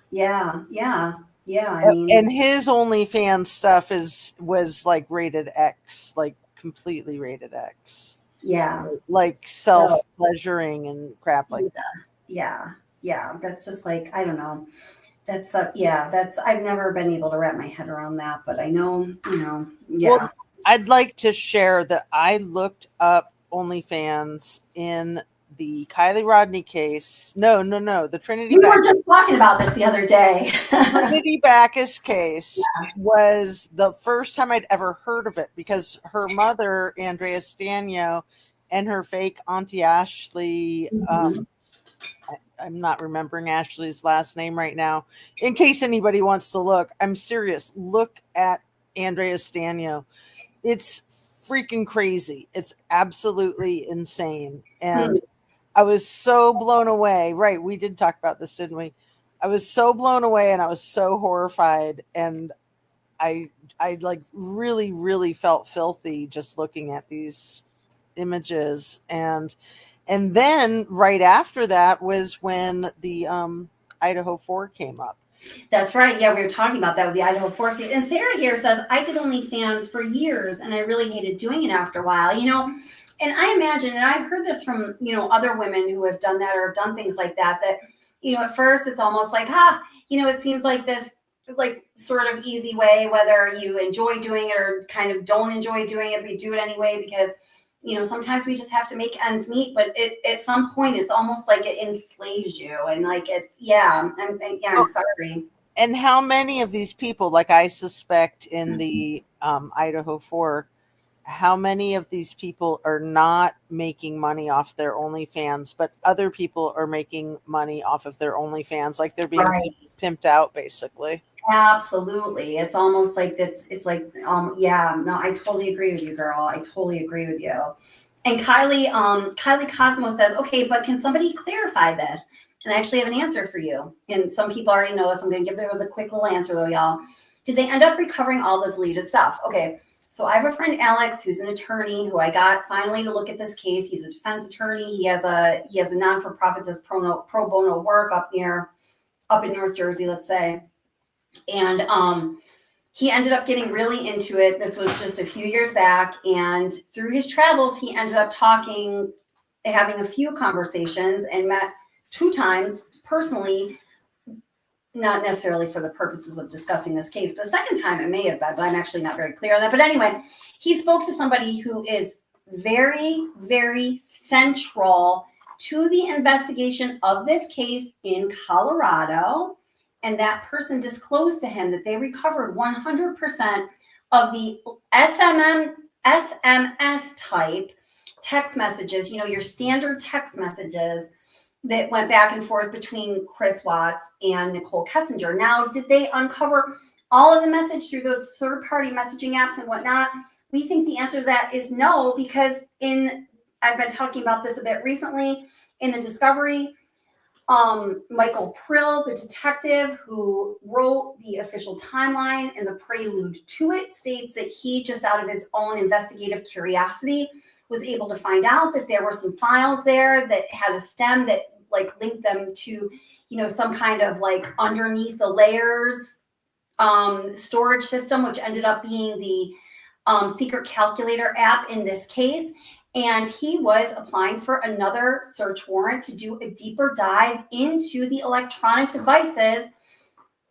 Yeah. I And, mean, and his OnlyFans stuff was like rated X, like completely rated X. yeah. Like self-pleasuring and crap like that. Yeah. That's just like, I don't know. That's I've never been able to wrap my head around that, but I know, yeah. Well, I'd like to share that I looked up OnlyFans in the Kylie Rodney case. No, the Trinity We were Backus. just talking about this the other day. Trinity Backus case was the first time I'd ever heard of it because her mother, Andrea Stanio, and her fake Auntie Ashley, I'm not remembering Ashley's last name right now. In case anybody wants to look, I'm serious. Look at Andrea Stanio. It's freaking crazy. It's absolutely insane. And I was so blown away. Right. We did talk about this, didn't we? I was so blown away and I was so horrified. And I like really, really felt filthy just looking at these images. And then right after that was when the Idaho 4 came up. That's right. Yeah, we were talking about that with the Idaho 4 case. And Sarah here says, I did OnlyFans for years and I really hated doing it after a while, and I imagine, and I've heard this from, other women who have done that or have done things like that, at first it's almost like, it seems like this like sort of easy way, whether you enjoy doing it or kind of don't enjoy doing it, but you do it anyway because sometimes we just have to make ends meet, but at some point it's almost like it enslaves you and like I'm sorry. And how many of these people, like I suspect in the Idaho 4, how many of these people are not making money off their OnlyFans, but other people are making money off of their OnlyFans, like they're being pimped out basically. Absolutely. It's almost like this. It's like, I totally agree with you, girl. I totally agree with you. And Kylie Cosmo says, okay, but can somebody clarify this? And I actually have an answer for you. And some people already know this. I'm going to give them the quick little answer though, y'all. Did they end up recovering all the deleted stuff? Okay. So I have a friend, Alex, who's an attorney who I got finally to look at this case. He's a defense attorney. He has a non-for-profit, does pro bono work up in North Jersey, let's say. And he ended up getting really into it. This was just a few years back. And through his travels, he ended up having a few conversations and met 2 times personally, not necessarily for the purposes of discussing this case, but the second time it may have been, but I'm actually not very clear on that. But anyway, he spoke to somebody who is very, very central to the investigation of this case in Colorado. And that person disclosed to him that they recovered 100% of the SMS type text messages, your standard text messages that went back and forth between Chris Watts and Nichol Kessinger. Now, did they uncover all of the message through those third-party messaging apps and whatnot? We think the answer to that is no, because I've been talking about this a bit recently in the discovery. Michael Prill, the detective who wrote the official timeline and the prelude to it, states that he, just out of his own investigative curiosity, was able to find out that there were some files there that had a stem that like linked them to, some kind of like underneath the layers storage system, which ended up being the secret calculator app in this case. And he was applying for another search warrant to do a deeper dive into the electronic devices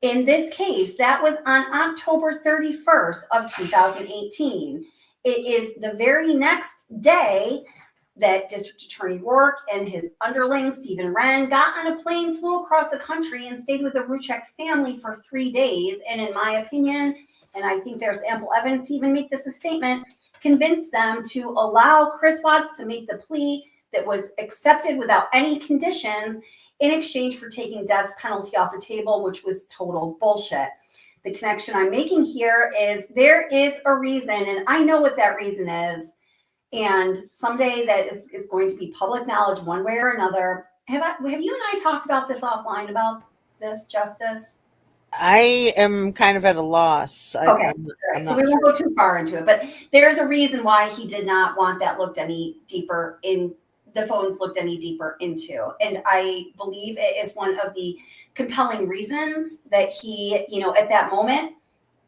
in this case. That was on October 31st of 2018. It is the very next day that District Attorney Rourke and his underling, Stephen Wren, got on a plane, flew across the country, and stayed with the Ruchek family for 3 days. And in my opinion, and I think there's ample evidence to even make this a statement, convinced them to allow Chris Watts to make the plea that was accepted without any conditions in exchange for taking death penalty off the table, which was total bullshit. The connection I'm making here is there is a reason, and I know what that reason is. And someday that is going to be public knowledge one way or another. Have you and I talked about this offline, about this, Justice? I am kind of at a loss. Okay. I'm So not we sure. won't go too far into it, but there's a reason why he did not want that looked any deeper in the phones looked any deeper into. And I believe it is one of the compelling reasons that he, at that moment,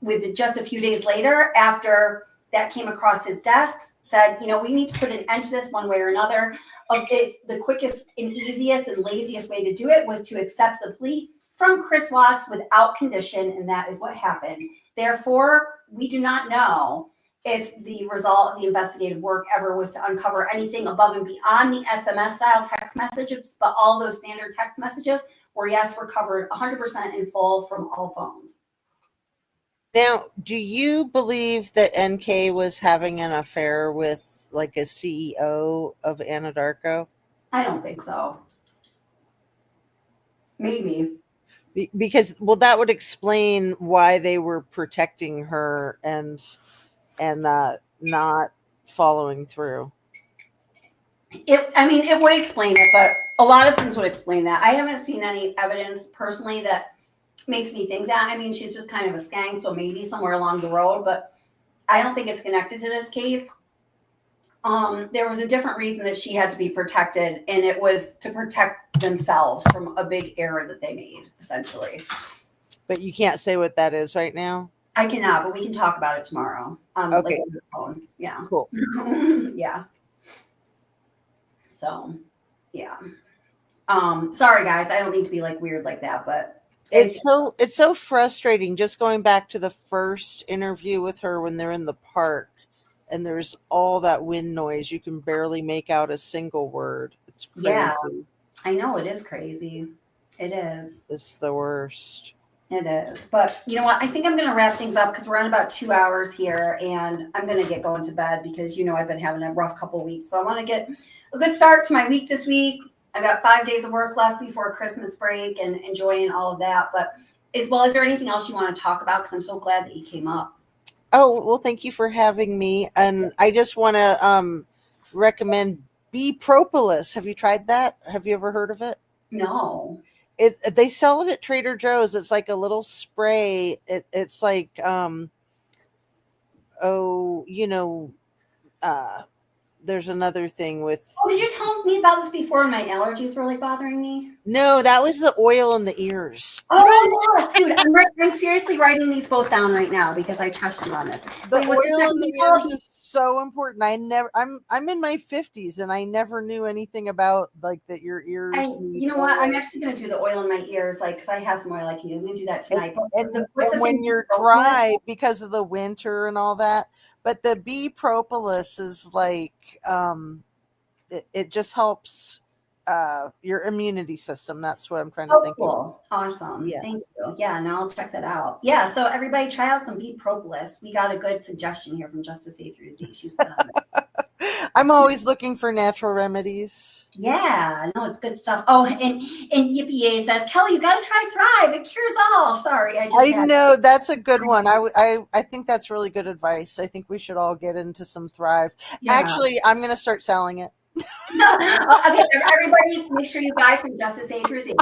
with just a few days later, after that came across his desk, said, we need to put an end to this one way or another. The quickest and easiest and laziest way to do it was to accept the plea from Chris Watts without condition, and that is what happened. Therefore, we do not know if the result of the investigative work ever was to uncover anything above and beyond the SMS style text messages, but all those standard text messages were, yes, recovered 100% in full from all phones. Now, do you believe that NK was having an affair with like a CEO of Anadarko? I don't think so. Maybe. Because that would explain why they were protecting her and not following through. It would explain it, but a lot of things would explain that. I haven't seen any evidence personally that makes me think that. She's just kind of a skank, so maybe somewhere along the road, but I don't think it's connected to this case. There was a different reason that she had to be protected, and it was to protect themselves from a big error that they made, essentially. But you can't say what that is right now? I cannot, but we can talk about it tomorrow. Okay. Like on the phone. Yeah. Cool. Yeah. So, yeah. Sorry guys, I don't need to be like weird like that, but it's so frustrating just going back to the first interview with her when they're in the park and there's all that wind noise. You can barely make out a single word. It's crazy. Yeah, I know, it is crazy. It is. It's the worst. It is. But you know what? I think I'm going to wrap things up because we're on about 2 hours here, and I'm going to get going to bed because I've been having a rough couple of weeks. So I want to get a good start to my week this week. I got 5 days of work left before Christmas break and enjoying all of that. But is there anything else you want to talk about? Because I'm so glad that you came up. Oh, well, thank you for having me. And I just want to recommend Bee Propolis. Have you tried that? Have you ever heard of it? No. They sell it at Trader Joe's. It's like a little spray. It's like, there's another thing with. Oh, did you tell me about this before when my allergies were like bothering me? No, that was the oil in the ears. Oh yes, dude! I'm seriously writing these both down right now because I trust you on this. The oil in the ears is so important. I'm in my 50s and I never knew anything about like that your ears. You know what? I'm actually going to do the oil in my ears, like because I have some oil I can do. I'm going to do that tonight. And when you're dry because of the winter and all that, but the Bee Propolis is like it just helps your immunity system. That's what I'm trying to think of. Awesome. Yeah. Thank you. Yeah, now I'll check that out. Yeah, so everybody try out some Bee Propolis. We got a good suggestion here from Justice A through Z. She's done it. I'm always looking for natural remedies. Yeah, no, it's good stuff. Oh, and Yippee A says, Kelly, you got to try Thrive. It cures all. Sorry, I know that's a good one. I think that's really good advice. I think we should all get into some Thrive. Yeah. Actually, I'm going to start selling it. Okay, everybody, make sure you buy from Justice A through Z.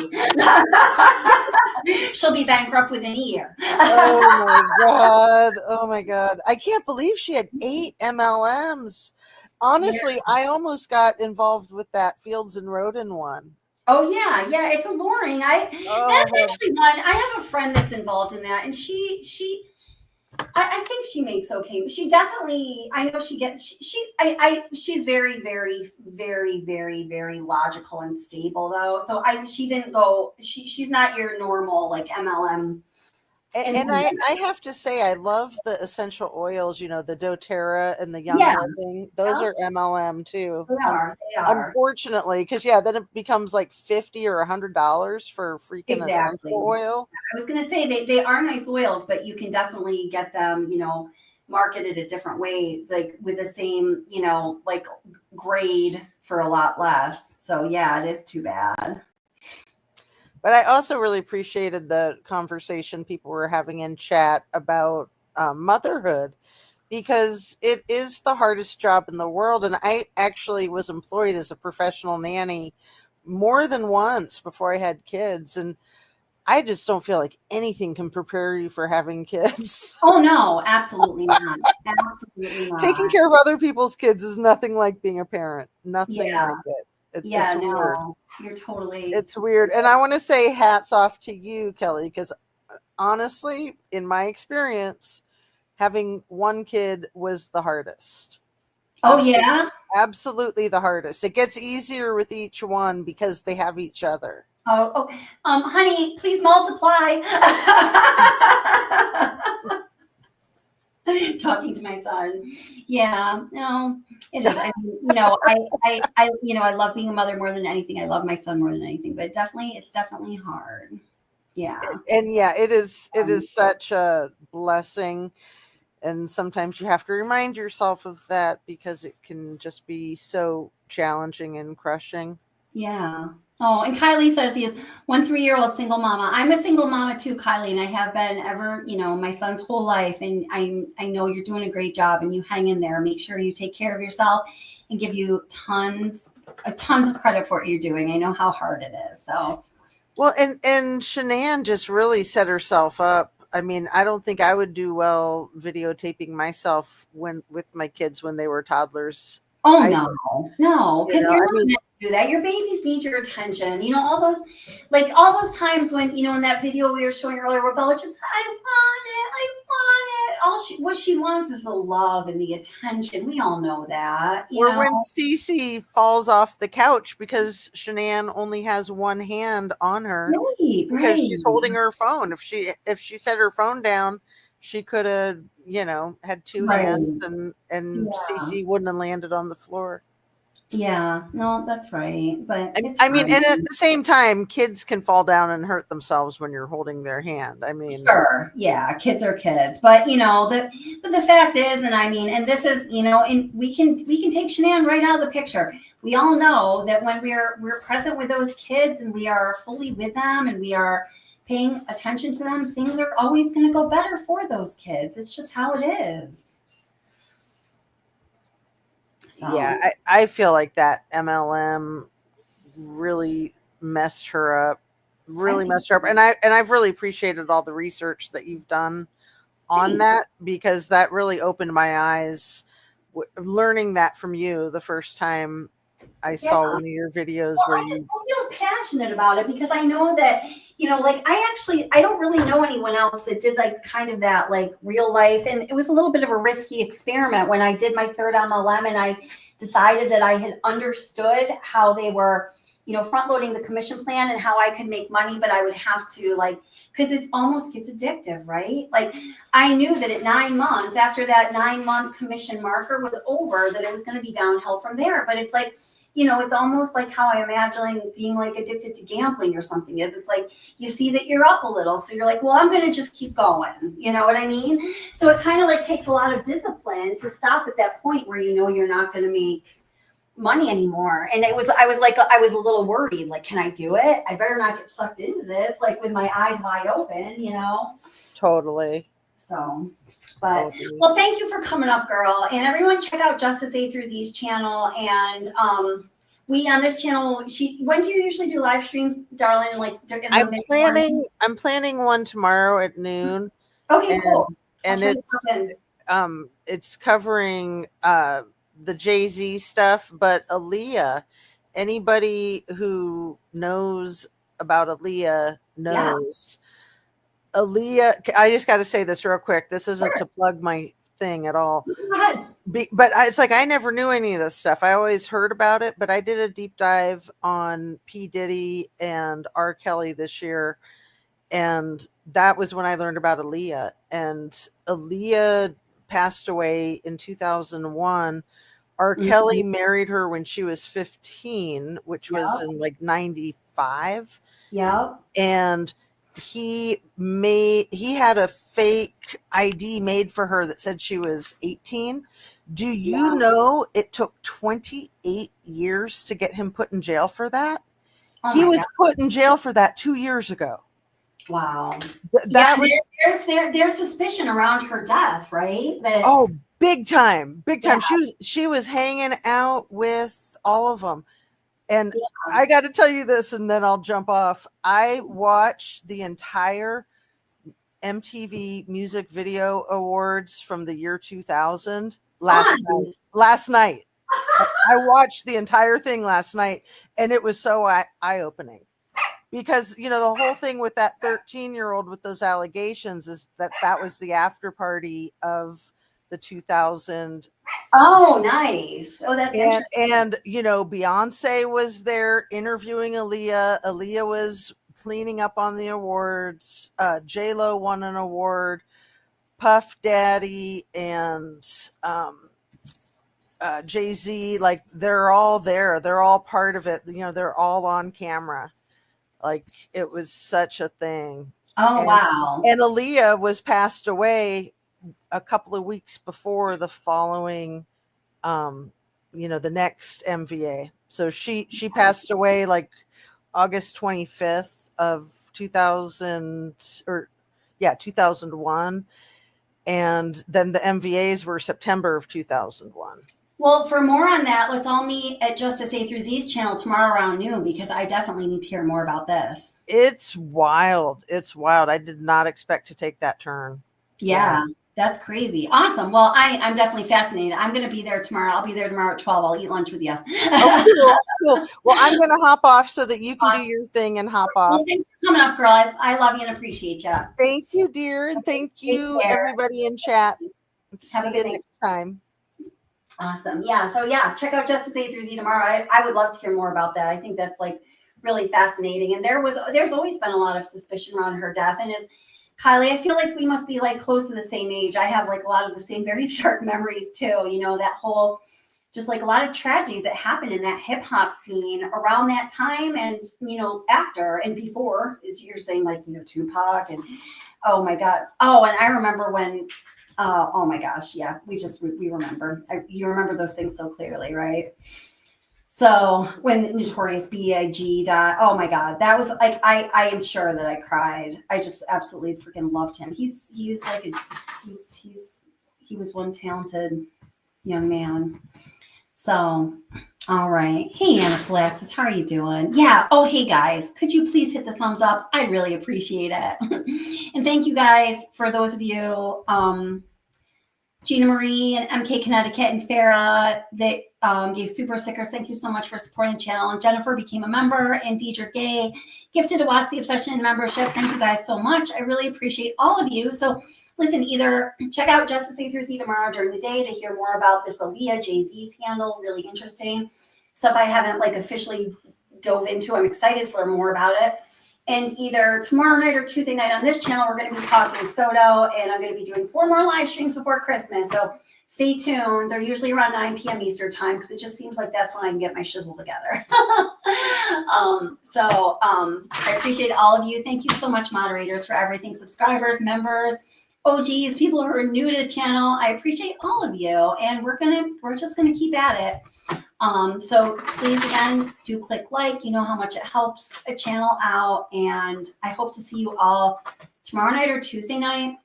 She'll be bankrupt within a year. Oh my god! I can't believe she had 8 MLMs. Honestly, yeah. I almost got involved with that Fields and Rodin one. Oh yeah, it's alluring. That's actually one. I have a friend that's involved in that, and I think she makes okay. She definitely, I know she gets, she's very, very, very, very, very logical and stable though. So she didn't go, she's not your normal like MLM. And I have to say, I love the essential oils, the doTERRA and the Young Living. Those are MLM too. They are. Unfortunately, because then it becomes like $50 or $100 for freaking essential oil. I was going to say they are nice oils, but you can definitely get them, marketed a different way, like with the same, like grade for a lot less. So yeah, it is too bad. But I also really appreciated the conversation people were having in chat about motherhood, because it is the hardest job in the world. And I actually was employed as a professional nanny more than once before I had kids. And I just don't feel like anything can prepare you for having kids. Oh no, absolutely not. Absolutely not. Taking care of other people's kids is nothing like being a parent. Nothing Yeah. like it. It's weird. No, you're totally. It's weird. And I want to say hats off to you, Kelly, because honestly, in my experience, having one kid was the hardest. Oh, yeah? Absolutely the hardest. It gets easier with each one because they have each other. Oh, honey, please multiply. Talking to my son. Yeah, no, it is. I mean, I love being a mother more than anything. I love my son more than anything, but it's definitely hard. Yeah. And yeah, it is such a blessing. And sometimes you have to remind yourself of that because it can just be so challenging and crushing. Yeah. Oh, and Kylie says he is 1 3-year-old single mama. I'm a single mama too, Kylie, and I have been ever, my son's whole life. And I know you're doing a great job, and you hang in there. Make sure you take care of yourself, and give you tons of credit for what you're doing. I know how hard it is. So, well, and Shanann just really set herself up. I mean, I don't think I would do well videotaping myself with my kids when they were toddlers. Oh, no, because you're not mean, meant to do that. Your babies need your attention. All those times when, in that video we were showing earlier, where Bella just, I want it. What she wants is the love and the attention. We all know that. Or when Cece falls off the couch because Shanann only has one hand on her because she's holding her phone. If she set her phone down, she could have, had two hands and Cece wouldn't have landed on the floor. Yeah, no, that's right. But I mean, and at the same time, kids can fall down and hurt themselves when you're holding their hand. I mean, sure, yeah, kids are kids, but the fact is, and this is, and we can take Shanann right out of the picture. We all know that when we're present with those kids and we are fully with them and we are paying attention to them, things are always going to go better for those kids. It's just how it is. So. Yeah, I feel like that MLM really messed her up. And I've really appreciated all the research that you've done on that, because that really opened my eyes. Learning that from you the first time I saw one of your videos where I feel passionate about it because I know that, I don't really know anyone else that did kind of that real life. And it was a little bit of a risky experiment when I did my third MLM and I decided that I had understood how they were, front loading the commission plan and how I could make money, but I would have to because it almost gets addictive, right? I knew that at 9 months, after that 9-month commission marker was over, that it was going to be downhill from there. But it's it's almost like how I imagine being addicted to gambling or something is. It's you see that you're up a little. So you're well, I'm going to just keep going. You know what I mean? So it kind of takes a lot of discipline to stop at that point where you're not going to make money anymore. And I was a little worried, can I do it? I better not get sucked into this, with my eyes wide open, Totally. So, but well, thank you for coming up, girl. And everyone check out Justice A through Z's channel. And we on this channel, when do you usually do live streams, darling? I'm planning one tomorrow at noon. Okay, cool. And it's covering the Jay-Z stuff, but Aaliyah, anybody who knows about Aaliyah knows. Yeah. Aaliyah, I just got to say this real quick. This isn't to plug my thing at all. Go ahead. But it's I never knew any of this stuff. I always heard about it, but I did a deep dive on P. Diddy and R. Kelly this year. And that was when I learned about Aaliyah. And Aaliyah passed away in 2001. R. Kelly married her when she was 15, which was in 95. Yeah. And he had a fake ID made for her that said she was 18. Do you know it took 28 years to get him put in jail for that? He was put in jail for that 2 years ago. Wow. There's suspicion around her death, right? Big time. Yeah. She was hanging out with all of them. And I got to tell you this, and then I'll jump off. I watched the entire MTV Music Video Awards from the year 2000 last night. I watched the entire thing last night, and it was so eye-opening. Because, the whole thing with that 13-year-old with those allegations is that was the after party of the 2000. Oh, nice. Oh, that's interesting. And, Beyonce was there interviewing Aaliyah. Aaliyah was cleaning up on the awards. J-Lo won an award. Puff Daddy and Jay-Z, like, they're all there. They're all part of it. They're all on camera. Like, it was such a thing. Oh, wow. And Aaliyah was passed away a couple of weeks before the following, the next MVA. So she passed away like August 25th of 2001. And then the MVAs were September of 2001. Well, for more on that, let's all meet at Justice A through Z's channel tomorrow around noon, because I definitely need to hear more about this. It's wild. It's wild. I did not expect to take that turn. Yeah. That's crazy. Awesome. Well, I'm definitely fascinated. I'm going to be there tomorrow. I'll be there tomorrow at 12. I'll eat lunch with you. Oh, cool. Well, I'm going to hop off so that you can do your thing and hop off. Well, thanks for coming up, girl. I love you and appreciate you. Thank you, dear. And thank you, everybody in chat. Have a good day. Next time. Awesome. Yeah. So check out Justice A through Z tomorrow. I would love to hear more about that. I think that's like really fascinating. And there's always been a lot of suspicion around her death. And Kylie, I feel like we must be like close to the same age. I have like a lot of the same very stark memories too. That whole, just like a lot of tragedies that happened in that hip hop scene around that time and, after and before, is you're saying like, Tupac and, oh my God. Oh, and I remember when, oh my gosh. Yeah. We remember, you remember those things so clearly, right? So when Notorious B.I.G. died, oh my God, that was like, I am sure that I cried. I just absolutely freaking loved him. He was one talented young man. So, all right. Hey, Anaphylaxis, how are you doing? Yeah. Oh, hey guys, could you please hit the thumbs up? I'd really appreciate it. And thank you guys for those of you, Gina Marie and MK Connecticut and Farah that gave super stickers. Thank you so much for supporting the channel. And Jennifer became a member, and Deidre Gay gifted a Watch the Obsession membership. Thank you guys so much. I really appreciate all of you. So listen, either check out Justice A through Z tomorrow during the day to hear more about this Aaliyah Jay-Z scandal. Really interesting stuff I haven't like officially dove into. I'm excited to learn more about it. And either tomorrow night or Tuesday night on this channel, we're going to be talking Soto, and I'm going to be doing 4 more live streams before Christmas. So stay tuned. They're usually around 9 p.m. Eastern time because it just seems like that's when I can get my shizzle together. I appreciate all of you. Thank you so much, moderators, for everything. Subscribers, members, OGs, people who are new to the channel. I appreciate all of you, and we're just gonna keep at it. So please, again, do click like. You know how much it helps a channel out, and I hope to see you all tomorrow night or Tuesday night.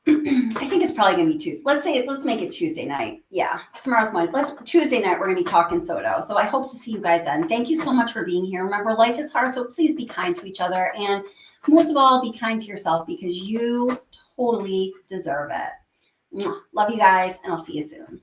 I think it's probably gonna be Tuesday. Let's make it Tuesday night. Yeah, tomorrow's Monday. Tuesday night, we're gonna be talking Soto. So I hope to see you guys then. Thank you so much for being here. Remember, life is hard, so please be kind to each other, and most of all, be kind to yourself because you totally deserve it. Love you guys, and I'll see you soon.